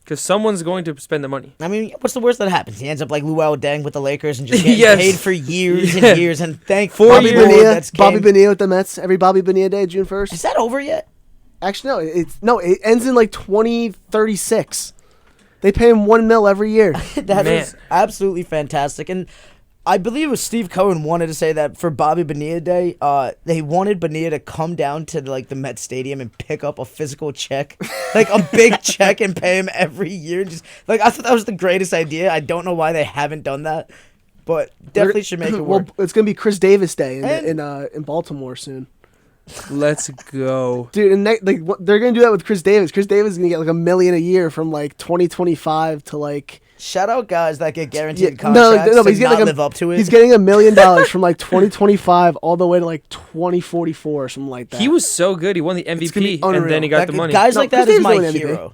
Because someo's going to spend the money. I mean, what's the worst that happens? He ends up like Luol Deng with the Lakers and just getting Yes. paid for years Yeah. and years. And thank 4 Bobby years. Bonilla, Bobby Bonilla with the Mets. Every Bobby Bonilla day, June 1st. Is that over yet? Actually, it ends in like 2036. They pay him $1 million every year. That Man. is absolutely fantastic. And I believe it was Steve Cohen wanted to say that for Bobby Bonilla Day, they wanted Bonilla to come down to like the Met Stadium and pick up a physical check, like a big check, and pay him every year. Just like I thought that was the greatest idea. I don't know why they haven't done that, but definitely should make it Well, work. it's gonna be Chris Davis Day And- in Baltimore soon, Let's go. dude. And they're gonna do that with Chris Davis. Chris Davis is gonna get like $1 million a year from like 2025 to like. Shout out guys that get Yeah, guaranteed no, contracts but to he's not getting live up to it. He's getting $1 million from like 2025 all the way to like 2044 or something like that. He was so good. He won the gonna be MVP, and unreal. then he got the money. Guys No, like that Chris is Davis my won MVP. hero.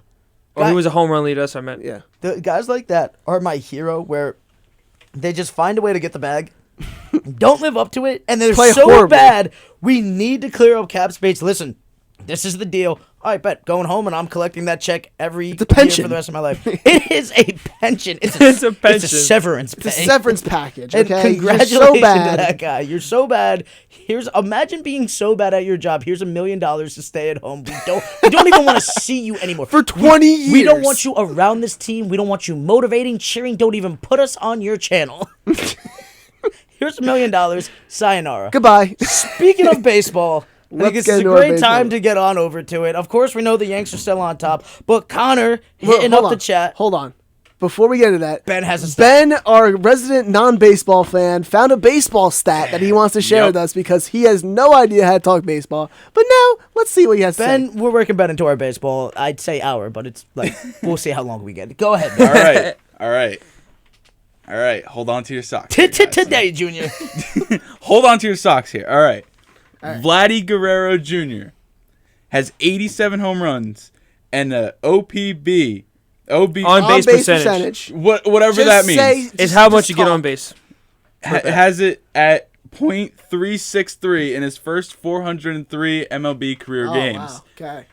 Or he was a home run leader. That's what I meant. Yeah. The guys like that are my hero, where they just find a way to get the bag, don't live up to it, and they're Play so horribly. bad. We need to clear up cap space. Listen, this is the deal. All right, bet going home and I'm collecting that check every year pension. for the rest of my life. It is a pension. It's It's a pension. It's a severance pay. It's a severance package. And Okay. congratulations You're so to bad. that guy. You're so bad. Imagine being so bad at your job. Here's $1 million to stay at home. We don't even want to see you anymore. For 20 years. We don't want you around this team. We don't want you motivating, cheering. Don't even put us on your channel. Here's $1 million. Sayonara. Goodbye. Speaking of baseball, I think Let's this get is a into our great baseball. time to get on over to it. Of course, we know the Yanks are still on top, but Connor Well, hitting hold up the on. chat. Hold on. Before we get into that, Ben has a stat. Ben, our resident non-baseball fan, found a baseball stat that he wants to share Yep. with us because he has no idea how to talk baseball. But now, let's see what he has to say. Ben, we're working Ben into our baseball. I'd say hour, but it's like, we'll see how long we get. Go ahead, All Ben. right. All right. All right. Hold on to your socks. here, guys. Today, Junior. Hold on to your socks here. All right. Vladdy Guerrero Jr. has 87 home runs and a OPB. On base On-base percentage. Whatever Just that means. say- Is just- how much just you get talk. on base. Has it at .363 in his first 403 MLB career Oh, games. wow. Okay.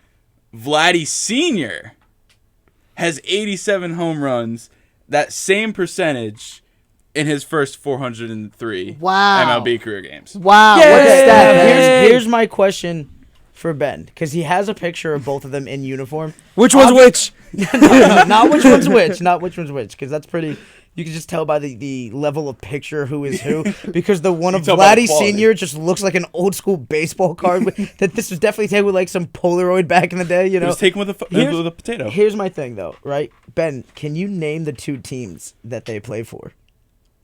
Vladdy Sr. has 87 home runs, that same percentage in his first 403 Wow. MLB career games. Wow. Yay! What a stat, Ben. Here's my question for Ben, because he has a picture of both of them in uniform. Which one's which? No, not which one's which. Not which one's which, because that's pretty. You can just tell by the level of picture who is who, because the one of tell by the Vladdy quality. Senior just looks like an old school baseball card. That this was definitely taken with like some Polaroid back in the day. You It know. was taken with Here's- with a potato. Here's my thing though, right? Ben, can you name the two teams that they play for?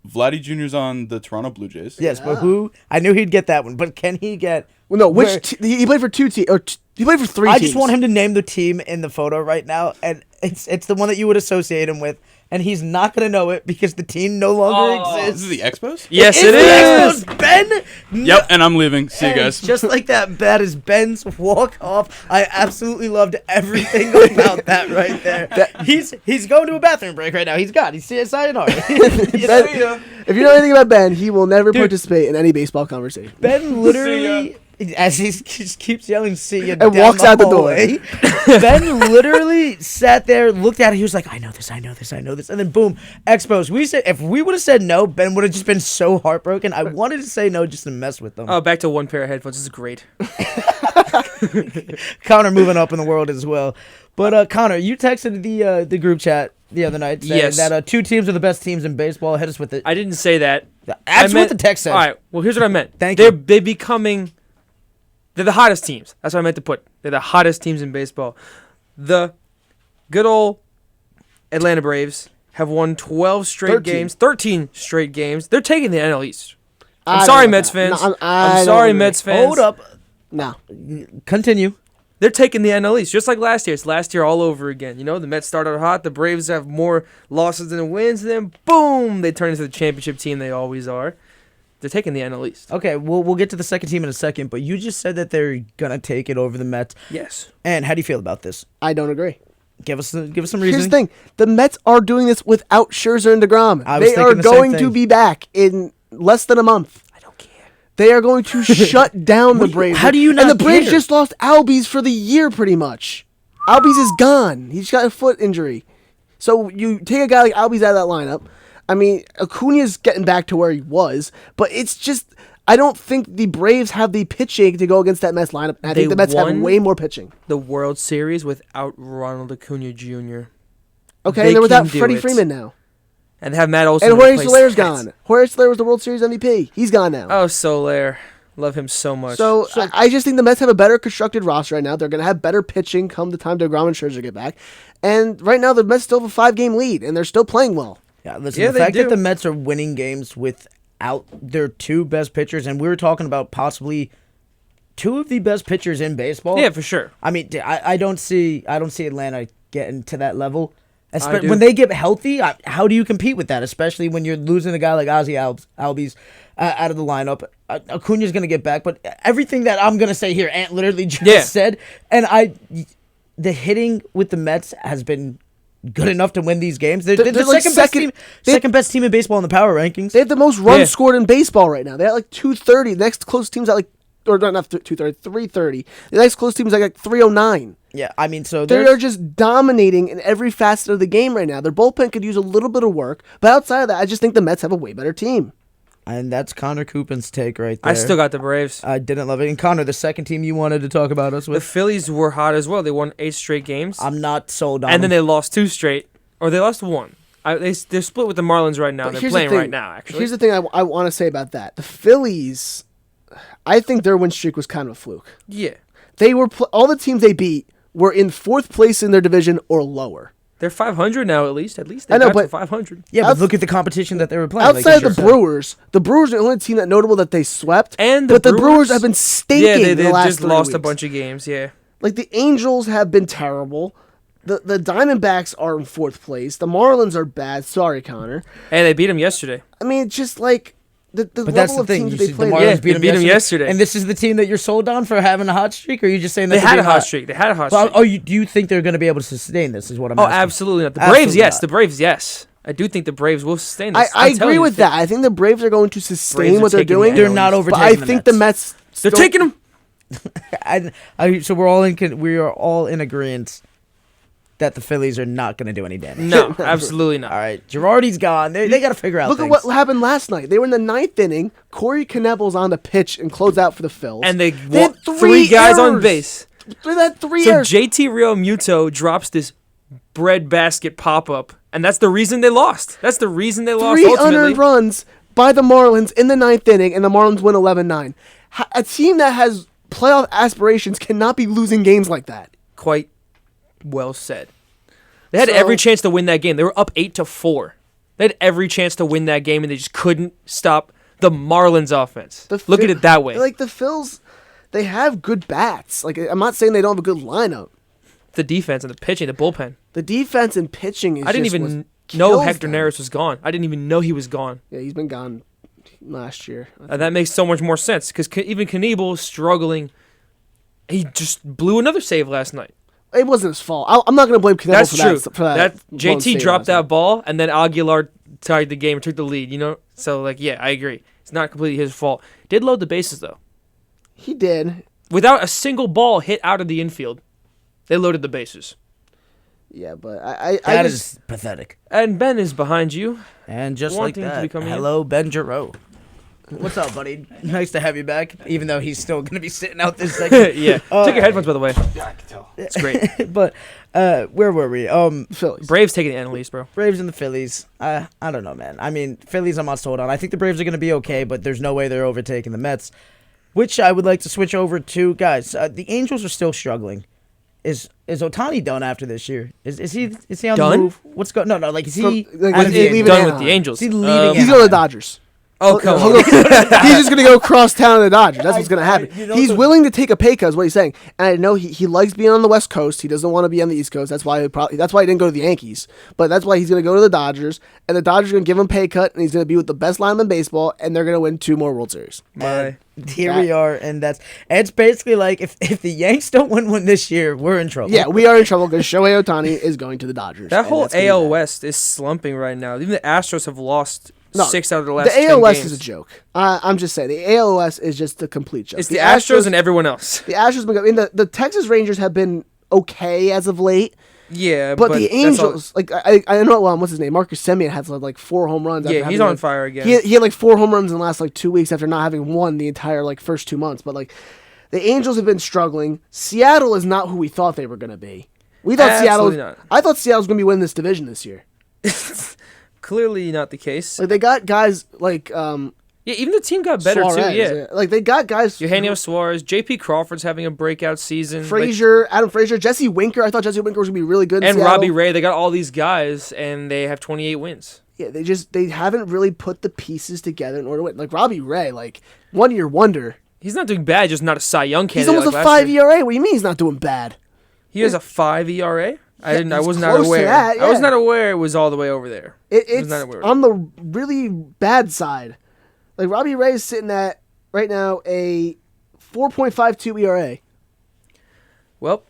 Vladdy Jr.'s on the Toronto Blue Jays. Yes, but who? I knew he'd get that one, but can he get? Well, no, where- he played for two teams, or he played for three I teams. just want him to name the team in the photo right now, and it's the one that you would associate him with, and he's not gonna know it because the team no longer This exists. is the Expos? Yes, It's it the is. Expos, Ben. Yep, and I'm leaving. See you And guys. Just like that is Ben's walk off. I absolutely loved everything about that right there. He's going to a bathroom break right now. He's sayonara. Ben, if you know anything about Ben, he will never participate in any baseball conversation. Ben literally, as he just keeps yelling, "See you," And walks out the door. Ben literally sat there, looked at it. He was like, "I know this, I know this, I know this," and then boom, Expos. We said if we would have said no, Ben would have just been so heartbroken. I wanted to say no just to mess with them. Oh, back to one pair of headphones. This is great. Connor moving up in the world as well. But Connor, you texted the group chat the other night saying Yes. that two teams are the best teams in baseball. Hit us with it. I didn't say that. That's I what meant- the text says. All right. Well, here's what I meant. Thank They're you. They're the hottest teams. That's what I meant to put. They're the hottest teams in baseball. The good old Atlanta Braves have won 12 straight 13. games, 13 straight games. They're taking the NL East. I I'm don't sorry, know Mets about that. fans. No, I I'm sorry, don't Mets fans. Hold up. No. Continue. They're taking the NL East, just like last year. It's last year all over again. You know, the Mets started hot. The Braves have more losses than wins. And then, boom, they turn into the championship team they always are. They're taking the NL East. Okay, we'll get to the second team in a second, but you just said that they're gonna take it over the Mets. Yes. And how do you feel about this? I don't agree. Give us some reasoning. Here's the thing. The Mets are doing this without Scherzer and DeGrom. I was They are thinking the same going to thing. be back in less than a month. I don't care. They are going to shut down the Braves. how do you And not the Braves care? just lost Albies for the year, pretty much. Albies is gone. He's got a foot injury. So you take a guy like Albies out of that lineup. I mean, Acuna's getting back to where he was, but it's just I don't think the Braves have the pitching to go against that Mets lineup. And I think They the Mets have won way more pitching. The World Series without Ronald Acuna Jr. Okay, They and they're without can do Freddie it. Freeman now. And they have Matt Olson. And to Jorge replace Soler's that. gone. Jorge Soler was the World Series MVP. He's gone now. Oh, Soler. Love him so much. So I just think the Mets have a better constructed roster right now. They're going to have better pitching come the time DeGrom and Scherzer get back. And right now, the Mets still have a 5-game lead, and they're still playing well. Yeah, listen, Yeah, the they fact that do. the Mets are winning games without their two best pitchers, and we were talking about possibly two of the best pitchers in baseball. yeah, for sure. I mean, I don't see Atlanta getting to that level. do. When they get healthy, how do you compete with that? Especially when you're losing a guy like Ozzie Albies out of the lineup. Acuna's going to get back, but everything that I'm going to say here, Ant literally just Yeah. said, and the hitting with the Mets has been good enough to win these games. They're the like second best team in baseball in the power rankings. They have the most runs scored in baseball right now. They're at like 230. The next closest team's at like, or not 230, 330. The next closest team's like 309. Yeah, I mean, so they're just dominating in every facet of the game right now. Their bullpen could use a little bit of work, but outside of that, I just think the Mets have a way better team. And that's Connor Coopin's take right there. I still got the Braves. I didn't love it. And Connor, the second team you wanted to talk about us with? The Phillies were hot as well. They won 8 straight games. I'm not sold on And then them. they lost 2 straight. Or they lost 1. They're split with the Marlins right now. But They're playing right now, actually. Here's the thing I want to say about that. The Phillies, I think their win streak was kind of a fluke. Yeah. They were all the teams they beat were in 4th place in their division or lower. They're 500 now, at least. At least they I know, got to but 500. Yeah, but look at the competition that they were playing. Outside of the Brewers are the only team that notable that they swept. And but the Brewers have been stinking they the last just 3 lost a weeks. bunch of games, yeah. Like the Angels have been terrible. The Diamondbacks are in 4th place. The Marlins are bad. Sorry, Connor. Hey, they beat them yesterday. I mean, just like the But level that's the of thing. teams You that they see, the played. Marlins Yeah, beat they beat 'em yesterday. And this is the team that you're sold on for having a hot streak, or are you just saying that They they're had a being hot streak. They had a hot streak. Well, do you think they're going to be able to sustain this? Is what I'm Oh, asking. absolutely not. The Absolutely Braves, yes. not. The Braves, yes. I do think the Braves will sustain this. I agree with that. I think the Braves are going to sustain Braves are what they're taking doing. the They're not but overtaking I the think Mets. the Mets. They're still- taking them. So we are all in agreement that the Phillies are not going to do any damage. No, absolutely not. All right, Girardi's gone. They got to figure out. Look things. at what happened last night. They were in the 9th inning. Corey Knebel's on the pitch and closed out for the Phils. And they had had 3 guys on errors. base. They had 3 So errors. JT Real Muto drops this bread basket pop-up, and that's the reason they lost. That's the reason they lost 3 ultimately. unearned runs by the Marlins in the 9th inning, and the Marlins win 11-9. A team that has playoff aspirations cannot be losing games like that. Quite well said. They had So- every chance to win that game. They were up 8-4. They had every chance to win that game, and they just couldn't stop the Marlins offense. Look at it that way. Like the Phils, they have good bats. Like I'm not saying they don't have a good lineup. The defense and the pitching, the bullpen. The defense and pitching is I didn't just even what know kills Hector them. Neris was gone. I didn't even know he was gone. Yeah, he's been gone last year. That makes so much more sense because even Knievel struggling. He just blew another save last night. It wasn't his fault. I'm not going to blame Knebel That's for true. that. For that blown JT save dropped last that night. ball, and then Aguilar tied the game and took the lead. You know, so like, yeah, I agree. It's not completely his fault. Did load the bases though, He did. without a single ball hit out of the infield. They loaded the bases, Yeah, but I That just is pathetic. and Ben is behind you. And just Wanting like to that, be coming in. hello, Ben Giroux. What's up, buddy? Nice to have you back, even though he's still going to be sitting out this segment. Yeah, take your headphones by the way. Yeah, I can tell. It's great. But where were we? Phillies. Braves taking the NL East, bro. Braves and the Phillies. I don't know, man. I mean, Phillies I'm not sold on. I think the Braves are going to be okay, but there's no way they're overtaking the Mets, which I would like to switch over to. Guys, the Angels are still struggling. Is Ohtani done after this year? Is he on Done? the move? What's going? No, like is he From- like, out of is the he Angels? leaving Done Anaheim? with the Angels. Is he leaving He's going to the Dodgers. Oh, come He'll on. go- he's just going to go cross town to the Dodgers. That's what's going to happen. you know He's the- willing to take a pay cut, is what he's saying. And I know he likes being on the West Coast. He doesn't want to be on the East Coast. That's why he didn't go to the Yankees. But that's why he's going to go to the Dodgers. And the Dodgers are going to give him a pay cut, and he's going to be with the best lineman in baseball, and they're going to win 2 more World Series. My. Here we are, and it's basically like if the Yanks don't win one this year, we're in trouble. Yeah, we are in trouble because Shohei Ohtani is going to the Dodgers. That and whole that's gonna be AL bad. West is slumping right now. Even the Astros have lost No, 6 out of the last The 10 AL West games. is a joke. I'm just saying the AL West is just a complete joke. It's the Astros and everyone else. the Astros. I mean, the Texas Rangers have been okay as of late, Yeah, but the that's all- Angels, like I know what's his name, Marcus Semien has like 4 home runs. after Yeah, he's having, on like- fire again. He had like 4 home runs in the last like 2 weeks after not having won the entire like first 2 months. But like the Angels have been struggling. Seattle is not who we thought they were going to be. We thought Absolutely not. I thought Seattle was going to be winning this division this year. Clearly not the case. Like they got guys like Yeah, even the team got better Suarez, too. Yeah, like they got guys. Eugenio Suarez, J.P. Crawford's having a breakout season. Frazier, Adam Frazier, Jesse Winker. I thought Jesse Winker was gonna be really good. In and Seattle. Robbie Ray. They got all these guys, and they have 28 wins. Yeah, they haven't really put the pieces together in order to win. Like Robbie Ray, like 1 year wonder. He's not doing bad, just not a Cy Young He's candidate. almost like a last 5 year. ERA. What do you mean he's not doing bad? He has a 5 ERA. I he's was not close to aware. that, I was yeah. not aware it was all the way over there. It's not aware. on the really bad side. Like Robbie Ray is sitting at right now a 4.52 ERA. Well,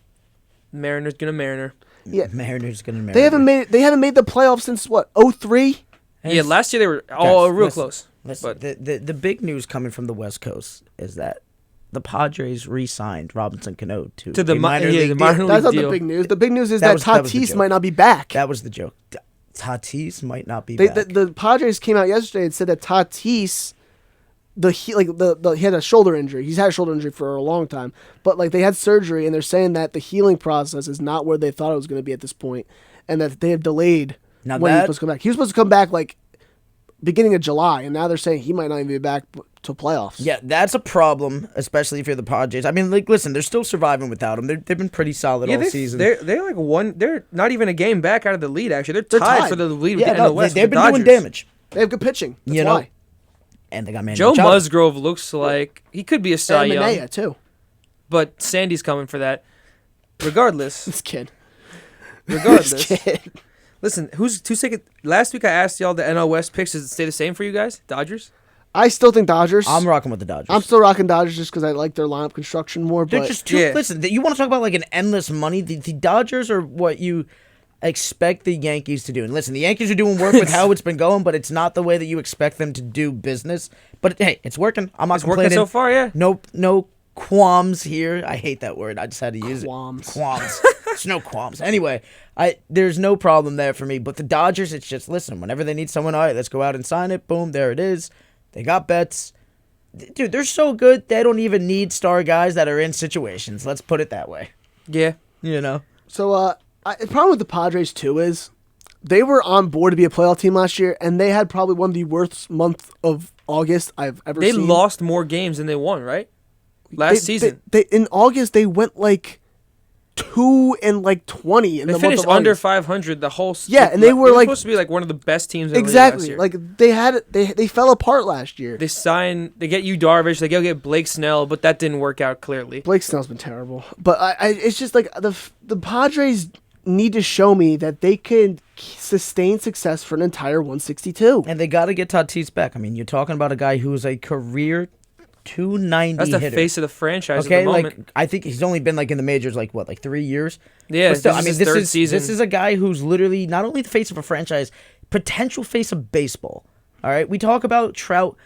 Mariners gonna Mariner. Yeah. Mariners gonna Mariners. They haven't made the playoffs since what, 03? Yeah, last year they were all real close. Listen, But the big news coming from the West Coast is that the Padres re-signed Robinson Cano to the minor yeah, league the deal. minor That's league not deal. the big news. The big news is That that was the Tatis joke. might not be back. That was the joke. Tatis might not be They, back. the Padres came out yesterday and said that Tatis, he had a shoulder injury. He's had a shoulder injury for a long time, but like they had surgery and they're saying that the healing process is not where they thought it was going to be at this point, and that they have delayed Now when he was that- supposed to come back. He was supposed to come back like beginning of July, and now they're saying he might not even be back till playoffs. Yeah, that's a problem, especially if you're the Padres. I mean, like, listen, they're still surviving without him. They've been pretty solid all season. They're like one. They're not even a game back out of the lead. Actually, They're they're tied tied. for the lead. yeah, with the no, NL West. they've with been the doing Dodgers. damage. They have good pitching. That's You know? why. And they got Manny Joe Machado. Musgrove looks like he could be a Cy And Young, Minaya too. but Sandy's coming for that. Regardless, This kid. regardless. This kid. Listen, who's taking? Last week I asked y'all the NL West picks. Does it stay the same for you guys? Dodgers. I still think Dodgers. I'm rocking with the Dodgers. I'm still rocking Dodgers just because I like their lineup construction more. They're But just too. Yeah. Listen, you want to talk about like an endless money? The Dodgers are what you expect the Yankees to do. And listen, the Yankees are doing work with how it's been going, but it's not the way that you expect them to do business. But hey, it's working. I'm not It's working complaining. so far, yeah. No qualms here. I hate that word. I just had to use Qualms. it. Qualms. There's no qualms. Anyway, there's no problem there for me. But the Dodgers, it's just listen. Whenever they need someone, all right, let's go out and sign it. Boom, there it is. They got bets. Dude, they're so good. They don't even need star guys that are in situations. Let's put it that way. Yeah. You know. So, the problem with the Padres too is they were on board to be a playoff team last year, and they had probably one of the worst month of August I've ever They seen. lost more games than they won, right? Last season. They in August they went like 2-20 in They the month finished of under August. 500 the whole. Yeah, and they were like supposed to be like one of the best teams. In the league exactly last year. like they fell apart last year. They get you Darvish. They go get Blake Snell, but that didn't work out clearly. Blake Snell's been terrible, but it's just like the Padres need to show me that they can sustain success for an entire 162. And they got to get Tatis back. I mean, you're talking about a guy who's a career 290 That's the hitter. face of the franchise Okay, at the moment. like I think he's only been like in the majors like 3 years. Yeah, But still, this I is mean, his this third is season. this is a guy who's literally not only the face of a franchise, potential face of baseball. All right, we talk about Trout,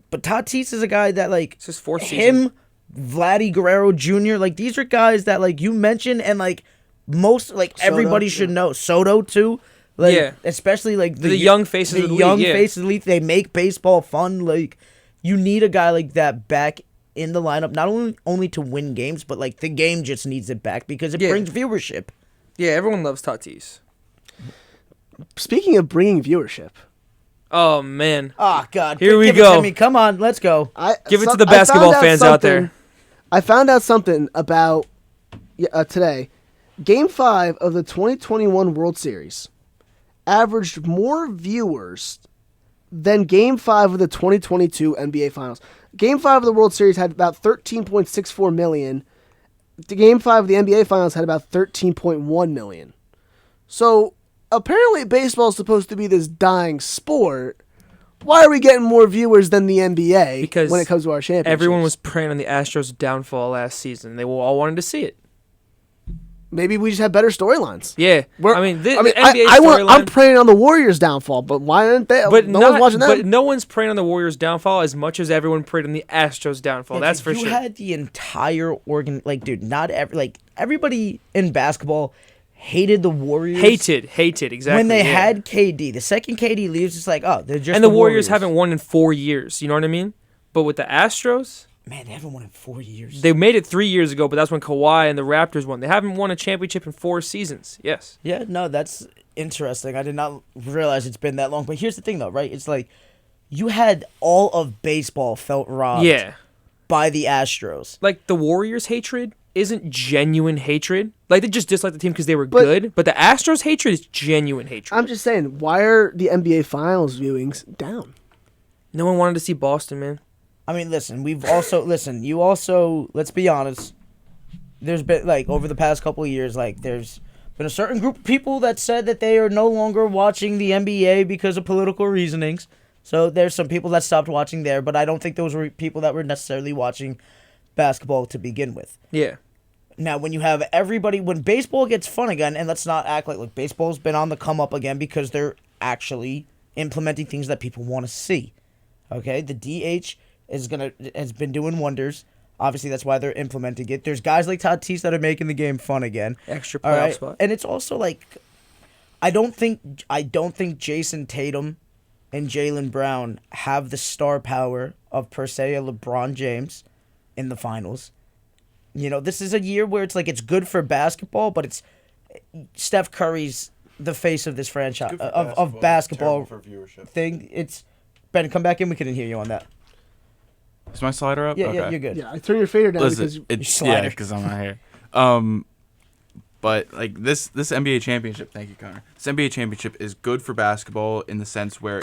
but Tatis is a guy that like It's his fourth him, Vladdy Guerrero Jr. Like these are guys that like you mentioned and like most like Soto, everybody should know. Soto too. Like, Yeah. especially like The young faces the of the young league, yeah. faces of the league. They make baseball fun. Like you need a guy like that back in the lineup, not only to win games, but like the game just needs it back because it Yeah. brings viewership. Yeah, everyone loves Tatis. Speaking of bringing viewership, Oh man, Oh God! Here we give go. It to me. Come on, let's go. Give it to I the basketball found fans out there. I found out something about today. Game 5 of the 2021 World Series averaged more viewers than Game 5 of the 2022 NBA Finals. Game 5 of the World Series had about 13.64 million. The Game 5 of the NBA Finals had about 13.1 million. So, apparently baseball is supposed to be this dying sport. Why are we getting more viewers than the NBA Because when it comes to our championships? Everyone was preying on the Astros' downfall last season. They all wanted to see it. Maybe we just have better storylines. Yeah, We're- I mean, the I mean, NBA I'm storyline. preying on the Warriors' downfall, but why aren't they? But no one's watching them. But no one's preying on the Warriors' downfall as much as everyone preyed on the Astros' downfall. Yeah, That's dude, for you sure. had the entire like, dude, not everybody in basketball hated the Warriors. Hated exactly. when they yeah. had KD. The second KD leaves, it's like, oh, they're just and the Warriors haven't won in 4 years. You know what I mean? But with the Astros, Man, they haven't won in 4 years. they made it 3 years ago. But that's when Kawhi and the Raptors won. They haven't won a championship in 4 seasons. Yes. Yeah, no, that's interesting. I did not realize it's been that long. But here's the thing, though, right? It's like you had all of baseball felt robbed Yeah. by the Astros. Like the Warriors' hatred isn't genuine hatred. Like they just dislike the team because they were good. But the Astros' hatred is genuine hatred. I'm just saying, why are the NBA Finals viewings down? No one wanted to see Boston, man. I mean, listen, we've also you also, let's be honest, there's been like over the past couple of years, like there's been a certain group of people that said that they are no longer watching the NBA because of political reasonings. So there's some people that stopped watching there, but I don't think those were people that were necessarily watching basketball to begin with. Yeah. Now, when you have when baseball gets fun again, and let's not act like baseball's been on the come up again because they're actually implementing things that people want to see. Okay, the DH has been doing wonders. Obviously, that's why they're implementing it. There's guys like Tatis that are making the game fun again. Extra playoff spot. And it's also I don't think Jason Tatum and Jaylen Brown have the star power of per se a LeBron James in the finals. This is a year where it's good for basketball, but it's Steph Curry's the face of this franchise of basketball for viewership. thing. It's Ben, come back in. We couldn't hear you on that. Is my slider up? Yeah, okay. yeah, you're good. Yeah, I turn your fader down Listen, because because I'm not here. But this NBA championship, thank you, Connor. This NBA championship is good for basketball in the sense where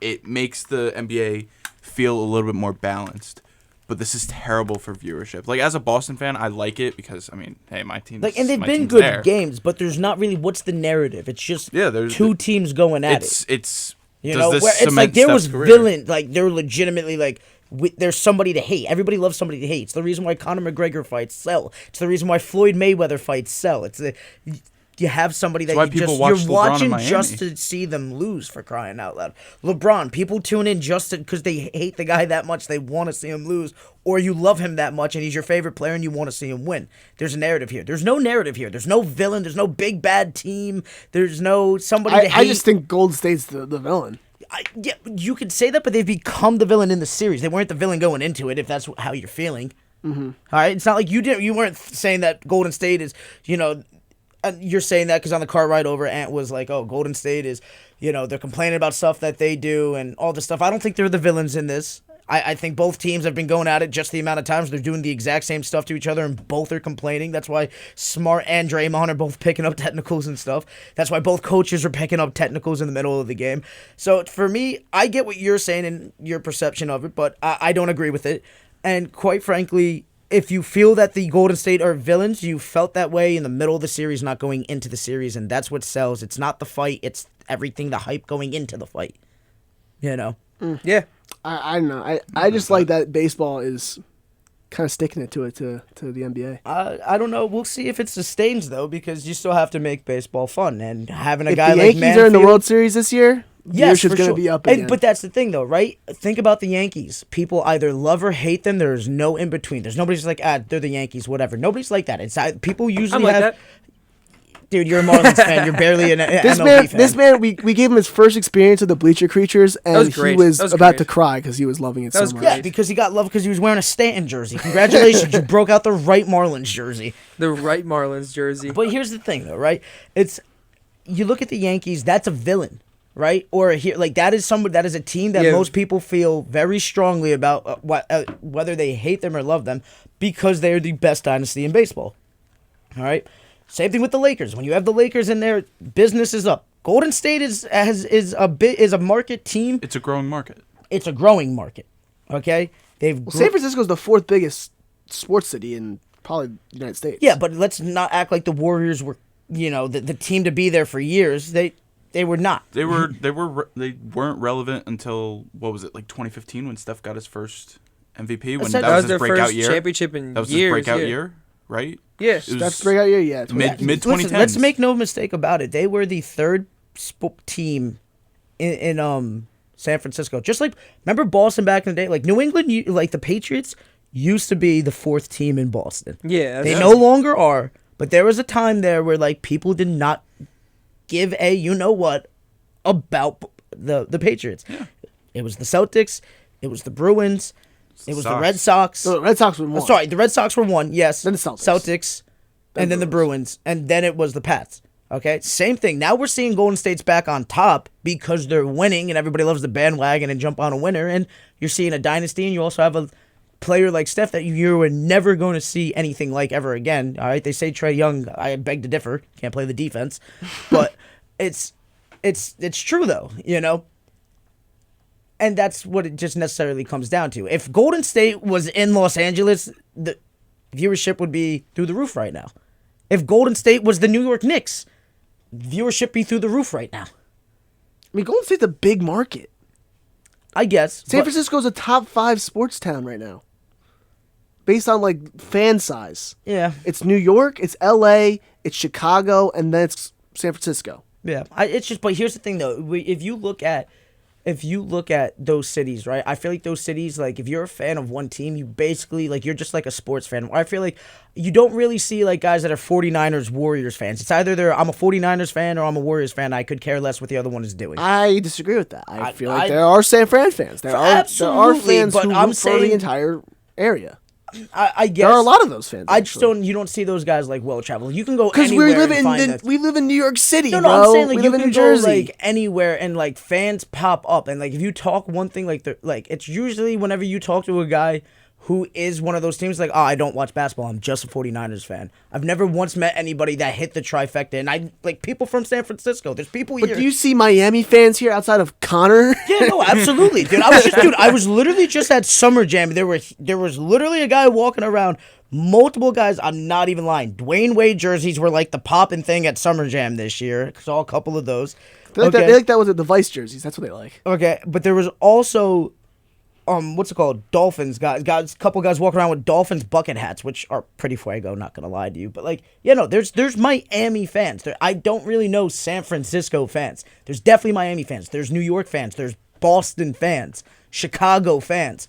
it makes the NBA feel a little bit more balanced. But this is terrible for viewership. As a Boston fan, I like it because hey, my team. And they've been good games, but there's not really what's the narrative. It's just two teams going at it. It's where it's there was villain, they're legitimately there's somebody to hate. Everybody loves somebody to hate. It's the reason why Conor McGregor fights sell. It's the reason why Floyd Mayweather fights sell. You have somebody that you're watching just to see them lose, for crying out loud. LeBron, people tune in just because they hate the guy that much, they want to see him lose, or you love him that much and he's your favorite player and you want to see him win. There's a narrative here. There's no narrative here. There's no villain. There's no big bad team. There's no somebody to hate. I just think Golden State's the villain. Yeah, you could say that, but they've become the villain in the series. They weren't the villain going into it, if that's how you're feeling. Mm-hmm. All right, it's not like you weren't saying that Golden State is, you're saying that because on the car ride over, Ant was like, oh, Golden State is, they're complaining about stuff that they do and all this stuff. I don't think they're the villains in this. I think both teams have been going at it just the amount of times they're doing the exact same stuff to each other and both are complaining. That's why Smart and Draymond are both picking up technicals and stuff. That's why both coaches are picking up technicals in the middle of the game. So for me, I get what you're saying and your perception of it, but I don't agree with it. And quite frankly, if you feel that the Golden State are villains, you felt that way in the middle of the series, not going into the series, and that's what sells. It's not the fight, it's everything, the hype going into the fight. Yeah. I don't know. I just like that baseball is kind of sticking it to the NBA. I don't know. We'll see if it sustains, though, because you still have to make baseball fun. And having a if guy the like Yankees are in the World Series this year, viewership's going to be up again. But that's the thing, though, right? Think about the Yankees. People either love or hate them. There's no in between. There's nobody's like, they're the Yankees, whatever. Nobody's like that. It's people usually I'm like have. that. Dude, you're a Marlins fan. You're barely an MLB fan. This man, we gave him his first experience with the Bleacher Creatures, and he was about to cry because he was loving it so much. Yeah, because he got love because he was wearing a Stanton jersey. Congratulations, you broke out the right Marlins jersey. The right Marlins jersey. But here's the thing, though, right? You look at the Yankees. That's a villain, right? Or that is a team that most people feel very strongly about, whether they hate them or love them, because they're the best dynasty in baseball. All right. Same thing with the Lakers. When you have the Lakers in there, business is up. Golden State is a market team. It's a growing market. It's a growing market. Okay, San Francisco's the fourth biggest sports city in probably the United States. Yeah, but let's not act like the Warriors were, the team to be there for years. They were not. They weren't relevant until 2015 when Steph got his first MVP. When that was his breakout first year. Championship in years. That was his breakout year. Right? Yes. That's breakout year, yeah. Mid 2010s. Let's make no mistake about it. They were the third team in San Francisco. Just remember Boston back in the day? New England, the Patriots used to be the fourth team in Boston. Yeah. They no longer are, but there was a time there where people did not give a you-know-what about the Patriots. Yeah. It was the Celtics. It was the Bruins. It was the Red Sox. The Red Sox were one. Sorry, the Red Sox were one, yes. Then the Celtics. And then the Bruins. And then it was the Pats. Okay? Same thing. Now we're seeing Golden State's back on top because they're winning and everybody loves the bandwagon and jump on a winner. And you're seeing a dynasty and you also have a player like Steph that you were never going to see anything like ever again. All right? They say Trae Young, I beg to differ. Can't play the defense. But it's true, though, And that's what it just necessarily comes down to. If Golden State was in Los Angeles, the viewership would be through the roof right now. If Golden State was the New York Knicks, viewership be through the roof right now. I mean, Golden State's a big market. I guess. San Francisco's a top 5 sports town right now. based on like fan size. Yeah. It's New York, it's LA, it's Chicago, and then it's San Francisco. Yeah. It's just, but here's the thing though. If you look at those cities, right? I feel like those cities, like if you're a fan of one team, you basically like you're just like a sports fan. I feel like you don't really see like guys that are 49ers Warriors fans. It's either I'm a 49ers fan or I'm a Warriors fan. I could care less what the other one is doing. I disagree with that. I feel like there are San Fran fans. There are fans but who I'm root for the saying- entire area. I guess There are a lot of those fans. I just don't. You don't see those guys like well traveled. You can go because anywhere we live and find in that. we live in New York City. No, bro. I'm saying like we you live in can New go Jersey. like anywhere and like fans pop up and like if you talk one thing like it's usually whenever you talk to a guy who is one of those teams like I don't watch basketball, I'm just a 49ers fan. I've never once met anybody that hit the trifecta, and I like people from San Francisco. There's people But here. do you see Miami fans here outside of Connor? Yeah, no, absolutely, dude. I was literally just at Summer Jam. There was literally a guy walking around. Multiple guys. I'm not even lying. Dwayne Wade jerseys were like the poppin' thing at Summer Jam this year. Saw a couple of those. They like that was at the Vice jerseys. That's what they like. Okay, but there was also, what's it called? Dolphins guys. Couple guys walking around with Dolphins bucket hats, which are pretty fuego. Not gonna lie to you, but like, there's Miami fans. I don't really know San Francisco fans. There's definitely Miami fans. There's New York fans. There's Boston fans. Chicago fans.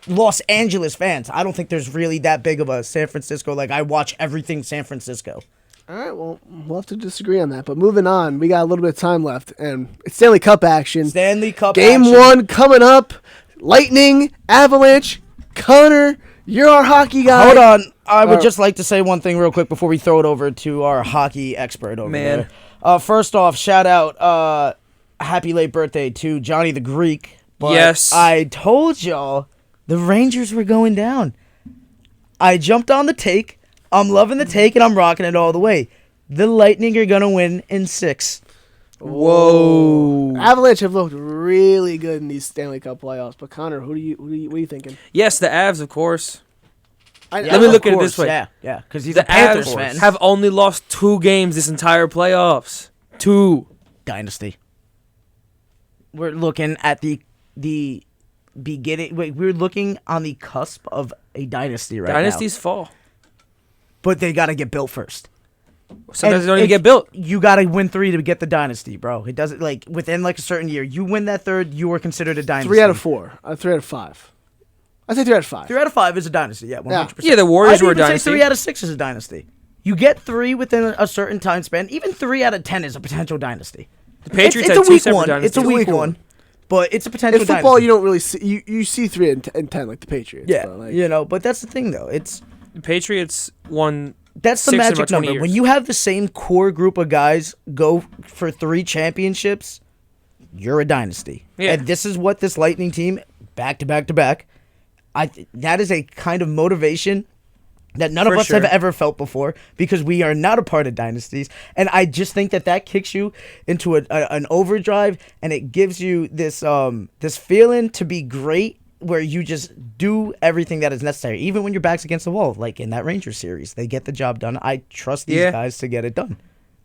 Los Angeles fans. I don't think there's really that big of a San Francisco. Like I watch everything San Francisco. All right, well, we'll have to disagree on that. But moving on, we got a little bit of time left, and it's Stanley Cup action. Stanley Cup Game action. 1 coming up. Lightning, Avalanche, Connor, you're our hockey guy. Hold on. I would just like to say one thing real quick before we throw it over to our hockey expert over Man. there. First off, shout out, happy late birthday to Johnny the Greek. But Yes. I told y'all the Rangers were going down. I jumped on the take. I'm loving the take, and I'm rocking it all the way. The Lightning are going to win in 6. Whoa. Avalanche have looked really good in these Stanley Cup playoffs. But Connor, what are you thinking? Yes, the Avs, of course. Let me look at it this way. Yeah, because he's The a Panthers Avs fan. have only lost 2 games this entire playoffs. 2. Dynasty. We're looking at the beginning. Wait, we're looking on the cusp of a dynasty right Dynasties now. fall. But they got to get built first. Sometimes they don't even it's- get built. You got to win 3 to get the dynasty, bro. It doesn't like within like a certain year. You win that third, you are considered a dynasty. 3 out of 4. 3 out of 5. I say 3 out of 5. 3 out of 5 is a dynasty. Yeah, 100%. Yeah, the Warriors I'd were a even say dynasty. 3 out of 6 is a dynasty. You get 3 within a certain time span. Even 3 out of 10 is a potential dynasty. The Patriots it's had a 2 weak separate one. dynasties. It's a weak one. But it's a potential In football, dynasty. you don't really see you see 3 and 10 like the Patriots. Yeah, but, like, but that's the thing though. It's The Patriots won. that's the 6 in magic about 20 number. years. When you have the same core group of guys go for 3 championships, you're a dynasty. Yeah. And this is what this Lightning team back to back to back. That is a kind of motivation that none of For us have sure. ever felt before because we are not a part of dynasties. And I just think that kicks you into an overdrive, and it gives you this feeling to be great where you just do everything that is necessary, even when your back's against the wall. Like in that Rangers series, they get the job done. I trust these guys to get it done.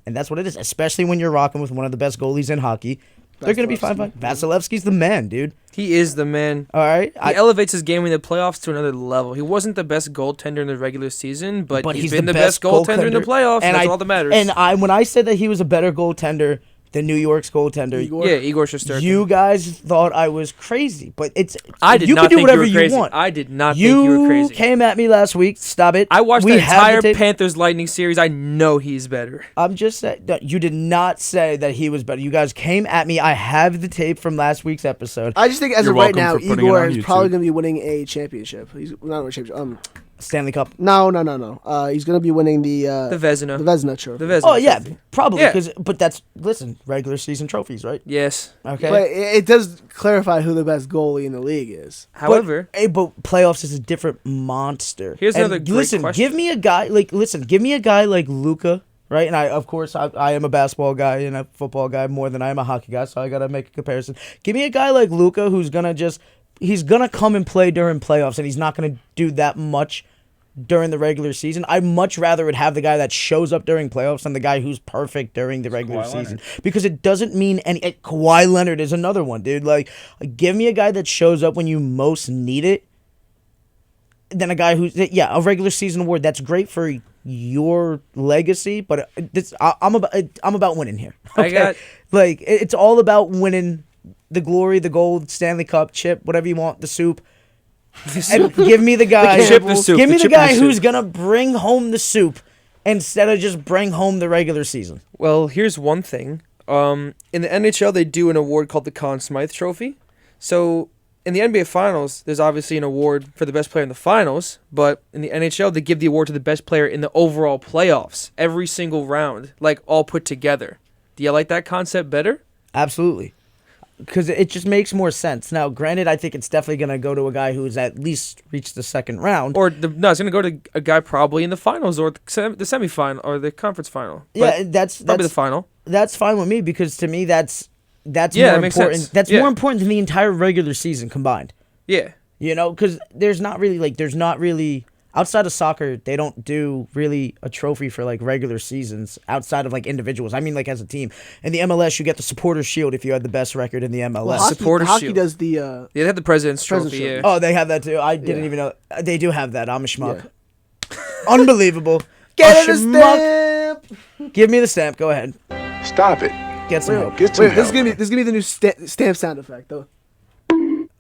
And that's what it is, especially when you're rocking with one of the best goalies in hockey. They're going to be fine. Vasilevsky's the man, dude. He is the man. All right? He elevates his game in the playoffs to another level. He wasn't the best goaltender in the regular season, but he's been the best goaltender in the playoffs, and that's all that matters. And when I said that he was a better goaltender than New York's goaltender, Igor Shesterkin. you guys thought I was crazy. But I did you not can do think whatever you were crazy. want. I did not think you were crazy. You came at me last week. Stop it. I watched We the have entire tape. Panthers Lightning series. I know he's better. I'm just saying, no, you did not say that he was better. You guys came at me. I have the tape from last week's episode. I just think as You're of right welcome now, for putting it Igor on is YouTube. probably going to be winning a championship. He's not a championship. Stanley Cup. No. He's going to be winning the Vezina. The Vezina trophy. The Vezina. Oh yeah, trophy. probably. Yeah. But that's regular season trophies, right? Yes. Okay. But it does clarify who the best goalie in the league is. However, but playoffs is a different monster. Here's And another great listen, question. give me a guy like Luka, right? And I am a basketball guy and a football guy more than I am a hockey guy, so I gotta make a comparison. Give me a guy like Luka who's he's gonna come and play during playoffs, and he's not gonna do that much during the regular season. I'd much rather would have the guy that shows up during playoffs than the guy who's perfect during the regular Kawhi season. Leonard. Because it doesn't mean any. Kawhi Leonard is another one, dude. Like, give me a guy that shows up when you most need it. than a guy who's a regular season award. That's great for your legacy, but I'm about winning here. Okay? It's all about winning the glory, the gold, Stanley Cup, chip, whatever you want, the soup. And give me the guy. Give me the guy who's gonna bring home the soup instead of just bring home the regular season. Well, here's one thing. In the NHL, they do an award called the Conn Smythe Trophy. So in the NBA Finals, there's obviously an award for the best player in the finals, but in the NHL, they give the award to the best player in the overall playoffs every single round, like all put together. Do you like that concept better? Absolutely. Because it just makes more sense. Now, granted, I think it's definitely going to go to a guy who's at least reached the second round. Or, it's going to go to a guy probably in the finals or the semifinal or the conference final. Yeah, that's probably the final. That's fine with me because to me, that's more important. Sense. That's more important than the entire regular season combined. Yeah. Because there's not really, outside of soccer, they don't do really a trophy for regular seasons outside of individuals. I mean, as a team. In the MLS, you get the Supporters Shield if you had the best record in the MLS. Well, hockey does the. They have the President's Trophy. Yeah. Oh, they have that too. I didn't even know. They do have that. I'm a schmuck. Yeah. Unbelievable. Get a stamp. Give me the stamp. Go ahead. Stop it. Get some help. Get some help. This is gonna be the new stamp sound effect though.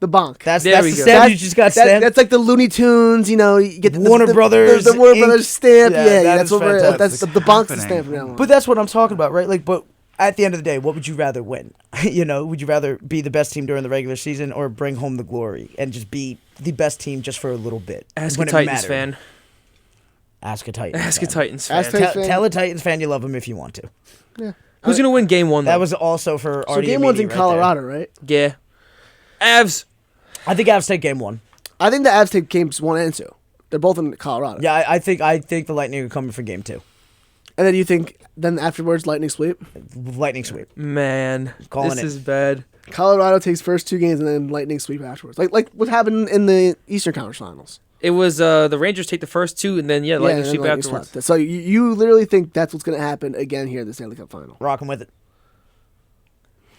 The bonk. That's we the go. stamp you just got stamped. That's like the Looney Tunes, you get the Warner Brothers. The Warner Ink. Brothers stamp. Yeah, That's what fantastic. that's the bonk's the stamp from now on. But that's what I'm talking about, right? But at the end of the day, what would you rather win? Would you rather be the best team during the regular season or bring home the glory and just be the best team just for a little bit? Ask a Titans fan. Ask a Titans Ask fan. a Titans fan. Ask Titans fan. Tell a Titans fan you love him if you want to. Yeah. Who's going to win game one, though? That was also for So Artie game and one's Meaty in right Colorado, right? Yeah. Avs. I think Avs take game one. I think the Avs take games 1 and 2. They're both in Colorado. Yeah, I think the Lightning are coming for game 2. And then you think then afterwards Lightning sweep? Lightning sweep. Man, Calling this it. is bad. Colorado takes first 2 games and then Lightning sweep afterwards. Like what happened in the Eastern Conference Finals. It was the Rangers take the first 2 and then Lightning and then sweep Lightning afterwards. swept. So you literally think that's what's going to happen again here in the Stanley Cup Final. Rocking with it.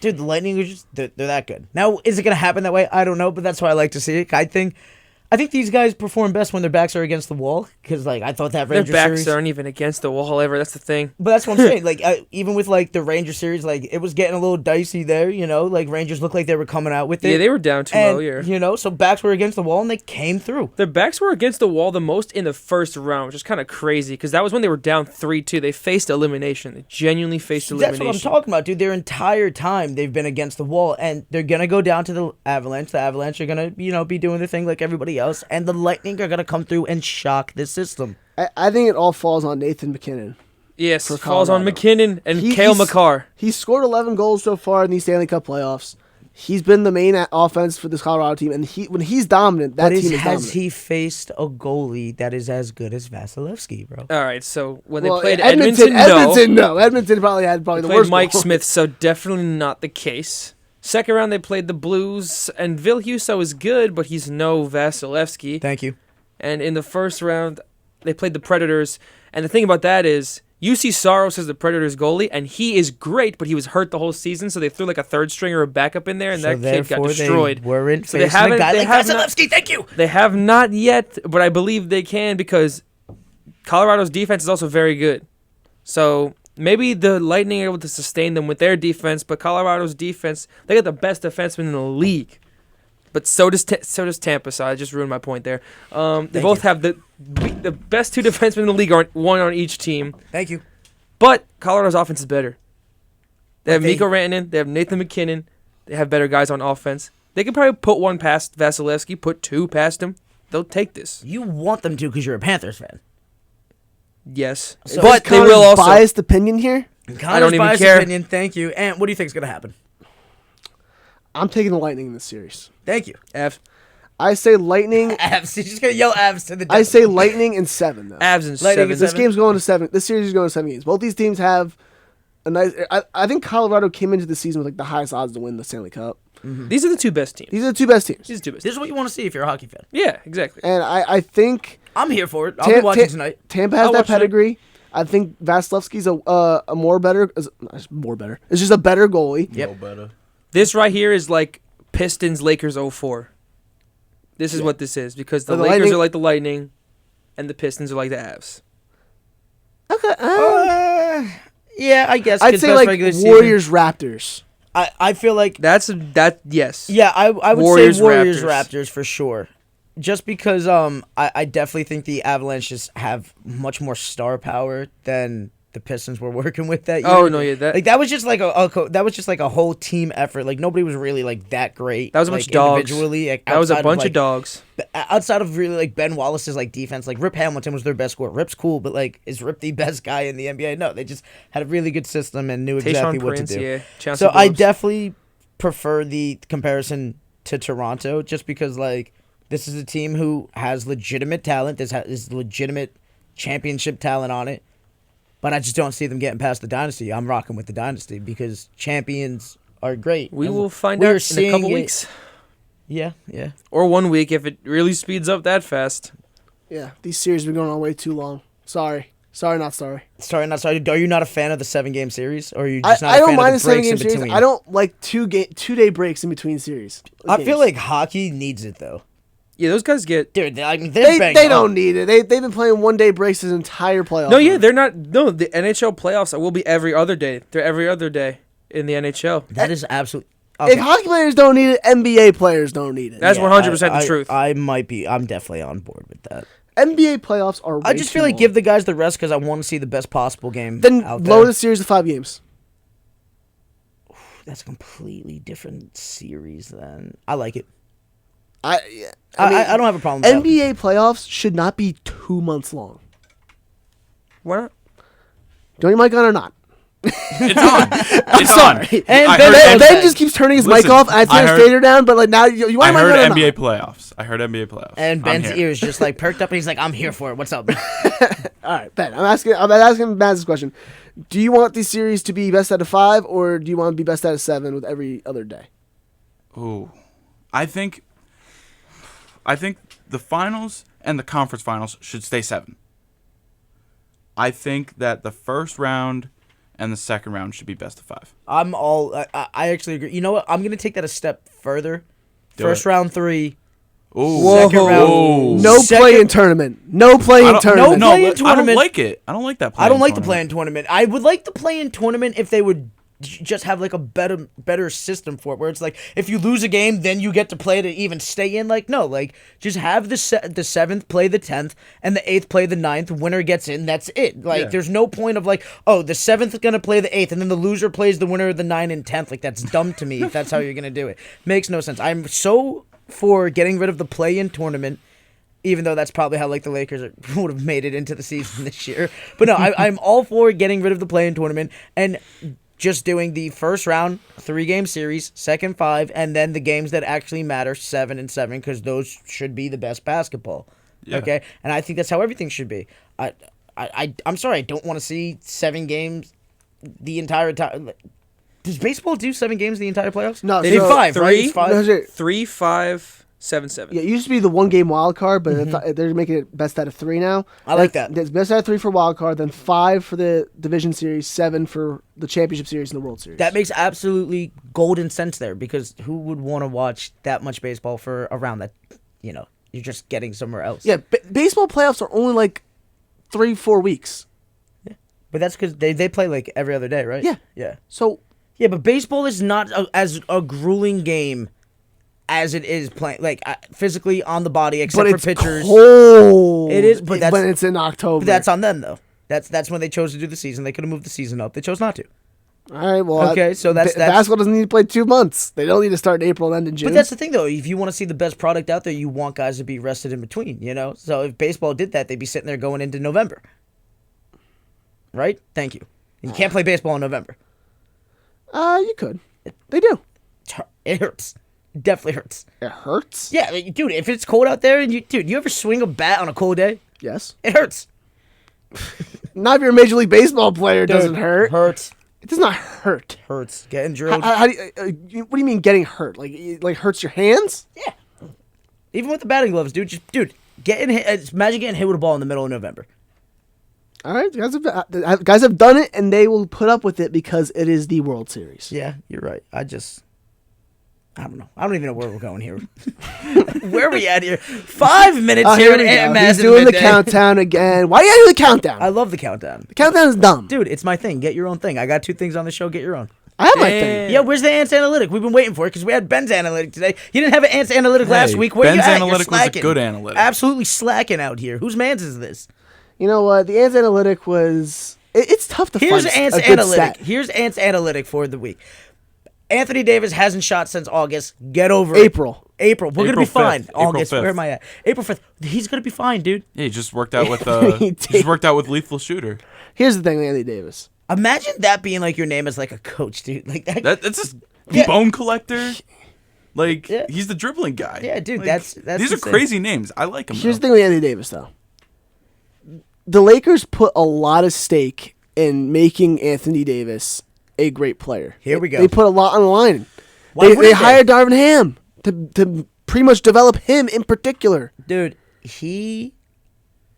Dude, the Lightning are just they're that good. Now, is it gonna happen that way? I don't know, but that's why I like to see it. I think these guys perform best when their backs are against the wall. Because I thought that Their Ranger backs series, aren't even against the wall ever. That's the thing. but that's what I'm saying. Even with the Ranger series, it was getting a little dicey there. Rangers looked like they were coming out with it. Yeah, they were down 2-0. Yeah. So backs were against the wall and they came through. Their backs were against the wall the most in the first round, which is kind of crazy because that was when they were down 3-2. They faced elimination. They genuinely faced elimination. That's what I'm talking about, dude. Their entire time they've been against the wall, and they're gonna go down to the Avalanche. The Avalanche are gonna, be doing their thing like everybody else, and the Lightning are gonna come through and shock the system. I think it all falls on Nathan McKinnon. Yes, for falls on Colorado. McKinnon and Cale Makar. He's scored 11 goals so far in these Stanley Cup playoffs. He's been the main offense for this Colorado team, and when he's dominant, that team is dominant. Has he faced a goalie that is as good as Vasilevsky, bro? All right, so when they played Edmonton, Edmonton probably had the played worst Mike goal. Smith, so definitely not the case. Second round, they played the Blues, and Ville Husso is good, but he's no Vasilevsky. Thank you. And in the first round, they played the Predators. And the thing about that is, UC Saros is the Predators goalie, and he is great, but he was hurt the whole season, so they threw a third stringer or a backup in there, and that kid got destroyed. They weren't so they facing haven't, a guy they like have Vasilevsky. Thank you. They have not yet, but I believe they can because Colorado's defense is also very good. So maybe the Lightning are able to sustain them with their defense, but Colorado's defense, they got the best defenseman in the league. But so does Tampa, so I just ruined my point there. They both have the best 2 defensemen in the league, one on each team. Thank you. But Colorado's offense is better. They have Mikko Rantanen, they have Nathan McKinnon, they have better guys on offense. They could probably put 1 past Vasilevsky, put 2 past him. They'll take this. You want them to because you're a Panthers fan. Yes. So but they will also. Biased opinion here? I don't even care. Opinion, thank you. And what do you think is going to happen? I'm taking the Lightning in this series. Thank you. Avs. I say Lightning. Avs. You're just going to yell Avs to the I say Lightning in 7, though. Avs in Lightning 7. in This game's going to 7. This series is going to 7 games. Both these teams have a nice. I think Colorado came into the season with the highest odds to win the Stanley Cup. Mm-hmm. These are the 2 best teams. These are the 2 best teams. These are the 2 best This is what you want to see if you're a hockey fan. Yeah, exactly. And I think I'm here for it. I'll be watching tonight. Tampa has I'll that watch tonight. pedigree. I think Vasilevsky's a more better. It's just a better goalie. Yep. No better. This right here is like Pistons Lakers 04. This is what this is because the So the Lakers Lightning- are like the Lightning, and the Pistons are like the Avs. Okay. Yeah, I guess. I'd 'cause say best like regular season. Warriors Raptors. I feel like Yes. yeah, I would Warriors, say Warriors Raptors. Raptors for sure. Just because I definitely think the Avalanche just have much more star power than the Pistons were working with that year. Oh no, yeah, That was just like a whole team effort. Like nobody was really like that great. that was a bunch of dogs. individually. Like, That was a outside bunch of like, dogs. outside of really like Ben Wallace's like defense. Like Rip Hamilton was their best scorer. Rip's cool, but like is Rip the best guy in the NBA? No, they just had a really good system and knew exactly Tayshaun what Prince, to do. yeah. Chauncey So I Billups. definitely prefer the comparison to Toronto, just because like this is a team who has legitimate talent. This is legitimate championship talent on it. But I just don't see them getting past the dynasty. I'm rocking with the dynasty because champions are great. We And will find we're out in a seeing couple it- weeks Yeah. or 1 week if it really speeds up that fast. Yeah, these series have been going on way too long. Sorry, not sorry. Sorry, not sorry. Are you not a fan of the 7-game series, or are you I, just not I a don't fan mind of the the breaks 7-game in series. between? I don't like 2-day breaks in between series. I feel games. like hockey needs it though. Yeah, those guys get. Dude, I mean, they're they banged up. don't need it. They've been playing 1-day breaks this entire playoff. No, yeah, run. they're not. No, the NHL playoffs will be every other day. They're every other day in the NHL. That is absolutely. If hockey players don't need it, NBA players don't need it. That's 100% the truth. I'm definitely on board with that. NBA playoffs are. I way just too feel like long. give the guys the rest because I want to see the best possible game. Then out lower there. the series to 5 games. That's a completely different series. Then I like it. I I don't have a problem with that. NBA playoffs should not be 2 months long. Why not? Do you mic on or not? It's on. It's on. And I Ben- heard- Ben just keeps turning his mic Listen, off. And I I turn his heard- fader down, but like now you want I to mic heard on or NBA not? playoffs. I heard NBA playoffs. And I'm Ben's here. ears just like perked up, and he's like, "I'm here for it. What's up?" All right, Ben. I'm asking Matt this question. Do you want these series to be best out of 5, or do you want to be best out of 7 with every other day? Ooh, I think the finals and the conference finals should stay 7. I think that the first round and the second round should be best of 5. I actually agree. You know what? I'm gonna take that a step further. Do First it. round 3. Ooh, Second round. Ooh. No Second- play-in tournament. No play-in tournament. no play-in I don't tournament. like it. I don't like that. I don't like the play-in play-in tournament. I would like the play-in tournament if they would just have like a better system for it, where it's like if you lose a game, then you get to play to even stay in. Like no, like just have the 7th play the 10th and the 8th play the 9th. Winner gets in. That's it. Like Yeah. there's no point of like, oh, the 7th is gonna play the 8th and then the loser plays the winner of the 9 and 10th. Like that's dumb to me. If that's how you're gonna do it, makes no sense. I'm so for getting rid of the play-in tournament. Even though that's probably how like the Lakers would have made it into the season this year, but no, I'm all for getting rid of the play-in tournament and just doing the first round 3-game series, second 5, and then the games that actually matter 7 and 7 because those should be the best basketball. Yeah. Okay, and I think that's how everything should be. I'm sorry, I don't want to see 7 games the entire time. Does baseball do 7 games the entire playoffs? No, they so do 5, right? three- It's 5. No, sorry. 3, 5, 7, 7. Yeah, it used to be the 1-game wild card, but they're making it best out of 3 now. I like that. It's best out of 3 for wild card, then 5 for the division series, 7 for the championship series and the World Series. That makes absolutely golden sense there because who would want to watch that much baseball for a round that, you're just getting somewhere else? Yeah, baseball playoffs are only like 3-4 weeks. But that's because they play like every other day, right? Yeah. Yeah. So Yeah, but baseball is not as a grueling game as it is playing, like physically on the body, except but for it's pitchers. cold. It is, but that's- when it's in October. But that's on them though. That's when they chose to do the season. They could have moved the season up. They chose not to. all right. Well, Okay, so that's- basketball doesn't need to play 2 months. They don't need to start in April and end in June. But that's the thing though. If you want to see the best product out there, you want guys to be rested in between. So if baseball did that, they'd be sitting there going into November. Right? Thank you. You can't play baseball in November. You could. They do. It hurts. It definitely hurts. It hurts. Yeah, like, dude. If it's cold out there and you ever swing a bat on a cold day? Yes. It hurts. Not if you're a Major League Baseball player. It doesn't Dude, hurt. Hurts. It does not hurt. Hurts. Getting drilled. How do what do you mean getting hurt? Like hurts your hands? Yeah. Even with the batting gloves, dude. Getting hit. Imagine getting hit with a ball in the middle of November. All right, guys have done it, and they will put up with it because it is the World Series. Yeah, you're right. I don't know. I don't even know where we're going here. Where are we at here? 5 minutes here. He's doing the countdown again. Why are you doing the countdown? I love the countdown. The countdown is dumb. Dude, it's my thing. Get your own thing. I got 2 things on the show. Get your own. I have my thing. Yeah, where's the Ants Analytic? We've been waiting for it because we had Ben's Analytic today. You didn't have an Ants Analytic last week. Where Ben's you at? Analytic You're was a slacking. good analytic. Absolutely slacking out here. Whose man's is this? You know what? The Ants Analytic was... It's tough to Here's find Ants a good Analytic. stat. Here's Ants Analytic for the week. Anthony Davis hasn't shot since August. Get over April. it. April. We're going to be April 5th. fine. April August. 5th. Where am I at? April 5th. He's going to be fine, dude. Yeah, he just worked out with He just worked out with Lethal Shooter. Here's the thing with Anthony Davis. Imagine that being like your name as like a coach, dude. Like that. That's just Yeah. bone collector. Like Yeah. he's the dribbling guy. Yeah, dude, Like, that's these are insane. crazy names. I like them. Here's the thing with Anthony Davis, though. The Lakers put a lot of stake in making Anthony Davis a great player. Here we go. They put a lot on the line. Why They wouldn't they? hired Darvin Ham to pretty much develop him in particular. Dude, he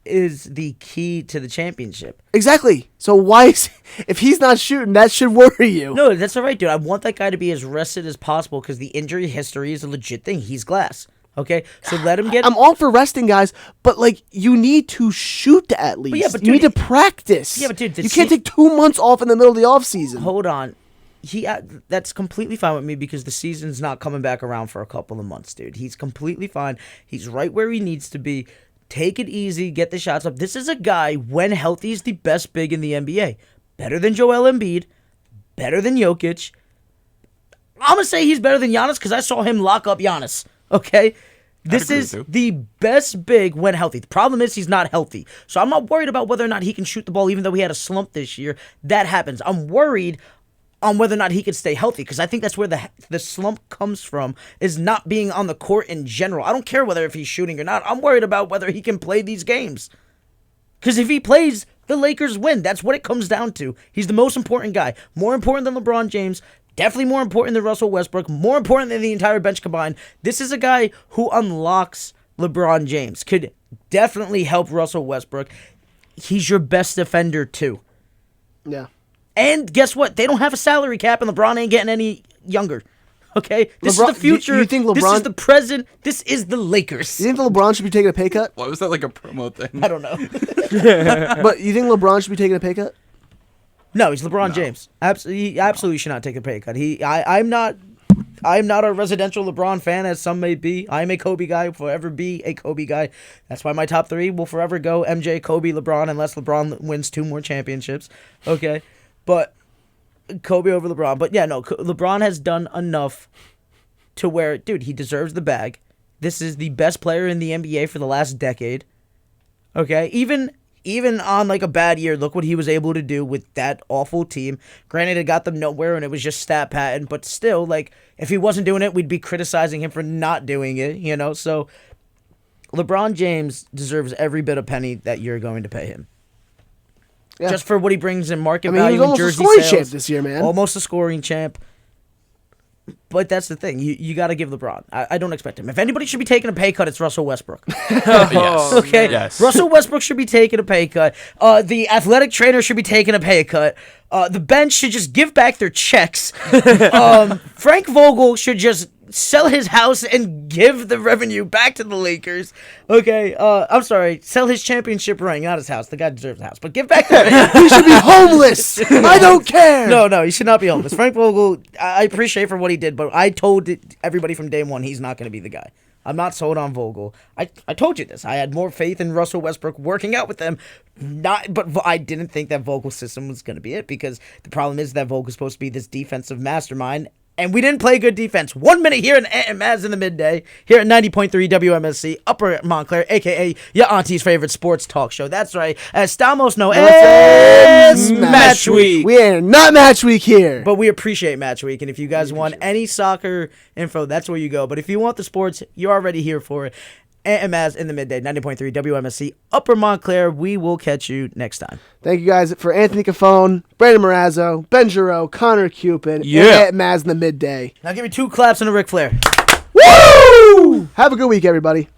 is the key to the championship. Exactly. So why is, if he's not shooting, that should worry you. No, that's all right, dude. I want that guy to be as rested as possible because the injury history is a legit thing. He's glass. Okay? So let him get... I'm all for resting guys, but like you need to shoot at least. yeah, but you need to dude, practice. Yeah, but dude, you can't take 2 months off in the middle of the offseason. Hold on. That's completely fine with me because the season's not coming back around for a couple of months, dude. He's completely fine. He's right where he needs to be. Take it easy. Get the shots up. This is a guy, when healthy, is the best big in the NBA. Better than Joel Embiid. Better than Jokic. I'm going to say he's better than Giannis because I saw him lock up Giannis. Okay? This agree is with you. the best big when healthy. The problem is he's not healthy. So I'm not worried about whether or not he can shoot the ball, even though he had a slump this year. That happens. I'm worried on whether or not he can stay healthy because I think that's where the slump comes from, is not being on the court in general. I don't care whether if he's shooting or not. I'm worried about whether he can play these games. Because if he plays, the Lakers win. That's what it comes down to. He's the most important guy. More important than LeBron James. Definitely more important than Russell Westbrook. More important than the entire bench combined. This is a guy who unlocks LeBron James. Could definitely help Russell Westbrook. He's your best defender, too. Yeah. And guess what? They don't have a salary cap, and LeBron ain't getting any younger. Okay? This LeBron- is the future. you think This LeBron- is the present. This is the Lakers. You think LeBron should be taking a pay cut? Why was that like a promo thing? I don't know. But you think LeBron should be taking a pay cut? No, he's LeBron James. He absolutely should not take a pay cut. I'm not a residential LeBron fan, as some may be. I'm a Kobe guy, forever be a Kobe guy. That's why my top 3 will forever go MJ, Kobe, LeBron, unless LeBron wins 2 more championships. Okay? But Kobe over LeBron. But yeah, no, LeBron has done enough to where, dude, he deserves the bag. This is the best player in the NBA for the last decade. Okay? Even on like a bad year, look what he was able to do with that awful team. Granted, it got them nowhere and it was just stat pattern, but still, like, if he wasn't doing it, we'd be criticizing him for not doing it, you know? So LeBron James deserves every bit of penny that you're going to pay him. Yeah. Just for what he brings in market I mean, he value was and almost a jersey scoring sales. champ this year, man. Almost a scoring champ. But that's the thing. You got to give LeBron. I don't expect him. If anybody should be taking a pay cut, it's Russell Westbrook. Yes. Okay? Yes. Russell Westbrook should be taking a pay cut. The athletic trainer should be taking a pay cut. The bench should just give back their checks. Frank Vogel should just sell his house and give the revenue back to the Lakers. Okay, I'm sorry. Sell his championship ring, not his house. The guy deserves the house. But give back the ring. He should be homeless. I don't care. No, he should not be homeless. Frank Vogel, I appreciate for what he did, but I told everybody from day one he's not going to be the guy. I'm not sold on Vogel. I told you this. I had more faith in Russell Westbrook working out with them, but I didn't think that Vogel's system was going to be it because the problem is that Vogel's supposed to be this defensive mastermind, and we didn't play good defense. 1 minute here in Mazz in the midday, here at 90.3 WMSC, Upper Montclair, a.k.a. your auntie's favorite sports talk show. That's right. As Stamos know, it's Match Week. We are not Match Week here. But we appreciate Match Week, and if you guys want any soccer info, that's where you go. But if you want the sports, you're already here for it. And Mazz in the midday, 90.3 WMSC, Upper Montclair. We will catch you next time. Thank you guys for Anthony Cafone, Brandon Morazzo, Ben Giroux, Connor Cupid, Yeah. and Mazz in the midday. Now give me 2 claps and a Ric Flair. Woo! Have a good week, everybody.